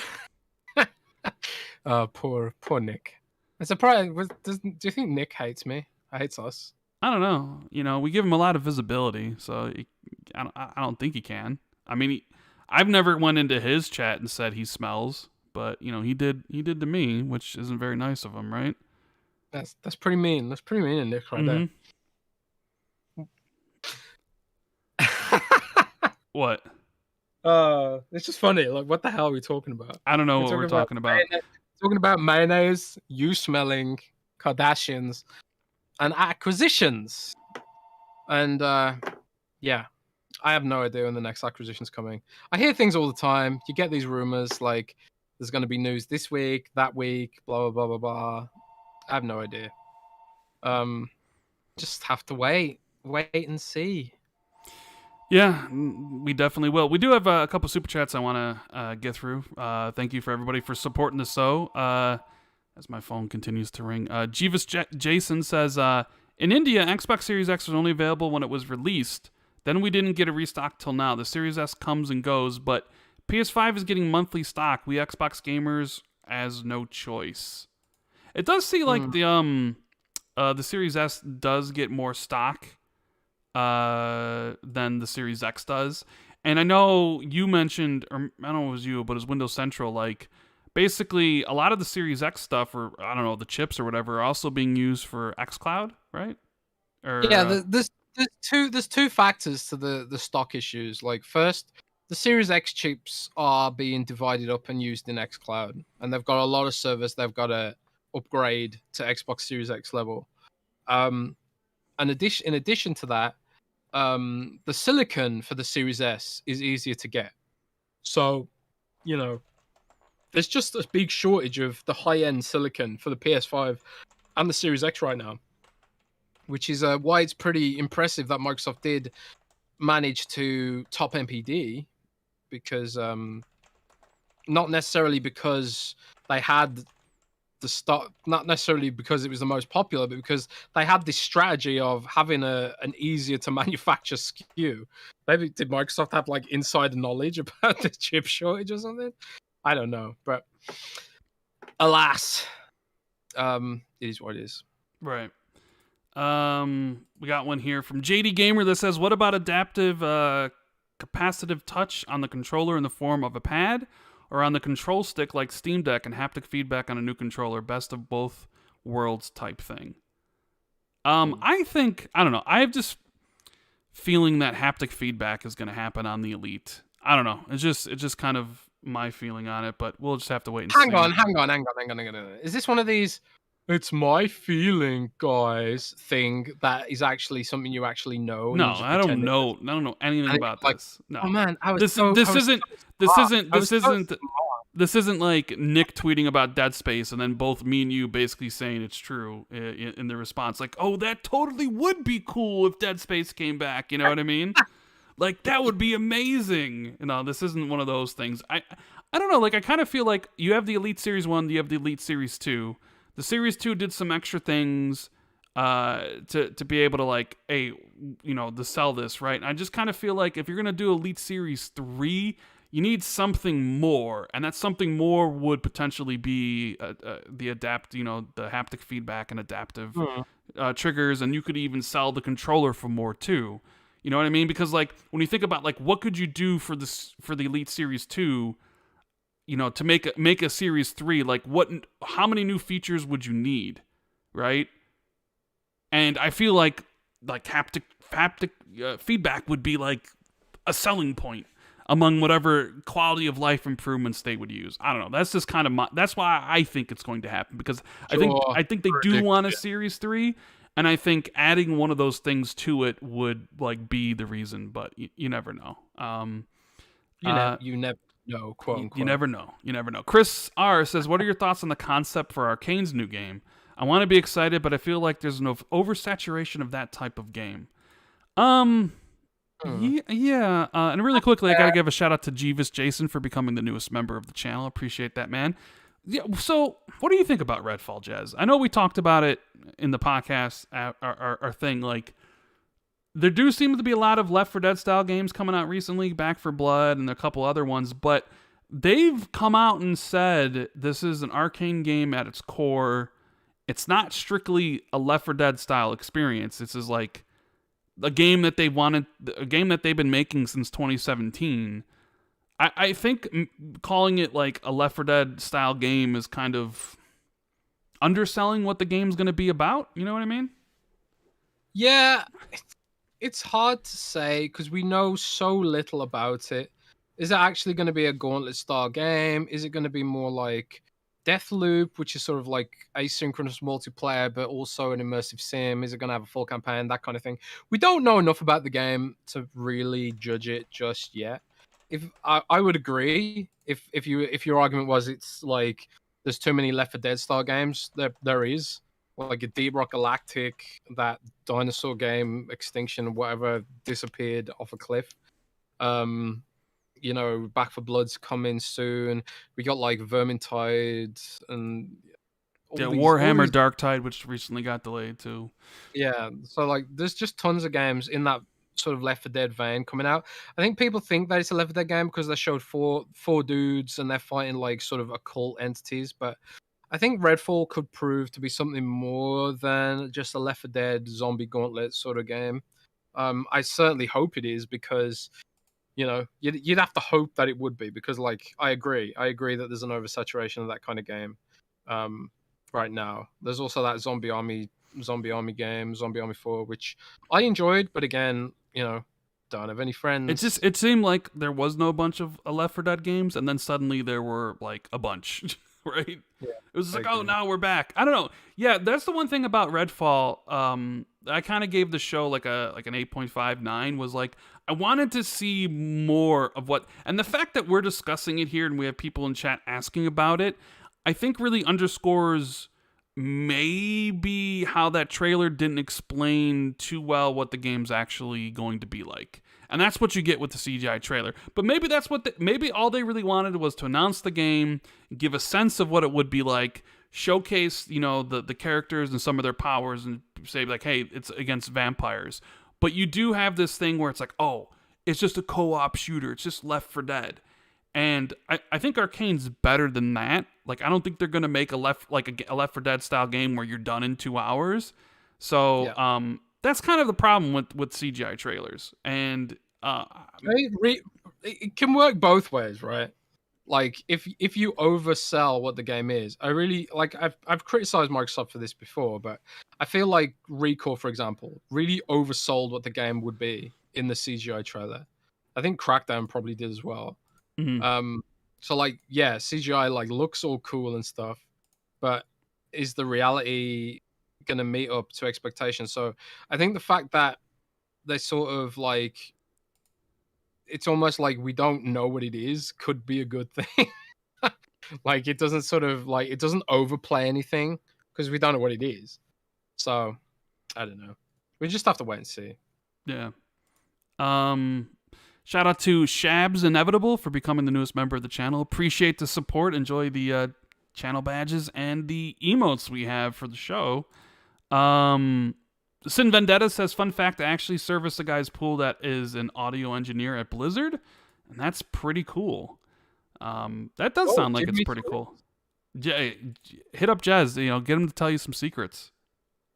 poor Nick. I'm surprised. Do you think Nick hates me? Hates us? I don't know. We give him a lot of visibility, so I don't think he can. I mean, I've never went into his chat and said he smells, but he did to me, which isn't very nice of him, right? That's pretty mean. That's pretty mean of Nick right there. What? It's just funny. Like, what the hell are we talking about? I don't know what we're talking about. Talking about mayonnaise, you smelling, Kardashians, and acquisitions. And yeah, I have no idea when the next acquisition's coming. I hear things all the time. You get these rumors like there's going to be news this week, that week, blah blah blah blah blah. I have no idea. Just have to wait and see. Yeah, we definitely will. We do have a couple super chats I want to get through. Thank you for everybody for supporting the show. As my phone continues to ring. Jeeves Jason says, in India, Xbox Series X was only available when it was released. Then we didn't get a restock till now. The Series S comes and goes, but PS5 is getting monthly stock. We Xbox gamers has no choice. It does seem like the Series S does get more stock than the Series X does. And I know you mentioned, or I don't know if it was you, but it was Windows Central, like basically a lot of the Series X stuff, or I don't know, the chips or whatever, are also being used for xCloud, right? Or, yeah, there's two factors to the stock issues. Like first, the Series X chips are being divided up and used in xCloud, and they've got a lot of servers they've got to upgrade to Xbox Series X level. In addition to that, the silicon for the Series S is easier to get. So, there's just a big shortage of the high-end silicon for the PS5 and the Series X right now, which is why it's pretty impressive that Microsoft did manage to top NPD, because not necessarily because they had the stock, not necessarily because it was the most popular, but because they had this strategy of having an easier to manufacture SKU. Maybe did Microsoft have like insider knowledge about the chip shortage or something? I don't know, but alas, it is what it is. Right. We got one here from JD Gamer that says, "What about adaptive capacitive touch on the controller in the form of a pad, or on the control stick like Steam Deck and haptic feedback on a new controller? Best of both worlds type thing." I think I don't know. I have just feeling that haptic feedback is going to happen on the Elite. I don't know. It's just kind of my feeling on it, but we'll just have to wait and see. Hang on. Is this one of these "it's my feeling, guys" thing that is actually something you actually know? No, And you just I don't pretend it know. doesn't? I don't know anything And about like, this. No. oh man, This I was isn't so this smart. isn't I was this so isn't smart. this isn't like Nick tweeting about Dead Space and then both me and you basically saying it's true in the response, like, "Oh, that totally would be cool if Dead Space came back." You know what I mean? Like, that would be amazing. This isn't one of those things. I don't know. Like, I kind of feel like you have the Elite Series 1, you have the Elite Series 2. The Series 2 did some extra things to be able to, like, hey, to sell this, right? And I just kind of feel like if you're going to do Elite Series 3, you need something more. And that something more would potentially be the the haptic feedback and adaptive triggers. And you could even sell the controller for more, too. You know what I mean? Because like when you think about like what could you do for the Elite Series 2, to make a Series 3, like how many new features would you need, right? And I feel like haptic feedback would be like a selling point among whatever quality of life improvements they would use. I don't know. That's just kind of that's why I think it's going to happen, because I think they do want a Series 3. And I think adding one of those things to it would like be the reason, but you never know. You never know, quote unquote. You never know. You never know. Chris R says, "What are your thoughts on the concept for Arcane's new game? I want to be excited, but I feel like there's no oversaturation of that type of game." Yeah. And really quickly, I got to give a shout out to Jeeves Jason for becoming the newest member of the channel. Appreciate that, man. Yeah, so what do you think about Redfall, Jez? I know we talked about it in the podcast, our thing. Like, there do seem to be a lot of Left 4 Dead style games coming out recently, Back 4 Blood and a couple other ones, but they've come out and said this is an Arcane game at its core. It's not strictly a Left 4 Dead style experience. This is like a game that they've been making since 2017. I think calling it like a Left 4 Dead style game is kind of underselling what the game's going to be about. You know what I mean? Yeah, it's hard to say because we know so little about it. Is it actually going to be a Gauntlet style game? Is it going to be more like Deathloop, which is sort of like asynchronous multiplayer, but also an immersive sim? Is it going to have a full campaign? That kind of thing. We don't know enough about the game to really judge it just yet. If I would agree, if your argument was it's like there's too many Left 4 Dead style games, there is, like a Deep Rock Galactic, that dinosaur game, Extinction, whatever, disappeared off a cliff. Back 4 Blood's coming soon. We got like Vermintide and Warhammer Darktide, which recently got delayed too. Yeah, so like there's just tons of games in that sort of Left 4 Dead vein coming out. I think people think that it's a Left 4 Dead game because they showed four dudes and they're fighting like sort of occult entities, but I think Redfall could prove to be something more than just a Left 4 Dead zombie gauntlet sort of game. I certainly hope it is, because you'd have to hope that it would be, because like I agree that there's an oversaturation of that kind of game right now. There's also that Zombie Army game, Zombie Army 4, which I enjoyed, but again, don't have any friends. It seemed like there was no bunch of Left 4 Dead games, and then suddenly there were like a bunch, right? Yeah, it was like, oh, now we're back. I don't know. Yeah, that's the one thing about Redfall. I kind of gave the show like an 8.59. Was like, I wanted to see more of what, and the fact that we're discussing it here and we have people in chat asking about it, I think really underscores maybe how that trailer didn't explain too well what the game's actually going to be like. And that's what you get with the CGI trailer. But maybe that's maybe all they really wanted was to announce the game, give a sense of what it would be like, showcase, the characters and some of their powers, and say like, hey, it's against vampires. But you do have this thing where it's like, oh, it's just a co-op shooter. It's just Left 4 Dead. And I think Arcane's better than that. Like I don't think they're gonna make a Left 4 Dead style game where you're done in 2 hours. So Yeah. that's kind of the problem with CGI trailers. And It can work both ways, right? Like if you oversell what the game is, I really like. I've criticized Microsoft for this before, but I feel like Recall, for example, really oversold what the game would be in the CGI trailer. I think Crackdown probably did as well. mhm. Um, so like, yeah, CGI like looks all cool and stuff, but is the reality gonna meet up to expectations? So I think the fact that they sort of like, it's almost like we don't know what it is could be a good thing. Like it doesn't sort of like, it doesn't overplay anything because we don't know what it is. So I don't know. We just have to wait and see. Yeah. Um, Shout out to Shabs Inevitable for becoming the newest member of the channel. Appreciate the support. Enjoy the channel badges and the emotes we have for the show. Sin Vendetta says, fun fact, I actually service a guy's pool that is an audio engineer at Blizzard, and that's pretty cool. That does sound like give it's me pretty some- cool. Hit up Jez, get him to tell you some secrets.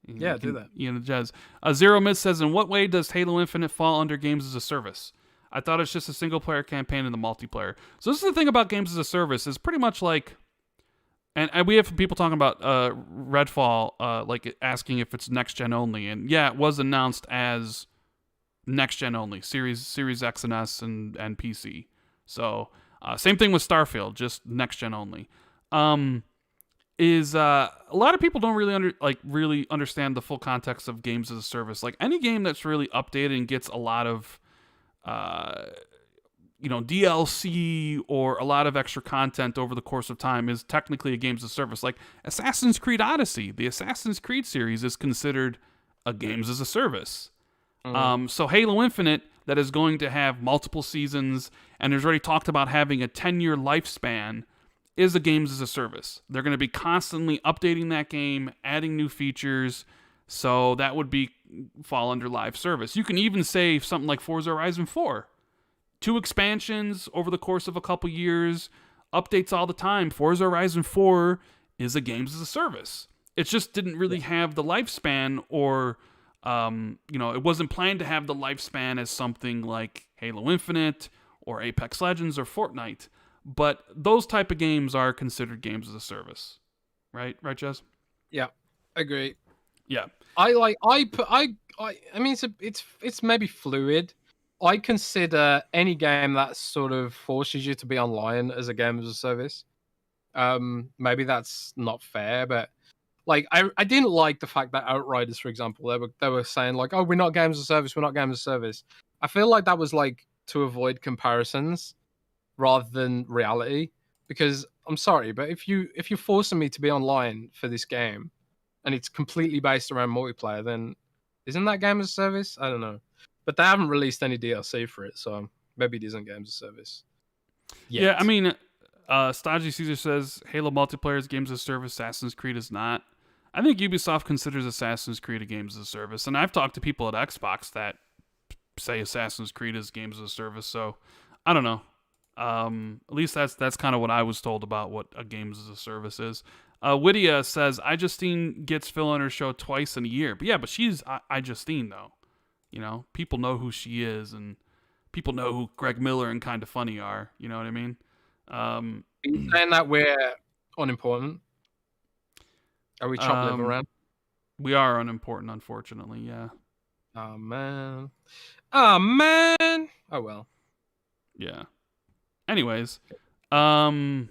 Yeah, do that. Jez. Zero Myth says, in what way does Halo Infinite fall under games as a service? I thought it's just a single player campaign in the multiplayer. So this is the thing about games as a service, is pretty much like, and we have people talking about Redfall, like asking if it's next gen only, and yeah, it was announced as next gen only, Series X and S and PC. So same thing with Starfield, just next gen only. A lot of people don't really understand the full context of games as a service. Like any game that's really updated and gets a lot of DLC or a lot of extra content over the course of time is technically a games as a service. Like Assassin's Creed Odyssey, the Assassin's Creed series is considered a games as a service. So Halo Infinite, that is going to have multiple seasons and there's already talked about having a 10-year lifespan, is a games as a service. They're going to be constantly updating that game, adding new features, so that would fall under live service. You can even say something like Forza Horizon 4. 2 expansions over the course of a couple years, updates all the time. Forza Horizon 4 is a games as a service. It just didn't really have the lifespan, or it wasn't planned to have the lifespan as something like Halo Infinite or Apex Legends or Fortnite. But those type of games are considered games as a service, right, Jez? Yeah, agree. Yeah, I mean, it's maybe fluid. I consider any game that sort of forces you to be online as a game as a service. Maybe that's not fair, but like I didn't like the fact that Outriders, for example, they were saying like, oh, we're not games as a service, we're not games as a service. I feel like that was like to avoid comparisons rather than reality. Because I'm sorry, but if you're forcing me to be online for this game and it's completely based around multiplayer, then isn't that game as a service? I don't know. But they haven't released any DLC for it, so maybe it isn't games as a service. Yet. Yeah, I mean, Stodgy Caesar says Halo multiplayer is games as a service, Assassin's Creed is not. I think Ubisoft considers Assassin's Creed a games as a service, and I've talked to people at Xbox that say Assassin's Creed is games as a service, so I don't know. At least that's kind of what I was told about what a games as a service is. Whittia says iJustine gets Phil on her show twice in a year, but she's iJustine though. People know who she is, and people know who Greg Miller and Kinda Funny are. You know what I mean? Are you saying that we're unimportant? Are we chopping them around? We are unimportant, unfortunately. Yeah. Oh man. Oh man. Oh well. Yeah. Anyways, there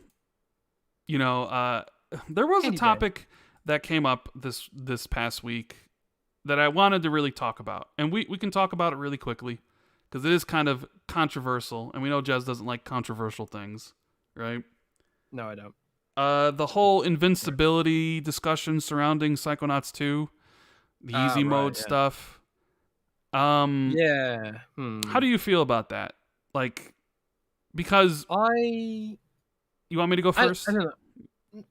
was a topic that came up this past week that I wanted to really talk about, and we can talk about it really quickly because it is kind of controversial, and we know Jez doesn't like controversial things, right? No, I don't. The whole invincibility discussion surrounding Psychonauts 2, the easy mode stuff. Yeah. How do you feel about that? Like, because you want me to go first? I don't know.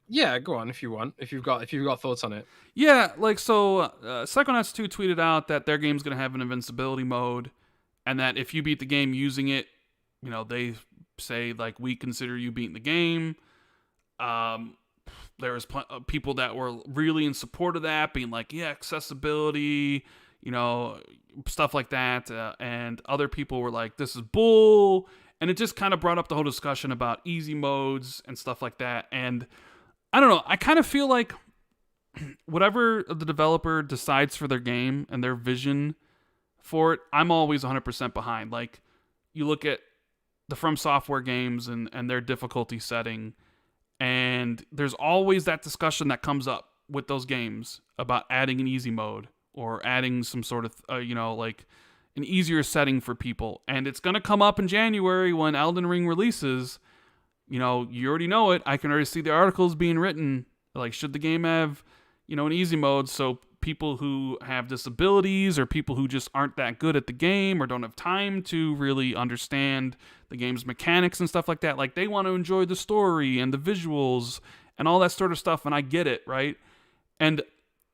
Yeah, go on if you want. If you've got thoughts on it. Yeah, like so Psychonauts 2 tweeted out that their game's going to have an invincibility mode, and that if you beat the game using it, they say like we consider you beating the game. There was people that were really in support of that, being like, yeah, accessibility, stuff like that. And other people were like, this is bull. And it just kind of brought up the whole discussion about easy modes and stuff like that. And I don't know, I kind of feel like whatever the developer decides for their game and their vision for it, I'm always 100% behind. Like, you look at the From Software games and their difficulty setting, and there's always that discussion that comes up with those games about adding an easy mode or adding some sort of, like an easier setting for people. And it's going to come up in January when Elden Ring releases. You already know it. I can already see the articles being written. Like, should the game have, an easy mode so people who have disabilities or people who just aren't that good at the game or don't have time to really understand the game's mechanics and stuff like that, like they want to enjoy the story and the visuals and all that sort of stuff, and I get it, right? And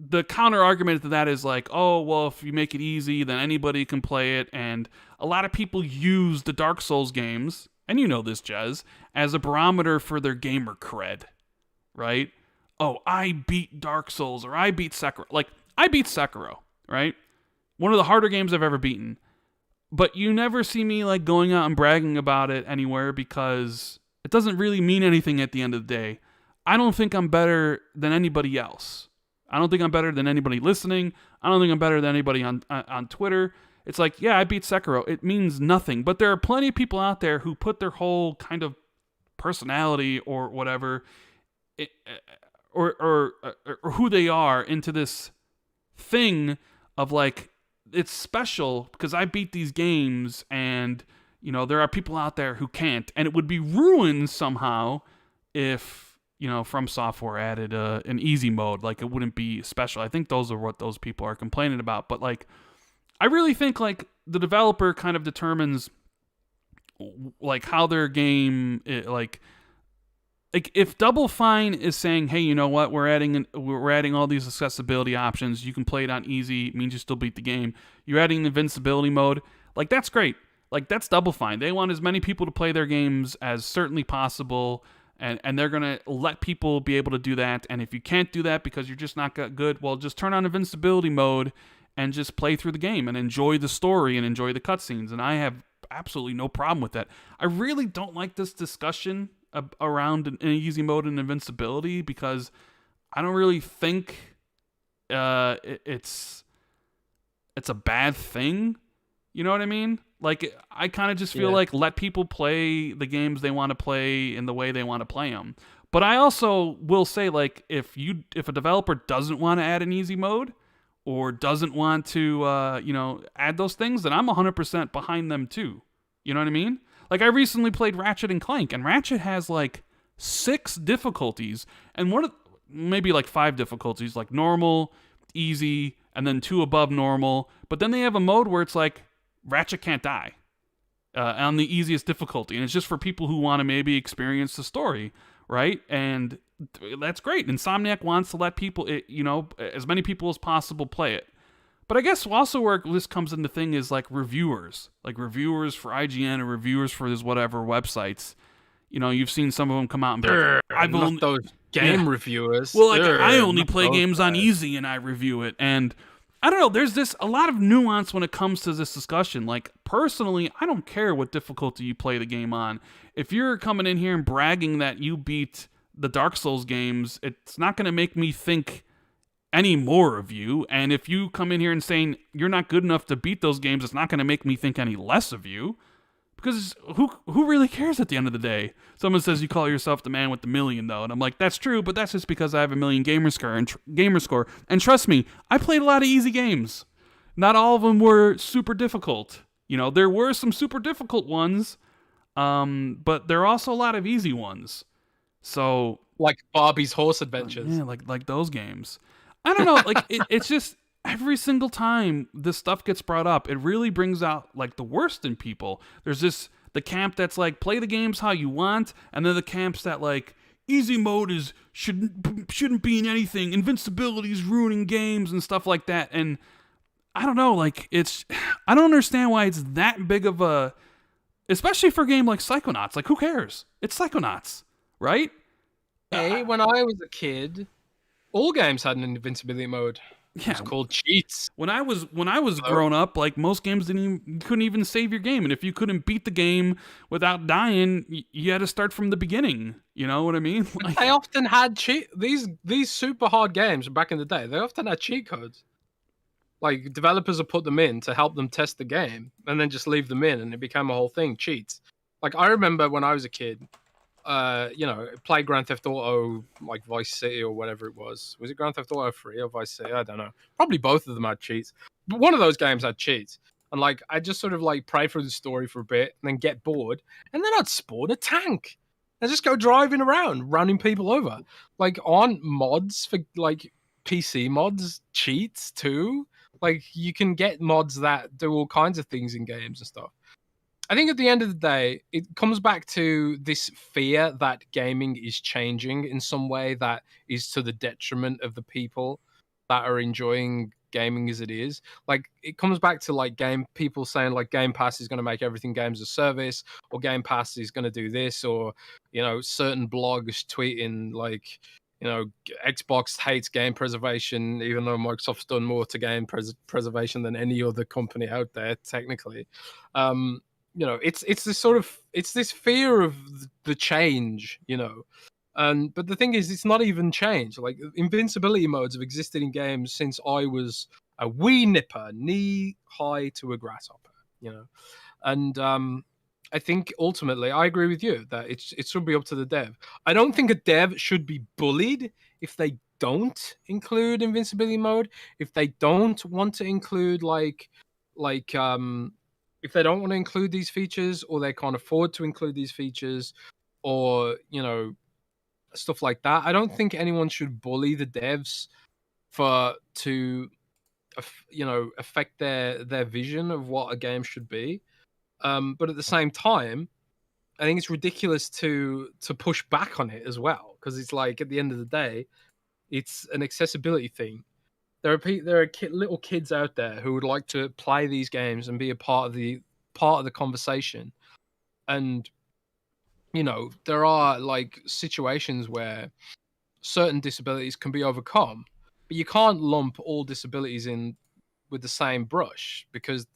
the counter argument to that is like, oh, well, if you make it easy, then anybody can play it. And a lot of people use the Dark Souls games, and you know this, Jez, as a barometer for their gamer cred, right? Oh, I beat Dark Souls, or I beat Sekiro. Like, I beat Sekiro, right? One of the harder games I've ever beaten. But you never see me like going out and bragging about it anywhere because it doesn't really mean anything at the end of the day. I don't think I'm better than anybody else. I don't think I'm better than anybody listening. I don't think I'm better than anybody on Twitter. It's like, yeah, I beat Sekiro. It means nothing. But there are plenty of people out there who put their whole kind of personality or whatever, or who they are into this thing of like, it's special because I beat these games, and there are people out there who can't, and it would be ruined somehow if From Software added an easy mode. Like, it wouldn't be special. I think those are what those people are complaining about. But like, I really think like the developer kind of determines like how their game like if Double Fine is saying, hey, you know what, we're adding all these accessibility options, you can play it on easy, it means you still beat the game, you're adding the invincibility mode, like, that's great. Like, that's Double Fine. They want as many people to play their games as certainly possible, and they're going to let people be able to do that. And if you can't do that because you're just not good, well, just turn on invincibility mode and just play through the game and enjoy the story and enjoy the cutscenes. And I have absolutely no problem with that. I really don't like this discussion around an easy mode and invincibility because I don't really think it's a bad thing. You know what I mean? Like, I kind of just feel like let people play the games they want to play in the way they want to play them. But I also will say, like, if a developer doesn't want to add an easy mode or doesn't want to add those things, then I'm 100% behind them too. You know what I mean? Like, I recently played Ratchet and Clank, and Ratchet has, like, 6 difficulties, and maybe, like, 5 difficulties, like normal, easy, and then 2 above normal. But then they have a mode where it's like, Ratchet can't die on the easiest difficulty, and it's just for people who want to maybe experience the story, right? And that's great. Insomniac wants to let people, as many people as possible play it. But I guess also where this comes in the thing is like reviewers for IGN or reviewers for this whatever websites. You've seen some of them come out and be like, I've only those game reviewers. Well, like, I only play games on easy and I review it. And I don't know, there's a lot of nuance when it comes to this discussion. Like, personally, I don't care what difficulty you play the game on. If you're coming in here and bragging that you beat the Dark Souls games, it's not going to make me think any more of you. And if you come in here and saying you're not good enough to beat those games, it's not going to make me think any less of you. Because who really cares at the end of the day? Someone says you call yourself the man with the million, though, and I'm like, that's true, but that's just because I have a million gamer score. And trust me, I played a lot of easy games. Not all of them were super difficult. There were some super difficult ones, but there are also a lot of easy ones. So, like Barbie's Horse Adventures. Yeah, like those games. I don't know, like, it's just, every single time this stuff gets brought up, it really brings out, like, the worst in people. There's the camp that's like, play the games how you want, and then the camps that, like, easy mode shouldn't be in anything, invincibility is ruining games and stuff like that. And I don't know, like, I don't understand why it's that big of a especially for a game like Psychonauts. Like, who cares? It's Psychonauts, right? Hey, when I was a kid, all games had an invincibility mode. It Yeah. was called cheats. When I was Hello? grown up, like most games you couldn't even save your game, and if you couldn't beat the game without dying, you had to start from the beginning. You know what I mean? But Like, they often had these super hard games back in the day. They often had cheat codes. Like developers have put them in to help them test the game, and then just leave them in, and it became a whole thing. Cheats. Like I remember when I was a kid, play Grand Theft Auto like Vice City or whatever it was. Was it Grand Theft Auto 3 or Vice City? I don't know. Probably both of them had cheats. But one of those games had cheats. And like I just sort of like pray through the story for a bit and then get bored. And then I'd spawn a tank. And just go driving around, running people over. Like aren't mods for like PC mods cheats too? Like you can get mods that do all kinds of things in games and stuff. I think at the end of the day, it comes back to this fear that gaming is changing in some way that is to the detriment of the people that are enjoying gaming as it is. Like it comes back to like game people saying like Game Pass is going to make everything games a service, or Game Pass is going to do this, or certain blogs tweeting like Xbox hates game preservation, even though Microsoft's done more to game preservation than any other company out there technically. It's this sort of it's this fear of the change, and but the thing is it's not even change. Like invincibility modes have existed in games since I was a wee nipper, knee high to a grasshopper, and I think ultimately I agree with you that it should be up to the dev. I don't think a dev should be bullied if they don't include invincibility mode, if they don't want to include like if they don't want to include these features, or they can't afford to include these features, or stuff like that. I don't think anyone should bully the devs for to affect their vision of what a game should be. But at the same time, I think it's ridiculous to push back on it as well, because it's like at the end of the day, it's an accessibility thing. There are little kids out there who would like to play these games and be a part of the conversation, and there are like situations where certain disabilities can be overcome, but you can't lump all disabilities in with the same brush, because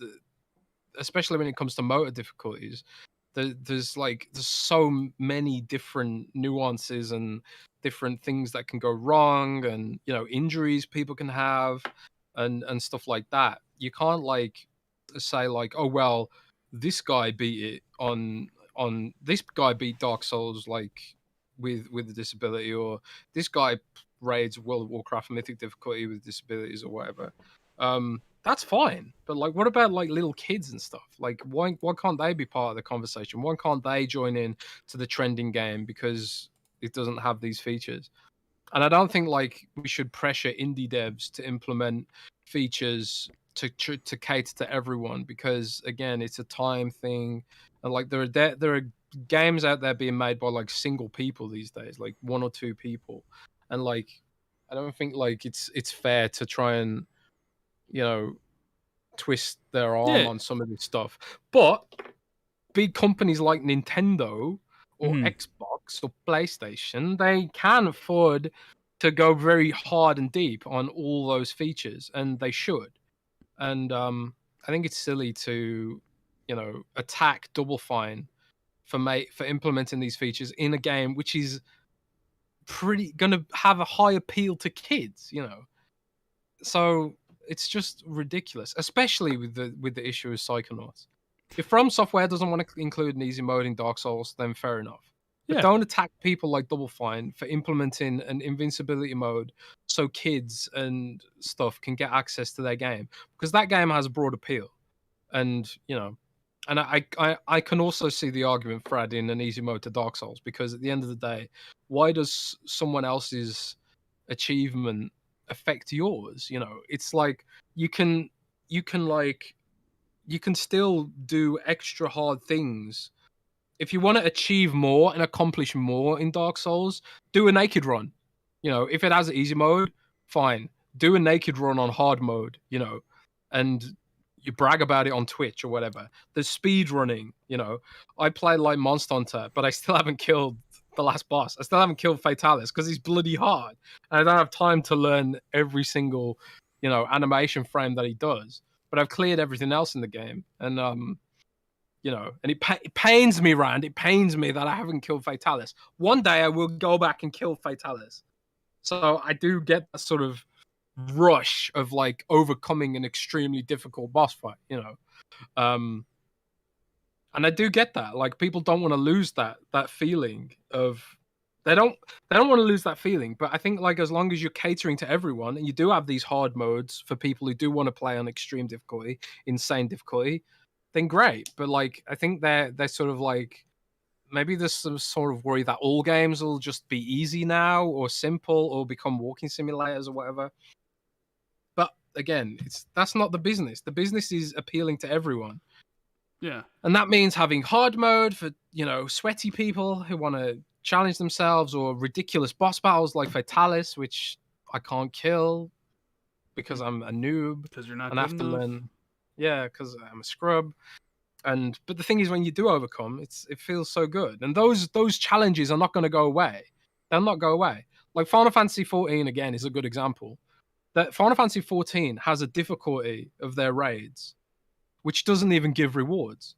especially when it comes to motor difficulties, there's so many different nuances and different things that can go wrong, and injuries people can have, and stuff like that. You can't like say like, oh well, this guy beat it this guy beat Dark Souls like with a disability, or this guy raids World of Warcraft Mythic difficulty with disabilities or whatever. That's fine, but like what about like little kids and stuff? Like why can't they be part of the conversation? Why can't they join in to the trending game because it doesn't have these features? And I don't think like we should pressure indie devs to implement features to cater to everyone, because again, it's a time thing, and like there are games out there being made by like single people these days, like one or two people, and like I don't think like it's fair to try and twist their arm yeah. on some of this stuff. But big companies like Nintendo or Mhm. Xbox or PlayStation, they can afford to go very hard and deep on all those features, and they should. And I think it's silly to, attack Double Fine for implementing these features in a game which is pretty gonna have a high appeal to kids. So it's just ridiculous, especially with the issue of Psychonauts. If From Software doesn't want to include an easy mode in Dark Souls, then fair enough. But Yeah. don't attack people like Double Fine for implementing an invincibility mode so kids and stuff can get access to their game, because that game has broad appeal. And and I can also see the argument for adding an easy mode to Dark Souls, because at the end of the day, why does someone else's achievement affect yours? It's like you can like you can still do extra hard things. If you want to achieve more and accomplish more in Dark Souls, do a naked run. If it has an easy mode, fine. Do a naked run on hard mode, and you brag about it on Twitch or whatever. There's speed running, you know. I play like Monster Hunter, but I still haven't killed the last boss. I still haven't killed Fatalis because he's bloody hard. And I don't have time to learn every single, you know, animation frame that he does. But I've cleared everything else in the game. And you know, and it pains me, Rand. It pains me that I haven't killed Fatalis. One day I will go back and kill Fatalis. So I do get a sort of rush of like overcoming an extremely difficult boss fight, you know. And I do get that. Like people don't want to lose that feeling of they don't want to lose that feeling. But I think like as long as you're catering to everyone and you do have these hard modes for people who do want to play on extreme difficulty, insane difficulty, then great. But like I think they're sort of like maybe there's some sort of worry that all games will just be easy now or simple or become walking simulators or whatever. But again, that's not the business. The business is appealing to everyone. Yeah. And that means having hard mode for, you know, sweaty people who want to challenge themselves, or ridiculous boss battles like Fatalis, which I can't kill because I'm a noob. Because you're not and I good have to enough. learn. Yeah, because I'm a scrub. But the thing is, when you do overcome, it feels so good. And those challenges are not going to go away. They'll not go away. Like Final Fantasy 14 again is a good example. That Final Fantasy 14 has a difficulty of their raids, which doesn't even give rewards.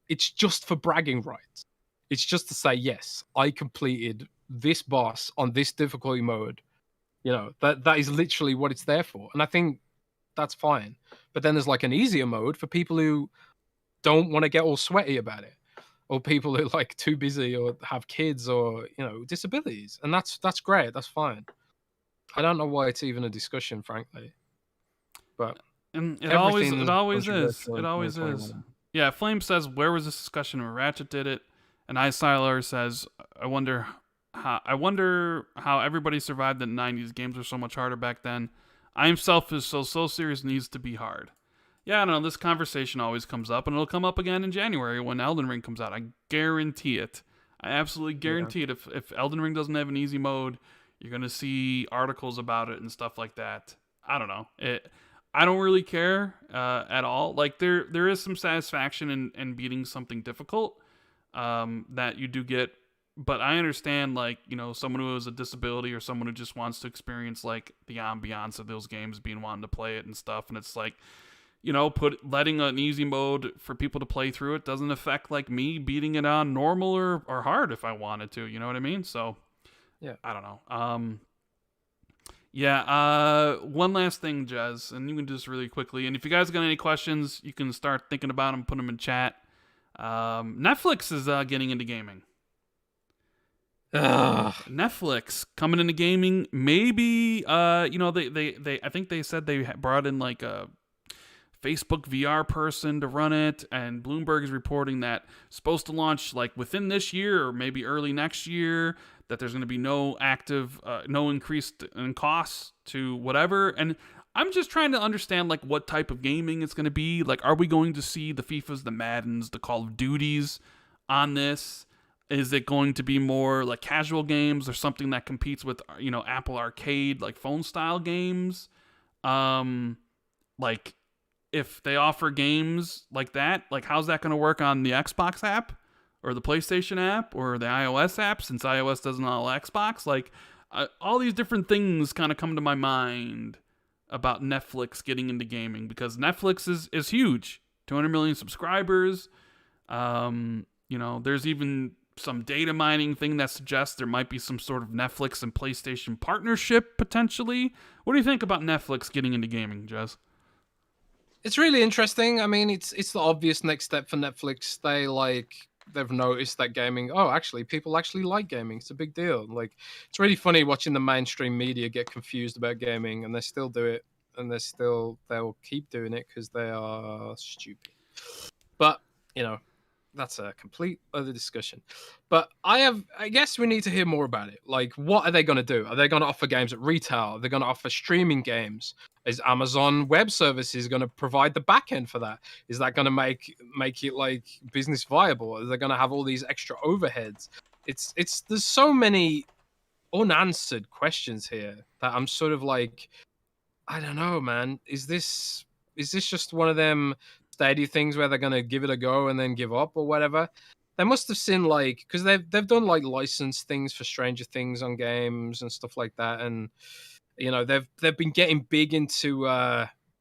It's just for bragging rights. It's just to say, yes, I completed this boss on this difficulty mode. You know, that is literally what it's there for. And I think that's fine. But then there's like an easier mode for people who don't want to get all sweaty about it, or people who are like too busy or have kids or, you know, disabilities. And that's great. That's fine. I don't know why it's even a discussion, frankly. But And it always is. It always controversial in is. 2021. Yeah, Flame says, where was this discussion when Ratchet did it? And Isylar says, I wonder how everybody survived the 90s. Games were so much harder back then. I am selfish, so serious needs to be hard. Yeah, I don't know. This conversation always comes up, and it'll come up again in January when Elden Ring comes out. I guarantee it. I absolutely guarantee it. If Elden Ring doesn't have an easy mode, you're going to see articles about it and stuff like that. I don't know. I don't really care at all. Like there is some satisfaction in beating something difficult that you do get, but I understand, like, you know, someone who has a disability or someone who just wants to experience like the ambiance of those games, being wanting to play it and stuff, and it's like, you know, letting an easy mode for people to play through it doesn't affect like me beating it on normal or hard if I wanted to. You know what I mean? So Yeah. I don't know. One last thing, Jez, and you can do this really quickly. And if you guys got any questions, you can start thinking about them, put them in chat. Netflix is getting into gaming. Netflix coming into gaming. Maybe, you know, they I think they said they brought in like a Facebook VR person to run it, and Bloomberg is reporting that it's supposed to launch like within this year or maybe early next year, that there's going to be no increase in costs to whatever. And I'm just trying to understand like what type of gaming it's going to be. Like, are we going to see the FIFAs, the Maddens, the Call of Duties on this? Is it going to be more like casual games or something that competes with, you know, Apple Arcade, like phone style games? Like, if they offer games like that, like how's that going to work on the Xbox app or the PlayStation app or the iOS app, since iOS doesn't allow Xbox? Like, all these different things kind of come to my mind about Netflix getting into gaming, because Netflix is huge, 200 million subscribers. You know, there's even some data mining thing that suggests there might be some sort of Netflix and PlayStation partnership potentially. What do you think about Netflix getting into gaming, Jez? It's really interesting. I mean, it's the obvious next step for Netflix. They've noticed that gaming. Oh, actually, people actually like gaming. It's a big deal. Like, it's really funny watching the mainstream media get confused about gaming, and they still do it, and they'll keep doing it because they are stupid. But you know, that's a complete other discussion. But I guess we need to hear more about it. Like, what are they going to do? Are they going to offer games at retail? Are they going to offer streaming games? Is Amazon Web Services going to provide the backend for that? Is that going to make it like business viable? Are they going to have all these extra overheads? There's so many unanswered questions here that I'm sort of like, I don't know, man. Is this is this just one of them Stadia things where they're gonna give it a go and then give up or whatever? They must have seen like because they've done like licensed things for Stranger Things on games and stuff like that, and they've been getting big into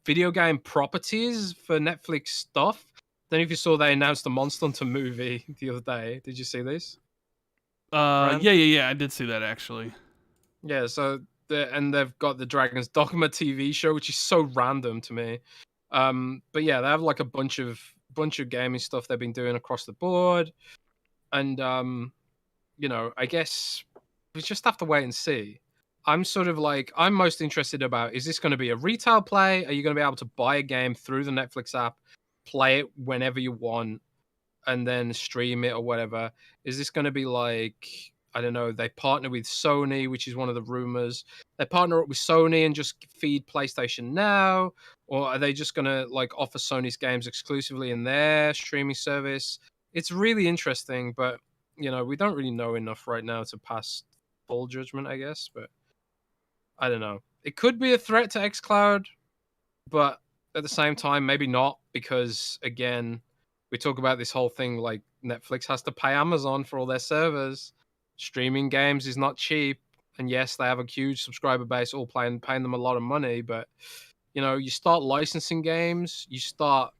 video game properties for Netflix stuff. Then if you saw they announced the Monster Hunter movie the other day, did you see this, Rand? Yeah. I did see that actually. Yeah, so they've got the Dragon's Dogma TV show, which is so random to me. But yeah, they have like a bunch of gaming stuff they've been doing across the board, and I guess we just have to wait and see. I'm sort of like I'm most interested about is this going to be a retail play? Are you going to be able to buy a game through the Netflix app, play it whenever you want, and then stream it or whatever? Is this going to be like I don't know? They partner with Sony, which is one of the rumors. They partner up with Sony and just feed PlayStation Now, or are they just going to like offer Sony's games exclusively in their streaming service? It's really interesting, but we don't really know enough right now to pass full judgment, I guess. But I don't know. It could be a threat to xCloud, but at the same time, maybe not, because again, we talk about this whole thing like Netflix has to pay Amazon for all their servers. Streaming games is not cheap, and yes, they have a huge subscriber base, all paying them a lot of money. But you start licensing games, you start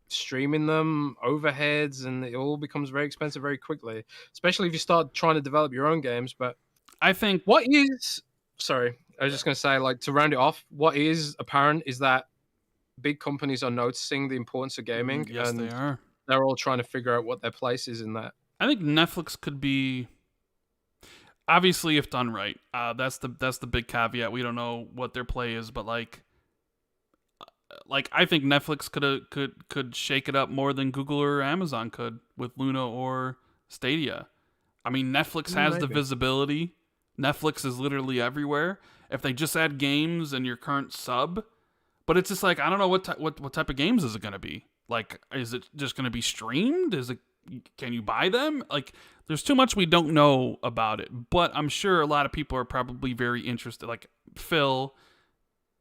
streaming them, overheads, and it all becomes very expensive very quickly. Especially if you start trying to develop your own games. But I think what is sorry, I was just going to say, like, to round it off, what is apparent is that big companies are noticing the importance of gaming, yes, they and are. they're all trying to figure out what their place is in that. I think Netflix could be, obviously, if done right. That's the big caveat. We don't know what their play is, but like I think Netflix could shake it up more than Google or Amazon could with Luna or Stadia. I mean, Netflix has the Maybe. visibility. Netflix is literally everywhere. If they just add games and your current sub, but it's just like I don't know what type of games is it going to be. Like, is it just going to be streamed? Can you buy them? Like, there's too much we don't know about it. But I'm sure a lot of people are probably very interested. Like Phil,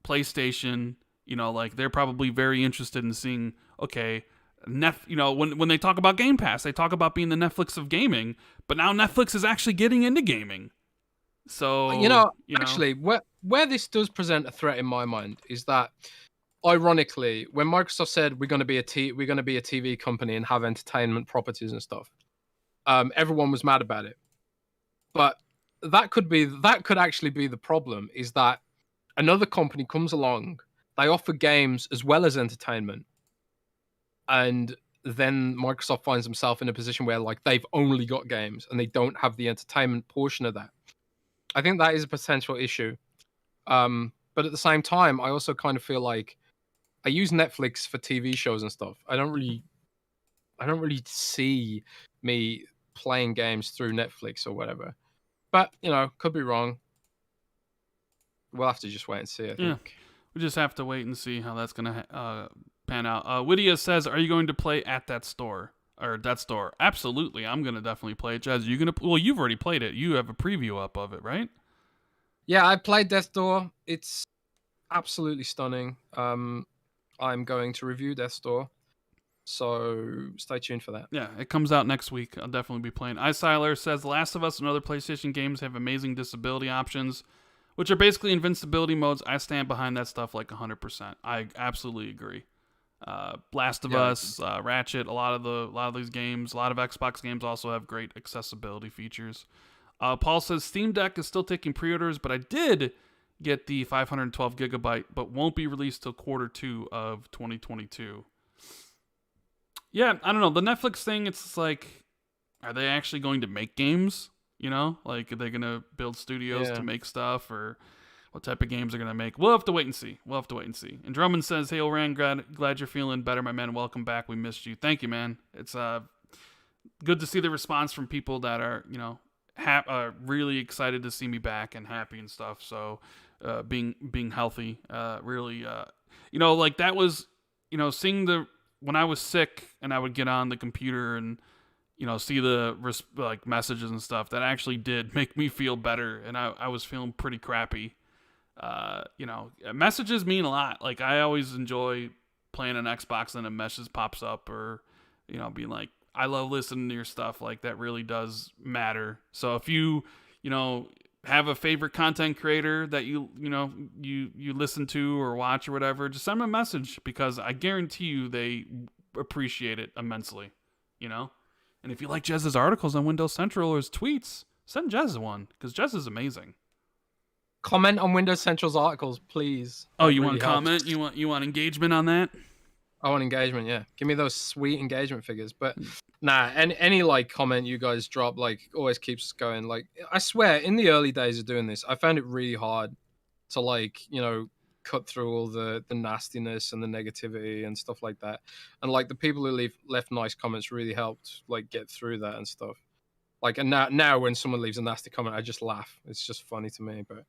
PlayStation, like they're probably very interested in seeing. Okay, when they talk about Game Pass, they talk about being the Netflix of gaming. But now Netflix is actually getting into gaming. So Actually, where this does present a threat in my mind is that, ironically, when Microsoft said we're going to be a TV company and have entertainment properties and stuff, everyone was mad about it. But that could actually be the problem. Is that another company comes along, they offer games as well as entertainment, and then Microsoft finds themselves in a position where like they've only got games and they don't have the entertainment portion of that. I think that is a potential issue. But at the same time, I also kind of feel like I use Netflix for TV shows and stuff. I don't really see me playing games through Netflix or whatever. But could be wrong. We'll have to just wait and see, I think. We just have to wait and see how that's gonna pan out. Whittia says, "Are you going to play at that store or that store?" Absolutely, I'm gonna definitely play it. Jez, you gonna? Well, you've already played it. You have a preview up of it, right? Yeah, I played Death's Door. It's absolutely stunning. I'm going to review Death's Door, so stay tuned for that. Yeah, it comes out next week. I'll definitely be playing. Isyler says, "The Last of Us and other PlayStation games have amazing disability options, which are basically invincibility modes. I stand behind that stuff like 100%. I absolutely agree. Last of Us, Ratchet, a lot of these games, a lot of Xbox games also have great accessibility features." Paul says, "Steam Deck is still taking pre-orders, but I did get the 512 gigabyte, but won't be released till Q2 of 2022. Yeah, I don't know. The Netflix thing, it's like, are they actually going to make games? Like, are they going to build studios to make stuff, or what type of games they're going to make? We'll have to wait and see. And Drummond says, "Hey, Rand, glad you're feeling better, my man. Welcome back. We missed you." Thank you, man. It's good to see the response from people that are, really excited to see me back and happy and stuff. So, being healthy, really, like that was, seeing when I was sick and I would get on the computer and, see the messages and stuff, that actually did make me feel better. And I was feeling pretty crappy. Messages mean a lot. Like I always enjoy playing an Xbox and a message pops up, or being like, I love listening to your stuff. Like that really does matter. So if you know have a favorite content creator that you listen to or watch or whatever, just send them a message because I guarantee you they appreciate it immensely. You know, and if you like Jez's articles on Windows Central or his tweets, send Jez one because Jez is amazing. Comment on Windows Central's articles, please. Oh, That you want really helps. comment? You want engagement on that? I want engagement, yeah. Give me those sweet engagement figures. But nah, any like comment you guys drop like always keeps going. Like I swear, in the early days of doing this, I found it really hard to like, cut through all the nastiness and the negativity and stuff like that. And like the people who left nice comments really helped like get through that and stuff. Like and now when someone leaves a nasty comment, I just laugh. It's just funny to me. But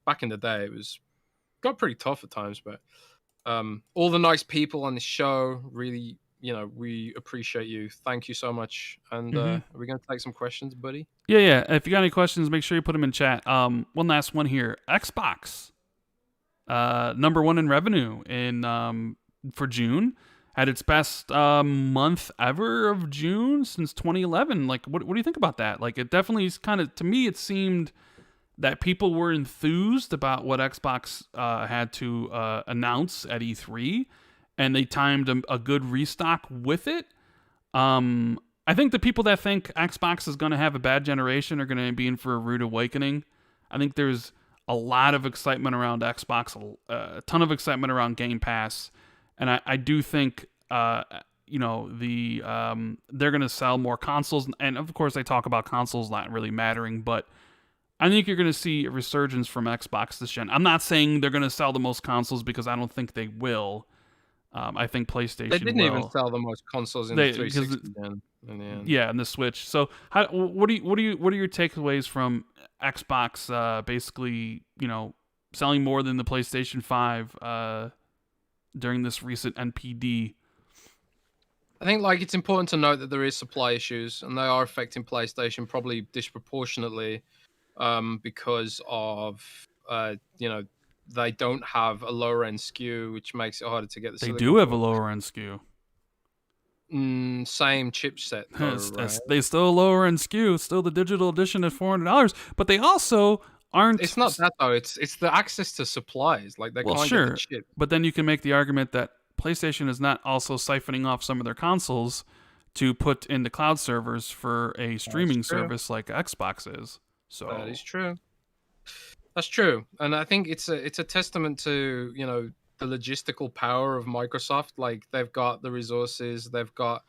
back in the day it got pretty tough at times, but all the nice people on the show really, we appreciate you. Thank you so much. And are we gonna take some questions, buddy? Yeah. If you got any questions, make sure you put them in chat. One last one here. Xbox, number one in revenue in for June, had its best month ever of June since 2011. Like, what do you think about that? Like, it definitely is kind of, to me, it seemed that people were enthused about what Xbox had to announce at E3, and they timed a good restock with it. I think the people that think Xbox is going to have a bad generation are going to be in for a rude awakening. I think there's a lot of excitement around Xbox, a ton of excitement around Game Pass, and I do think they're going to sell more consoles, and of course they talk about consoles not really mattering, but I think you're going to see a resurgence from Xbox this gen. I'm not saying they're going to sell the most consoles because I don't think they will. I think PlayStation They didn't even will. sell the most consoles in the 360 then, in the end. Yeah, and the Switch. So, what are your takeaways from Xbox? Basically, selling more than the PlayStation 5 during this recent NPD. I think like it's important to note that there is supply issues, and they are affecting PlayStation probably disproportionately. Because of they don't have a lower end SKU, which makes it harder to get the. They do have a lower end SKU. Same chipset, though, right? They still lower end SKU, still the digital edition at $400, but they also aren't. It's not that though. It's the access to supplies. Like they can't get the chip. But then you can make the argument that PlayStation is not also siphoning off some of their consoles to put into cloud servers for a streaming service like Xbox is. So that is true. That's true, and I think it's a testament to the logistical power of Microsoft. Like they've got the resources, they've got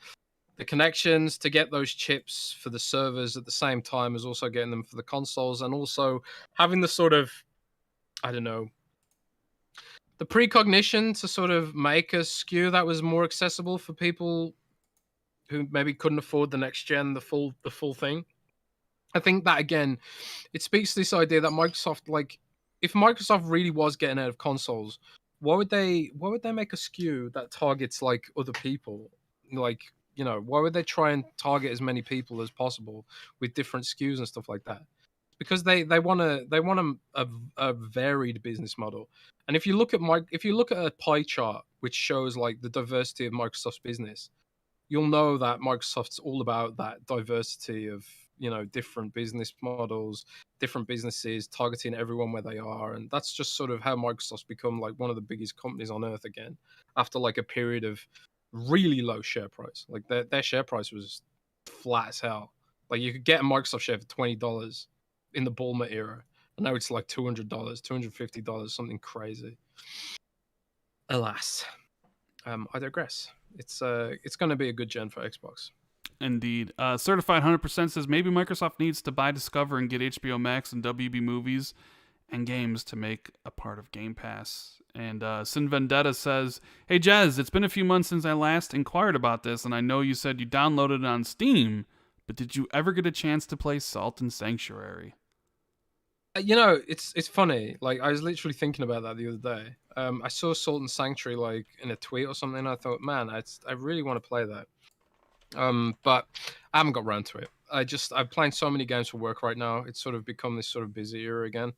the connections to get those chips for the servers at the same time as also getting them for the consoles, and also having the sort of, I don't know, the precognition to sort of make a SKU that was more accessible for people who maybe couldn't afford the next gen, the full thing. I think that again, it speaks to this idea that Microsoft, like, if Microsoft really was getting out of consoles, why would they make a SKU that targets like other people? Like, why would they try and target as many people as possible with different SKUs and stuff like that? Because they want a varied business model. And if you look at a pie chart which shows like the diversity of Microsoft's business, you'll know that Microsoft's all about that diversity of different business models, different businesses, targeting everyone where they are. And that's just sort of how Microsoft's become like one of the biggest companies on earth again, after like a period of really low share price. Like their share price was flat as hell. Like you could get a Microsoft share for $20 in the Bulma era, and now it's like $200, $250, something crazy. Alas, I digress. It's going to be a good gen for Xbox. Indeed. Certified 100% says maybe Microsoft needs to buy Discover and get HBO Max and WB movies and games to make a part of Game Pass. And Sin Vendetta says, hey Jez, it's been a few months since I last inquired about this, and I know you said you downloaded it on Steam, but did you ever get a chance to play Salt and Sanctuary? It's funny. Like I was literally thinking about that the other day. I saw Salt and Sanctuary like in a tweet or something. And I thought, man, I really want to play that. But I haven't got around to it. I'm playing so many games for work right now. It's sort of become this sort of busy era again.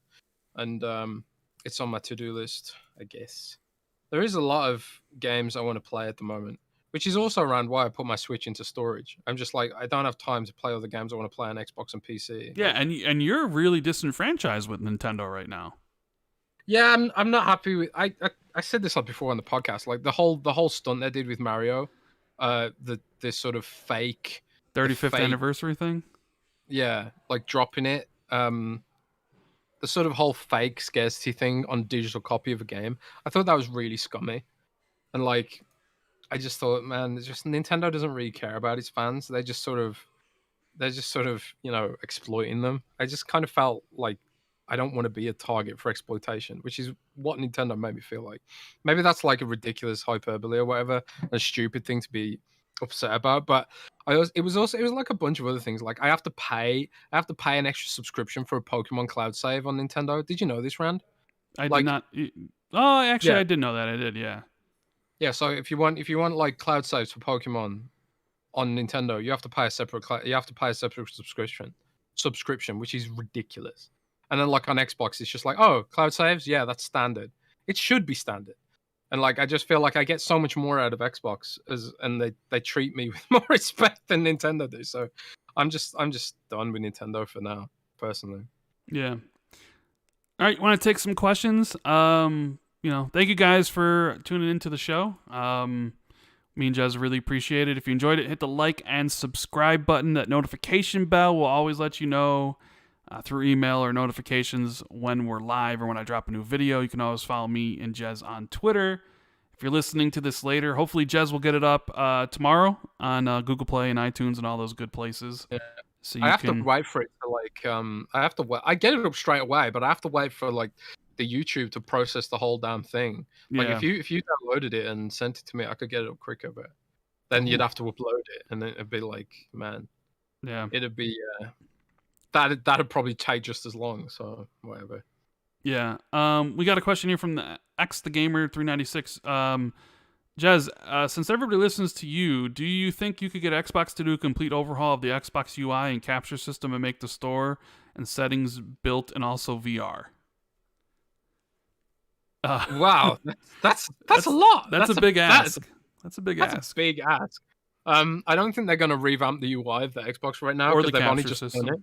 and it's on my to-do list, I guess. There is a lot of games I want to play at the moment, which is also around why I put my Switch into storage. I'm just like, I don't have time to play all the games I want to play on Xbox and PC. Yeah, Like, and you're really disenfranchised with Nintendo right now. yeah, I'm not happy with. I said this like before on the podcast. Like the whole stunt they did with Mario, this sort of fake, the 35th fake, anniversary thing. yeah, like dropping it. The sort of whole fake scarcity thing on digital copy of a game. I thought that was really scummy, and like I just thought, man, it's just Nintendo doesn't really care about its fans. They're just sort of, exploiting them. I just kind of felt like I don't want to be a target for exploitation, which is what Nintendo made me feel like. Maybe that's like a ridiculous hyperbole or whatever, a stupid thing to be upset about. But it was like a bunch of other things. Like I have to pay an extra subscription for a Pokemon Cloud save on Nintendo. Did you know this, Rand? I did Like, not. Oh, actually, yeah, I did know that. I did. Yeah. yeah. So if you want like cloud saves for Pokemon on Nintendo, you have to pay a separate subscription, which is ridiculous. And then like on Xbox, it's just like, oh, cloud saves, yeah, that's standard. It should be standard. And like I just feel like I get so much more out of Xbox and they treat me with more respect than Nintendo do. So I'm just done with Nintendo for now, personally. Yeah. All right, you want to take some questions? Thank you guys for tuning into the show. Me and Jez really appreciate it. If you enjoyed it, hit the like and subscribe button. That notification bell will always let you know through email or notifications when we're live or when I drop a new video. You can always follow me and Jez on Twitter. If you're listening to this later, hopefully Jez will get it up tomorrow on Google Play and iTunes and all those good places. Yeah. So I have to wait for it to I have to wait. I get it up straight away, but I have to wait for like the YouTube to process the whole damn thing. Like Yeah. if you downloaded it and sent it to me, I could get it up quicker, but then you'd have to upload it, and then it'd be like, man, Yeah. it'd be that'd probably take just as long. So whatever. Yeah. We got a question here from the Gamer 396. Jez, since everybody listens to you, do you think you could get Xbox to do a complete overhaul of the Xbox UI and capture system and make the store and settings built and also VR? Wow, that's a lot. That's a big ask. That's a big ask. That's a big ask. I don't think they're going to revamp the UI of the Xbox right now, or the they've only capture just system. done it.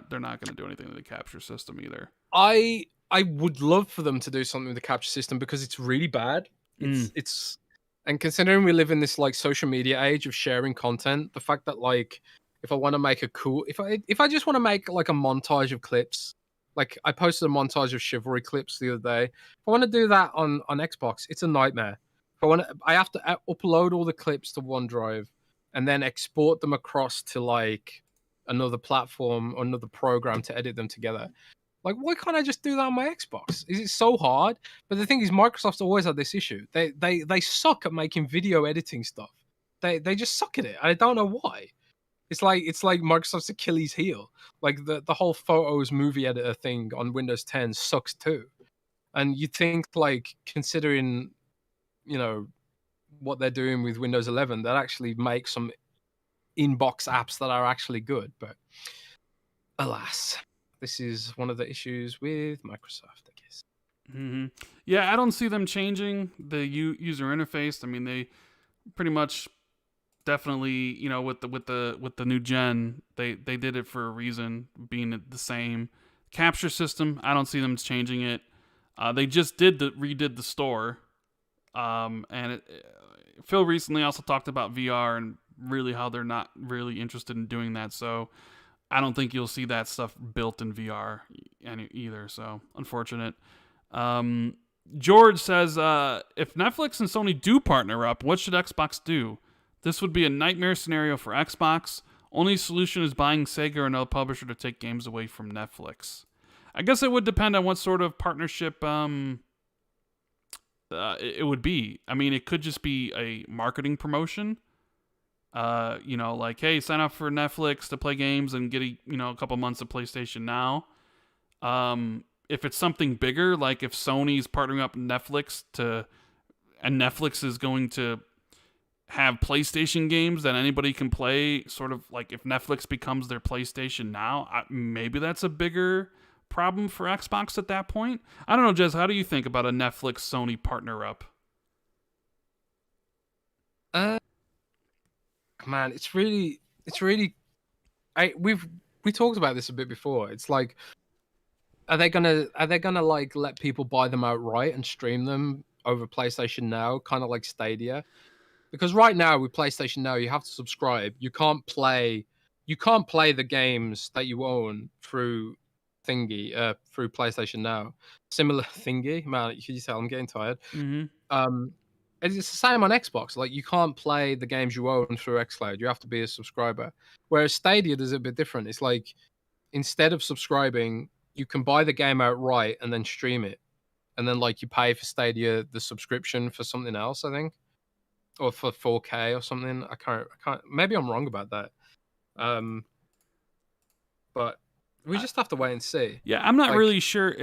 They're not going to do anything with the capture system either. I would love for them to do something with the capture system because it's really bad. It's and considering we live in this like social media age of sharing content, the fact that like if I want to make if I just want to make like a montage of clips, like I posted a montage of Chivalry clips the other day. If I want to do that on Xbox, it's a nightmare. I have to upload all the clips to OneDrive and then export them across to like another platform or another program to edit them together. Like, why can't I just do that on my Xbox? Is it so hard? But the thing is, Microsoft's always had this issue. They suck at making video editing stuff. They just suck at it. I don't know why. It's like Microsoft's Achilles heel. Like the whole Photos movie editor thing on Windows 10 sucks too. And you'd think like considering, what they're doing with Windows 11, that actually make some inbox apps that are actually good. But alas. This is one of the issues with Microsoft, I guess. Mm-hmm. Yeah, I don't see them changing the user interface. I mean, they pretty much definitely, with the new gen, they did it for a reason, being the same capture system. I don't see them changing it. They just redid the store, and Phil recently also talked about VR and really how they're not really interested in doing that. So I don't think you'll see that stuff built in VR either. So unfortunate. George says, if Netflix and Sony do partner up, what should Xbox do? This would be a nightmare scenario for Xbox. Only solution is buying Sega or another publisher to take games away from Netflix. I guess it would depend on what sort of partnership it would be. I mean, it could just be a marketing promotion. Like, hey, sign up for Netflix to play games and get a couple months of PlayStation Now. If it's something bigger, like if Sony's partnering up with Netflix and Netflix is going to have PlayStation games that anybody can play, sort of like if Netflix becomes their PlayStation Now, maybe that's a bigger problem for Xbox at that point. I don't know, Jez. How do you think about a Netflix Sony partner up? Uh, Man, we talked about this a bit before. It's like, are they gonna like let people buy them outright and stream them over PlayStation Now, kind of like Stadia? Because right now with PlayStation Now, you have to subscribe. You can't play the games that you own through PlayStation Now. Similar thingy, man. You can tell I'm getting tired. Mm-hmm. Um, it's the same on Xbox. Like you can't play the games you own through xCloud. You have to be a subscriber. Whereas Stadia does it a bit different. It's like instead of subscribing, you can buy the game outright and then stream it, and then like you pay for Stadia the subscription for something else, I think, or for 4K or something. I can't. Maybe I'm wrong about that. Um, but we just have to wait and see. Yeah, I'm not Like, really sure.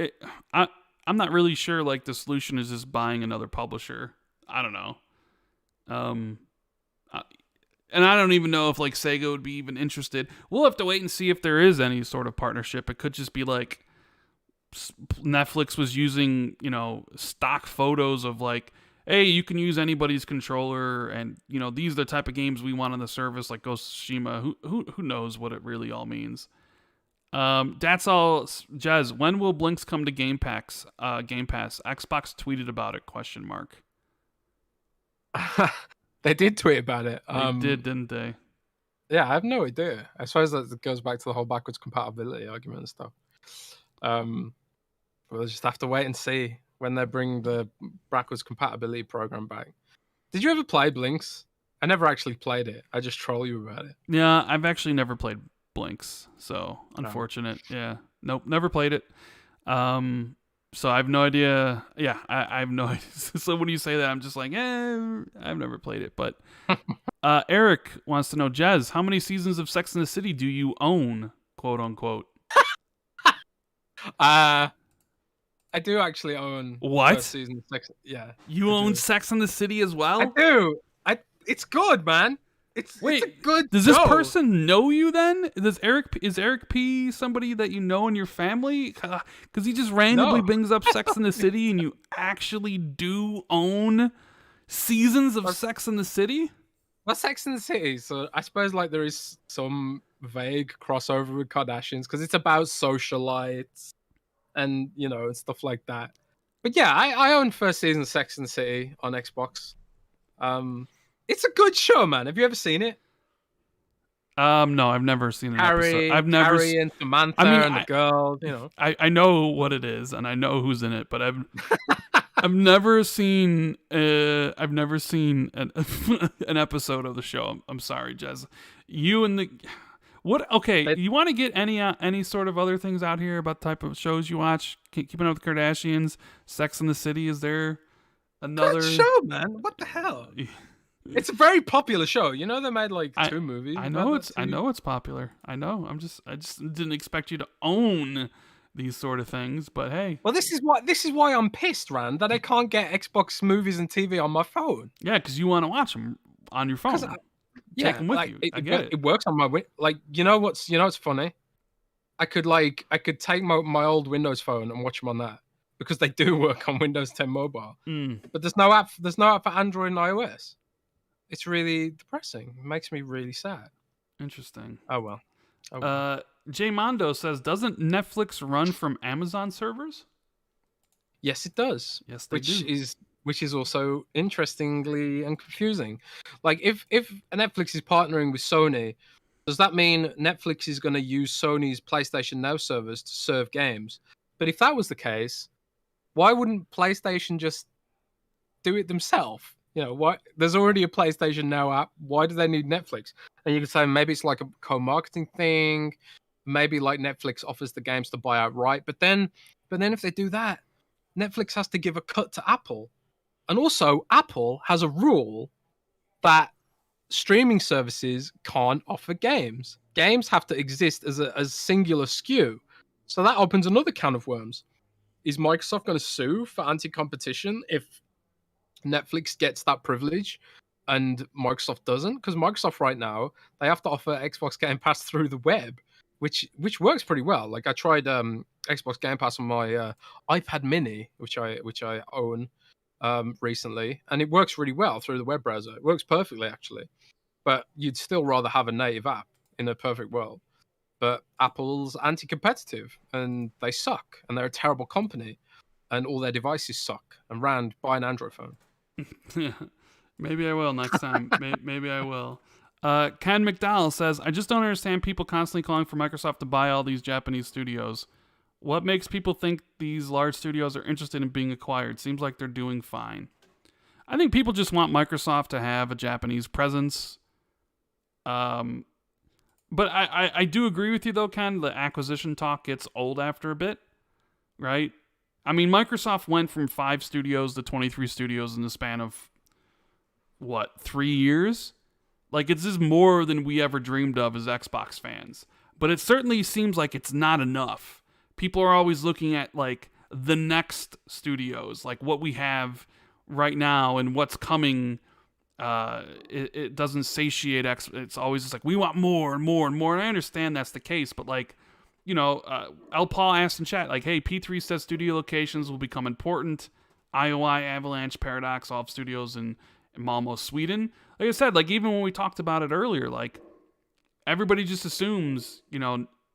I'm not really sure. Like the solution is just buying another publisher. I don't know. Um, I- and I don't even know if like Sega would be even interested. We'll have to wait and see if there is any sort of partnership. It could just be like Netflix was using, stock photos of like, hey, you can use anybody's controller, and these are the type of games we want on the service, like Ghost of Tsushima. Who knows what it really all means. That's all. Jez, when will Blinks come to Game Pass? Game Pass. Xbox tweeted about it? Question mark. they did tweet about it. They did, didn't they? Yeah, I have no idea. I suppose that goes back to the whole backwards compatibility argument and stuff. We'll just have to wait and see when they bring the backwards compatibility program back. Did you ever play Blinks? I never actually played it. I just troll you about it. Yeah, I've actually never played Blinks, so unfortunate. Yeah, nope, never played it. So I have no idea. Yeah, I have no idea. So when you say that, I'm just like, I've never played it. But Eric wants to know, Jez, how many seasons of Sex and the City do you own, quote unquote? I do actually own what first season of Sex. Yeah, you own Sex and the City as well? I do. It's good, man. It's a good. Does show. this person know you then? Is Eric P somebody that you know in your family? Because he just randomly brings up Sex and the City, and you actually do own seasons of Sex and the City? Well, Sex and the City. So I suppose like there is some vague crossover with Kardashians because it's about socialites and stuff like that. But yeah, I own first season of Sex and the City on Xbox. It's a good show, man. Have you ever seen it? No, I've never seen an episode. I've never. Harry and Samantha and the girl. I know what it is and I know who's in it, but I've never seen an an episode of the show. I'm sorry, Jez. You and the what? Okay, you want to get any sort of other things out here about the type of shows you watch? Keeping Up with the Kardashians, Sex and the City. Is there another good show, man? What the hell? It's a very popular show. They made like 2 movies. I know it's popular. I know. I just didn't expect you to own these sort of things, but hey. Well, this is why I'm pissed, Rand, that I can't get Xbox movies and TV on my phone. Yeah, because you want to watch them on your phone. Take them with you. I get it. It works on my what's funny? I could take my old Windows phone and watch them on that because they do work on Windows 10 Mobile. But there's no app for Android and iOS. It's really depressing. It makes me really sad. Interesting. Oh well. Jay Mondo says, doesn't Netflix run from Amazon servers? Yes, it does. Yes, they do. Which is also interestingly and confusing. Like if Netflix is partnering with Sony, does that mean Netflix is going to use Sony's PlayStation Now servers to serve games? But if that was the case, why wouldn't PlayStation just do it themselves? What? There's already a PlayStation Now app. Why do they need Netflix? And you could say maybe it's like a co-marketing thing. Maybe like Netflix offers the games to buy outright. But then if they do that, Netflix has to give a cut to Apple. And also, Apple has a rule that streaming services can't offer games. Games have to exist as a singular SKU. So that opens another can of worms. Is Microsoft going to sue for anti-competition if Netflix gets that privilege and Microsoft doesn't? Because Microsoft right now, they have to offer Xbox Game Pass through the web. which works pretty well. Like I tried Xbox Game Pass on my iPad Mini, which I own recently, and it works really well through the web browser. It works perfectly actually, but you'd still rather have a native app in a perfect world. But Apple's anti-competitive, and they suck, and they're a terrible company, and all their devices suck. And Rand, buy an Android phone. Maybe I will next time. Maybe I will. Ken McDowell says, I just don't understand people constantly calling for Microsoft to buy all these Japanese studios. What makes people think these large studios are interested in being acquired? Seems like they're doing fine. I think people just want Microsoft to have a Japanese presence. But I do agree with you, though, Ken. The acquisition talk gets old after a bit, right? I mean, Microsoft went from 5 studios to 23 studios in the span of, 3 years? Like, it's just more than we ever dreamed of as Xbox fans. But it certainly seems like it's not enough. People are always looking at, like, the next studios, like what we have right now and what's coming. It doesn't satiate it's always just like we want more and more and more, and I understand that's the case, but like, El Paul asked in chat, like, hey, P3 says studio locations will become important. IOI, Avalanche, Paradox, all have studios in Malmo, Sweden. Like I said, like even when we talked about it earlier, like everybody just assumes,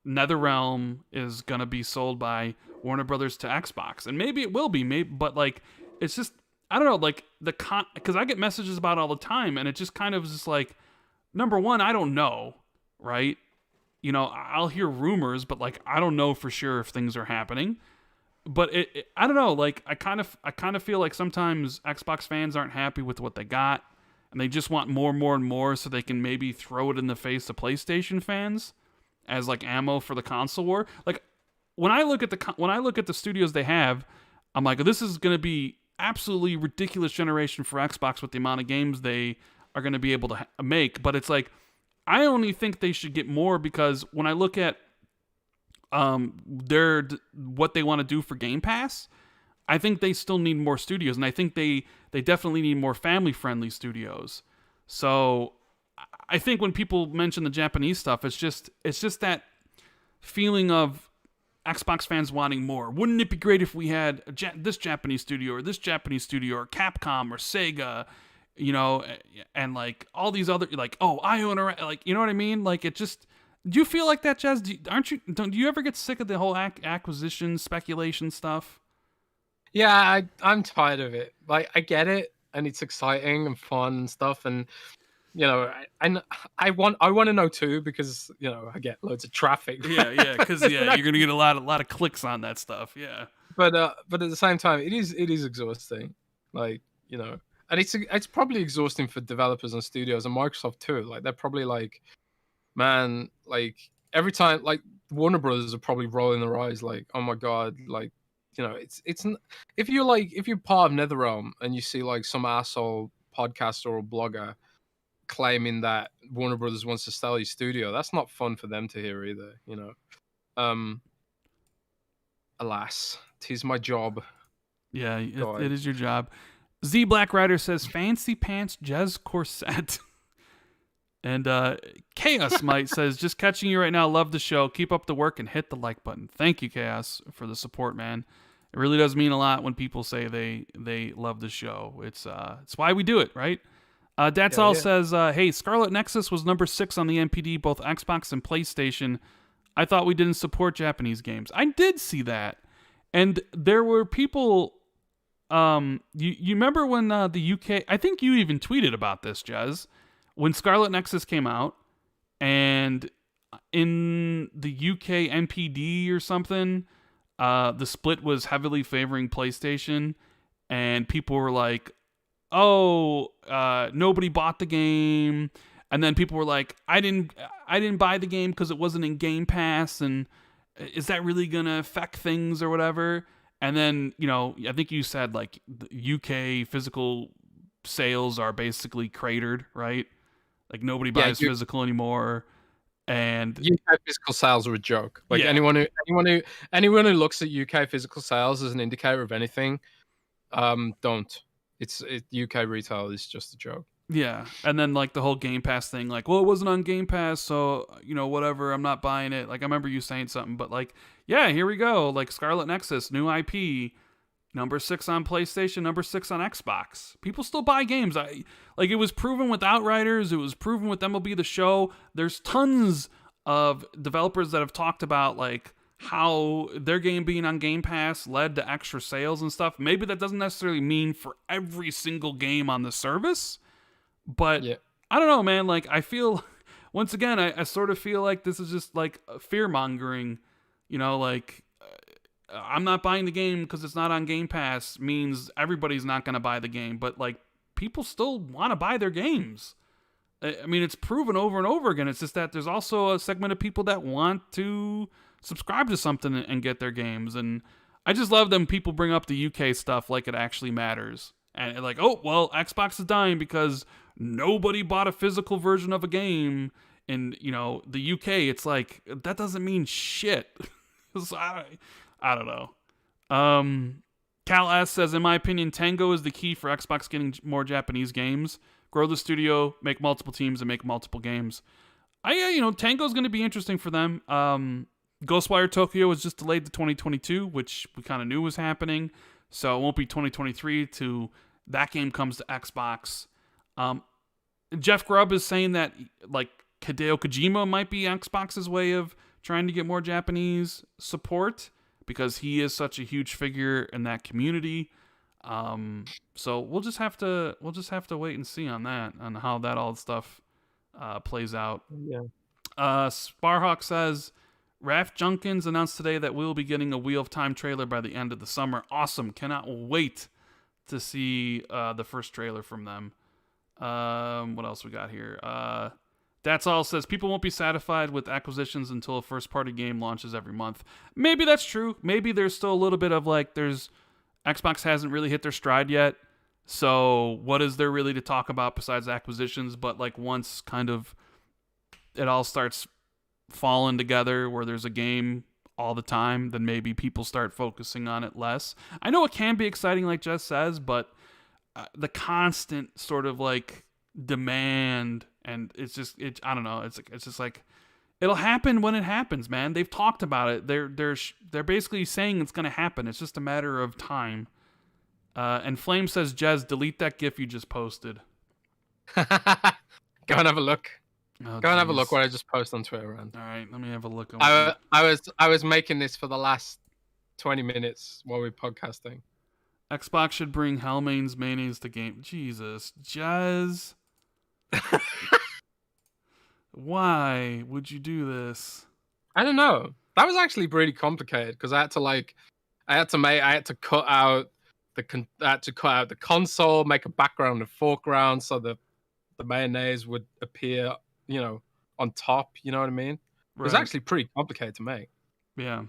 NetherRealm is gonna be sold by Warner Brothers to Xbox, and maybe it will be, but like it's just, I don't know, like because I get messages about it all the time, and it just kind of is just like, number one, I don't know, right? I'll hear rumors, but like I don't know for sure if things are happening. But I don't know, like I kind of feel like sometimes Xbox fans aren't happy with what they got, and they just want more and more, so they can maybe throw it in the face of PlayStation fans as like ammo for the console war. Like when I look at the studios they have, I'm like, this is going to be absolutely ridiculous generation for Xbox with the amount of games they are going to be able to make. But it's like, I only think they should get more because when I look at what they want to do for Game Pass, I think they still need more studios, and I think they definitely need more family friendly studios. So I think when people mention the Japanese stuff, it's just that feeling of Xbox fans wanting more. Wouldn't it be great if we had this Japanese studio or this Japanese studio or Capcom or Sega, and like all these other, like, oh, I own a, like, you know what I mean? Like it just, do you feel like that, Jez? Do you ever get sick of the whole acquisition speculation stuff? Yeah, I'm tired of it. Like I get it, and it's exciting and fun and stuff, and I want to know too, because I get loads of traffic. Yeah, because you're gonna get a lot of clicks on that stuff. Yeah, but at the same time, it is exhausting. Like and it's probably exhausting for developers and studios and Microsoft too. Like they're probably like, man, like every time, like Warner Brothers are probably rolling their eyes, like, oh my god, like it's if you're part of NetherRealm and you see like some asshole podcaster or blogger claiming that Warner Brothers wants to sell your studio, that's not fun for them to hear either. Alas, 'tis my job. Yeah, it is your job. Z Black Rider says, fancy pants Jez corset. And Chaos Might says, just catching you right now, love the show, keep up the work and hit the like button. Thank you, Chaos, for the support, man. It really does mean a lot when people say they love the show. It's why we do it, right? That's all. Says, hey, Scarlet Nexus was number 6 on the NPD, both Xbox and PlayStation. I thought we didn't support Japanese games. I did see that. And there were people, you remember when the UK, I think you even tweeted about this, Jez, when Scarlet Nexus came out, and in the UK NPD or something, the split was heavily favoring PlayStation, and people were like, oh, nobody bought the game, and then people were like, I didn't buy the game because it wasn't in Game Pass, and is that really gonna affect things or whatever? And then I think you said like the UK physical sales are basically cratered, right? Like nobody buys physical anymore, and UK physical sales are a joke. Like anyone who looks at UK physical sales as an indicator of anything, don't. UK retail is just a joke. Yeah, and then like the whole Game Pass thing, like, well, it wasn't on Game Pass, so whatever, I'm not buying it. Like, I remember you saying something, but like, yeah, here we go, like Scarlet Nexus, new IP, number 6 on PlayStation, number 6 on Xbox. People still buy games. It was proven with Outriders, it was proven with MLB The Show. There's tons of developers that have talked about like how their game being on Game Pass led to extra sales and stuff. Maybe that doesn't necessarily mean for every single game on the service, but Yeah. I don't know, man. Like, I feel, once again, I sort of feel like this is just like fear mongering. Like, I'm not buying the game because it's not on Game Pass means everybody's not going to buy the game. But, like, people still want to buy their games. I mean, it's proven over and over again. It's just that there's also a segment of people that want to subscribe to something and get their games. And I just love them people bring up the UK stuff like it actually matters. And like, oh, well, Xbox is dying because nobody bought a physical version of a game in, the UK. It's like, that doesn't mean shit. So I don't know. Cal S says, in my opinion, Tango is the key for Xbox getting more Japanese games. Grow the studio, make multiple teams, and make multiple games. Tango's going to be interesting for them. Ghostwire Tokyo was just delayed to 2022, which we kind of knew was happening. So it won't be 2023 till that game comes to Xbox. Jeff Grubb is saying that like Hideo Kojima might be Xbox's way of trying to get more Japanese support because he is such a huge figure in that community. So we'll just have to wait and see on that, on how that all stuff plays out. Yeah. Sparhawk says, Raph Junkins announced today that we'll be getting a Wheel of Time trailer by the end of the summer. Awesome. Cannot wait to see the first trailer from them. What else we got here? That's all says people won't be satisfied with acquisitions until a first party game launches every month. Maybe that's true. Maybe there's still a little bit of like Xbox hasn't really hit their stride yet. So what is there really to talk about besides acquisitions? But like once kind of it all starts falling together where there's a game all the time, then maybe people start focusing on it less. I know it can be exciting like Jess says, but the constant sort of like demand, and I don't know, it's just like it'll happen when it happens, man. They've talked about it. They're basically saying it's going to happen. It's just a matter of time. And Flame says, Jez, delete that GIF you just posted. Go and have a look. Oh, Go and have a look what I just posted on Twitter, Rand. All right, let me have a look. I was making this for the last 20 minutes while we were podcasting. Xbox should bring Hellmane's mayonnaise to game. Jesus, Jez. Why would you do this? I don't know. That was actually pretty complicated because I had to cut out the console, make a background and foreground so the mayonnaise would appear, on top. You know what I mean? It was actually pretty complicated to make. Yeah.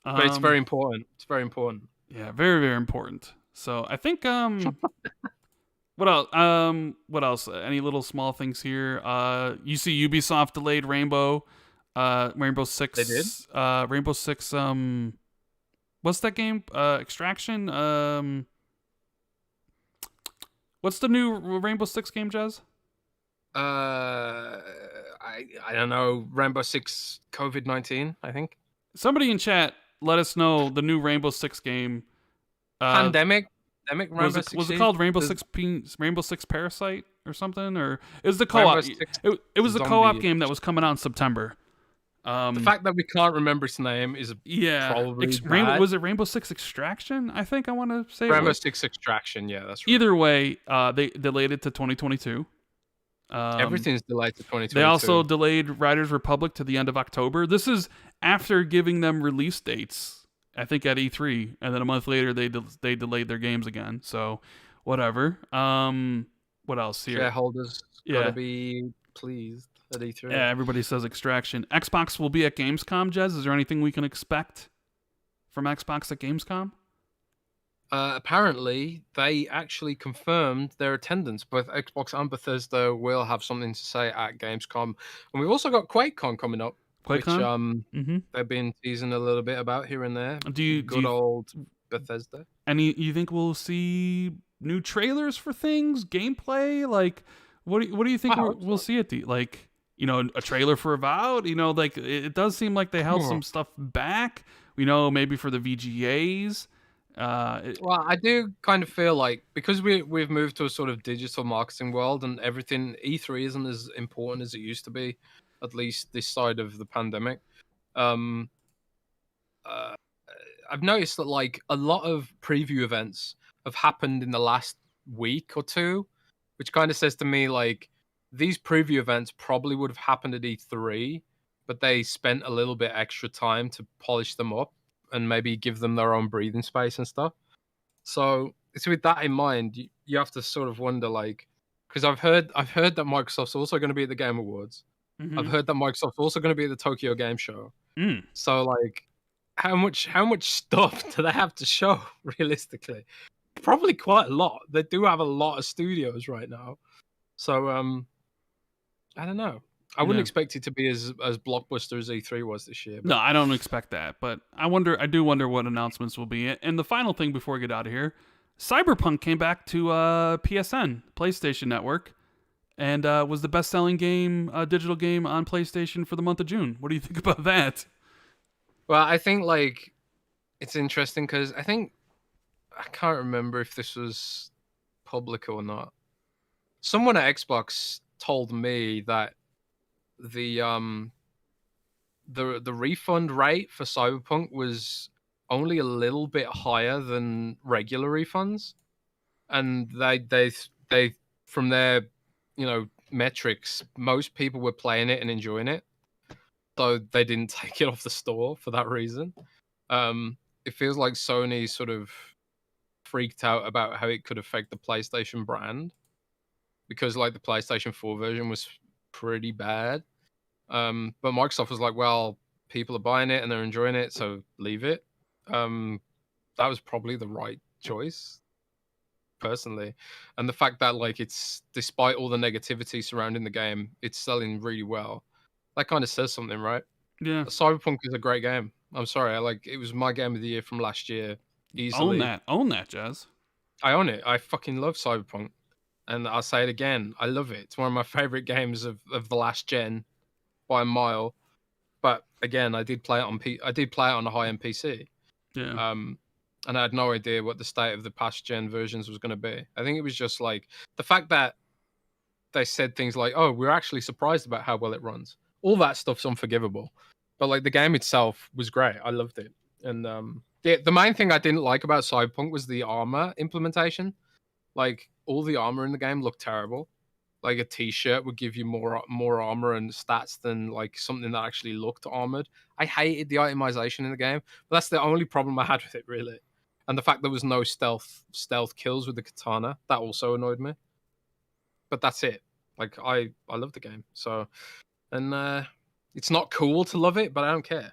But it's very important. It's very important. Yeah, very, very important. So I think what else? What else? Any little small things here? You see Ubisoft delayed Rainbow Six. They did? Rainbow Six, what's that game? Extraction? What's the new Rainbow Six game, Jez? I don't know. Rainbow Six COVID-19, I think. Somebody in chat let us know the new Rainbow Six game. Pandemic. Was it called Rainbow Six Parasite or something? Or it was the co-op? It was the co-op game that was coming out in September. The fact that we can't remember its name is probably bad. Was it Rainbow Six Extraction? I think I want to say Rainbow Six Extraction. Yeah, that's right. Either way, they delayed it to 2022. Everything's delayed to 2022. They also delayed Riders Republic to the end of October. This is after giving them release dates, I think at E3, and then a month later they delayed their games again. So, whatever. What else here? Shareholders gotta be pleased at E3. Yeah, everybody says Extraction. Xbox will be at Gamescom, Jez. Is there anything we can expect from Xbox at Gamescom? Apparently, they actually confirmed their attendance. Both Xbox and Bethesda will have something to say at Gamescom. And we've also got QuakeCon coming up. QuakeCon? Which they've been teasing a little bit about here and there. Old Bethesda. And you think we'll see new trailers for things, gameplay? Like, what do you think I hope we'll so. see at the like? A trailer for Avowed. Like it does seem like they held Hmm. some stuff back. Maybe for the VGAs. Well, I do kind of feel like because we've moved to a sort of digital marketing world and everything, E3 isn't as important as it used to be, at least this side of the pandemic. Um, uh, I've noticed that like a lot of preview events have happened in the last week or two, which kind of says to me like these preview events probably would have happened at E3, but they spent a little bit extra time to polish them up and maybe give them their own breathing space and stuff. So it's with that in mind, you have to sort of wonder like because I've heard that Microsoft's also going to be at the Game Awards. I've mm-hmm. heard that Microsoft's also going to be at the Tokyo Game Show. Mm. So like how much stuff do they have to show realistically? Probably quite a lot. They do have a lot of studios right now. So I don't know. I wouldn't Yeah. expect it to be as blockbuster as E3 was this year, No, but I don't expect that, but I do wonder what announcements will be. And the final thing before we get out of here, Cyberpunk came back to PSN, PlayStation Network, and was the best-selling digital game on PlayStation for the month of June. What do you think about that? well, I think like it's interesting because I can't remember if this was public or not. Someone at Xbox told me that the um the refund rate for Cyberpunk was only a little bit higher than regular refunds, and they from their metrics, most people were playing it and enjoying it, so they didn't take it off the store for that reason. It feels like Sony sort of freaked out about how it could affect the PlayStation brand because like the PlayStation 4 version was pretty bad. But Microsoft was like, well, people are buying it and they're enjoying it, so leave it. That was probably the right choice, personally. And the fact that like it's despite all the negativity surrounding the game, it's selling really well. That kind of says something, right? Yeah, Cyberpunk is a great game. I'm sorry, it was my game of the year from last year, easily. own that, Jazz. I own it. I fucking love Cyberpunk, and I'll say it again. I love it. It's one of my favorite games of the last gen by a mile. But again, I did play it on a high end PC. Yeah, And I had no idea what the state of the past gen versions was going to be. I think it was just like the fact that they said things like, "Oh, we're actually surprised about how well it runs." All that stuff's unforgivable. But like the game itself was great. I loved it. And the main thing I didn't like about Cyberpunk was the armor implementation. Like all the armor in the game looked terrible. Like a t-shirt would give you more armor and stats than like something that actually looked armored. I hated the itemization in the game, but that's the only problem I had with it, really. And the fact there was no stealth kills with the katana, that also annoyed me. But that's it. Like I love the game. So and it's not cool to love it, but I don't care.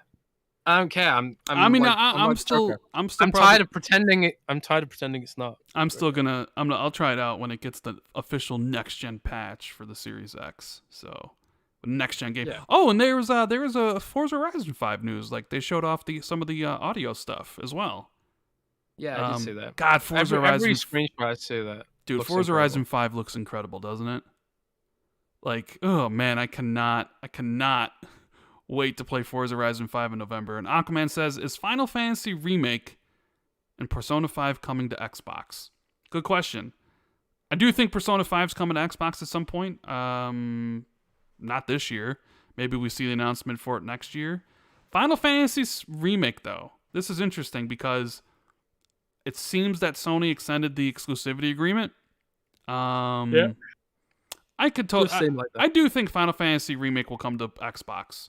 I don't care. I mean, I'm like Joker. I'm still I'm probably, tired of pretending it. I'm tired of pretending it's not. I'll try it out when it gets the official next gen patch for the Series X. So, the next gen game. Yeah. Oh, and there was a Forza Horizon 5 news. Like they showed off some of the audio stuff as well. Yeah, I did see that. God, Forza Every Horizon, screenshot I see that. dude, Looks Forza incredible. Horizon 5 looks incredible, doesn't it? Like, oh man, I cannot wait to play Forza Horizon 5 in November. And Aquaman says, is Final Fantasy Remake and Persona 5 coming to Xbox? Good question. I do think Persona 5's coming to Xbox at some point. Not this year. Maybe we see the announcement for it next year. Final Fantasy's Remake, though. This is interesting because it seems that Sony extended the exclusivity agreement. Yeah. I could Does seem like that. I do think Final Fantasy Remake will come to Xbox.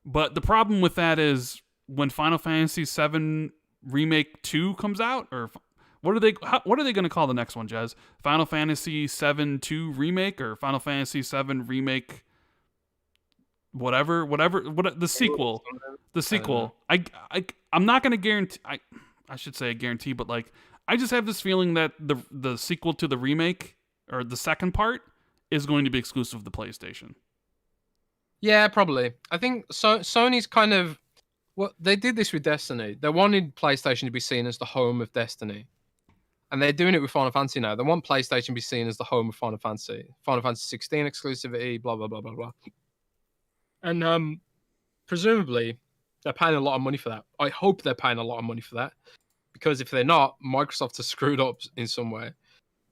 But the problem with that is when Final Fantasy VII Remake 2 comes out, or what are they going to call the next one, Jez? Final Fantasy VII 2 Remake or Final Fantasy VII Remake whatever the sequel. The sequel. I'm not going to guarantee I should say guarantee, but like I just have this feeling that the sequel to the remake or the second part is going to be exclusive to PlayStation. Yeah, probably. I think Sony's kind of they did this with Destiny. They wanted PlayStation to be seen as the home of Destiny, And they're doing it with Final Fantasy now. They want PlayStation to be seen as the home of Final Fantasy. Final Fantasy 16 exclusivity, blah, blah, blah, blah, blah. And presumably, they're paying a lot of money for that. I hope they're paying a lot of money for that. Because if they're not, Microsoft has screwed up in some way.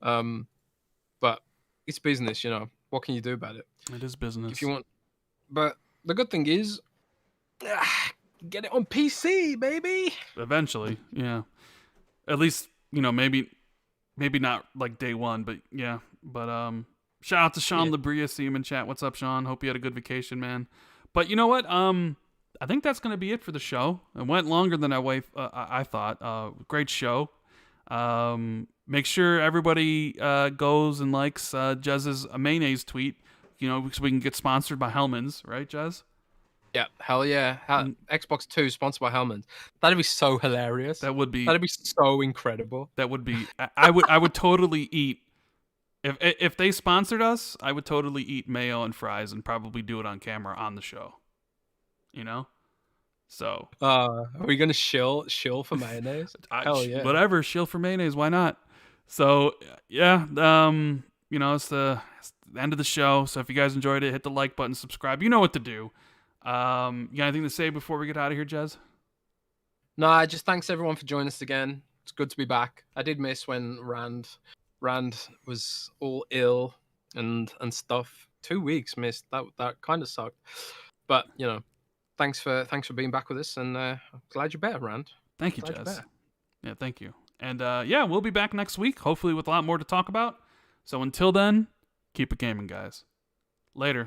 But it's business, you know. What can you do about it? It is business. If you want. But the good thing is, get it on PC, baby. Eventually, yeah. At least, you know, maybe not like day one, but yeah. But shout out to Sean Labria, see him in chat. What's up, Sean? Hope you had a good vacation, man. But you know what? I think that's gonna be it for the show. It went longer than I thought. Great show. Make sure everybody goes and likes Jez's mayonnaise tweet. You know, so we can get sponsored by Hellman's, right, Jez? Yeah, hell yeah. Xbox 2 sponsored by Hellman's. That'd be so hilarious. That'd be so incredible. That would be. I would totally eat if they sponsored us. I would totally eat mayo and fries and probably do it on camera on the show. You know, so are we gonna shill for mayonnaise? Hell yeah, whatever, shill for mayonnaise. Why not? So yeah, you know, it's the end of the show. So if you guys enjoyed it, hit the like button, subscribe. You know what to do. You got anything to say before we get out of here, Jez? No, just thanks everyone for joining us again. It's good to be back. I did miss when Rand was all ill and stuff. 2 weeks missed. That kind of sucked. But you know, thanks for being back with us, and I'm glad you're better, Rand. Thank you, Jez. Yeah, thank you. And yeah, we'll be back next week, hopefully with a lot more to talk about. So until then, keep it gaming, guys. Later.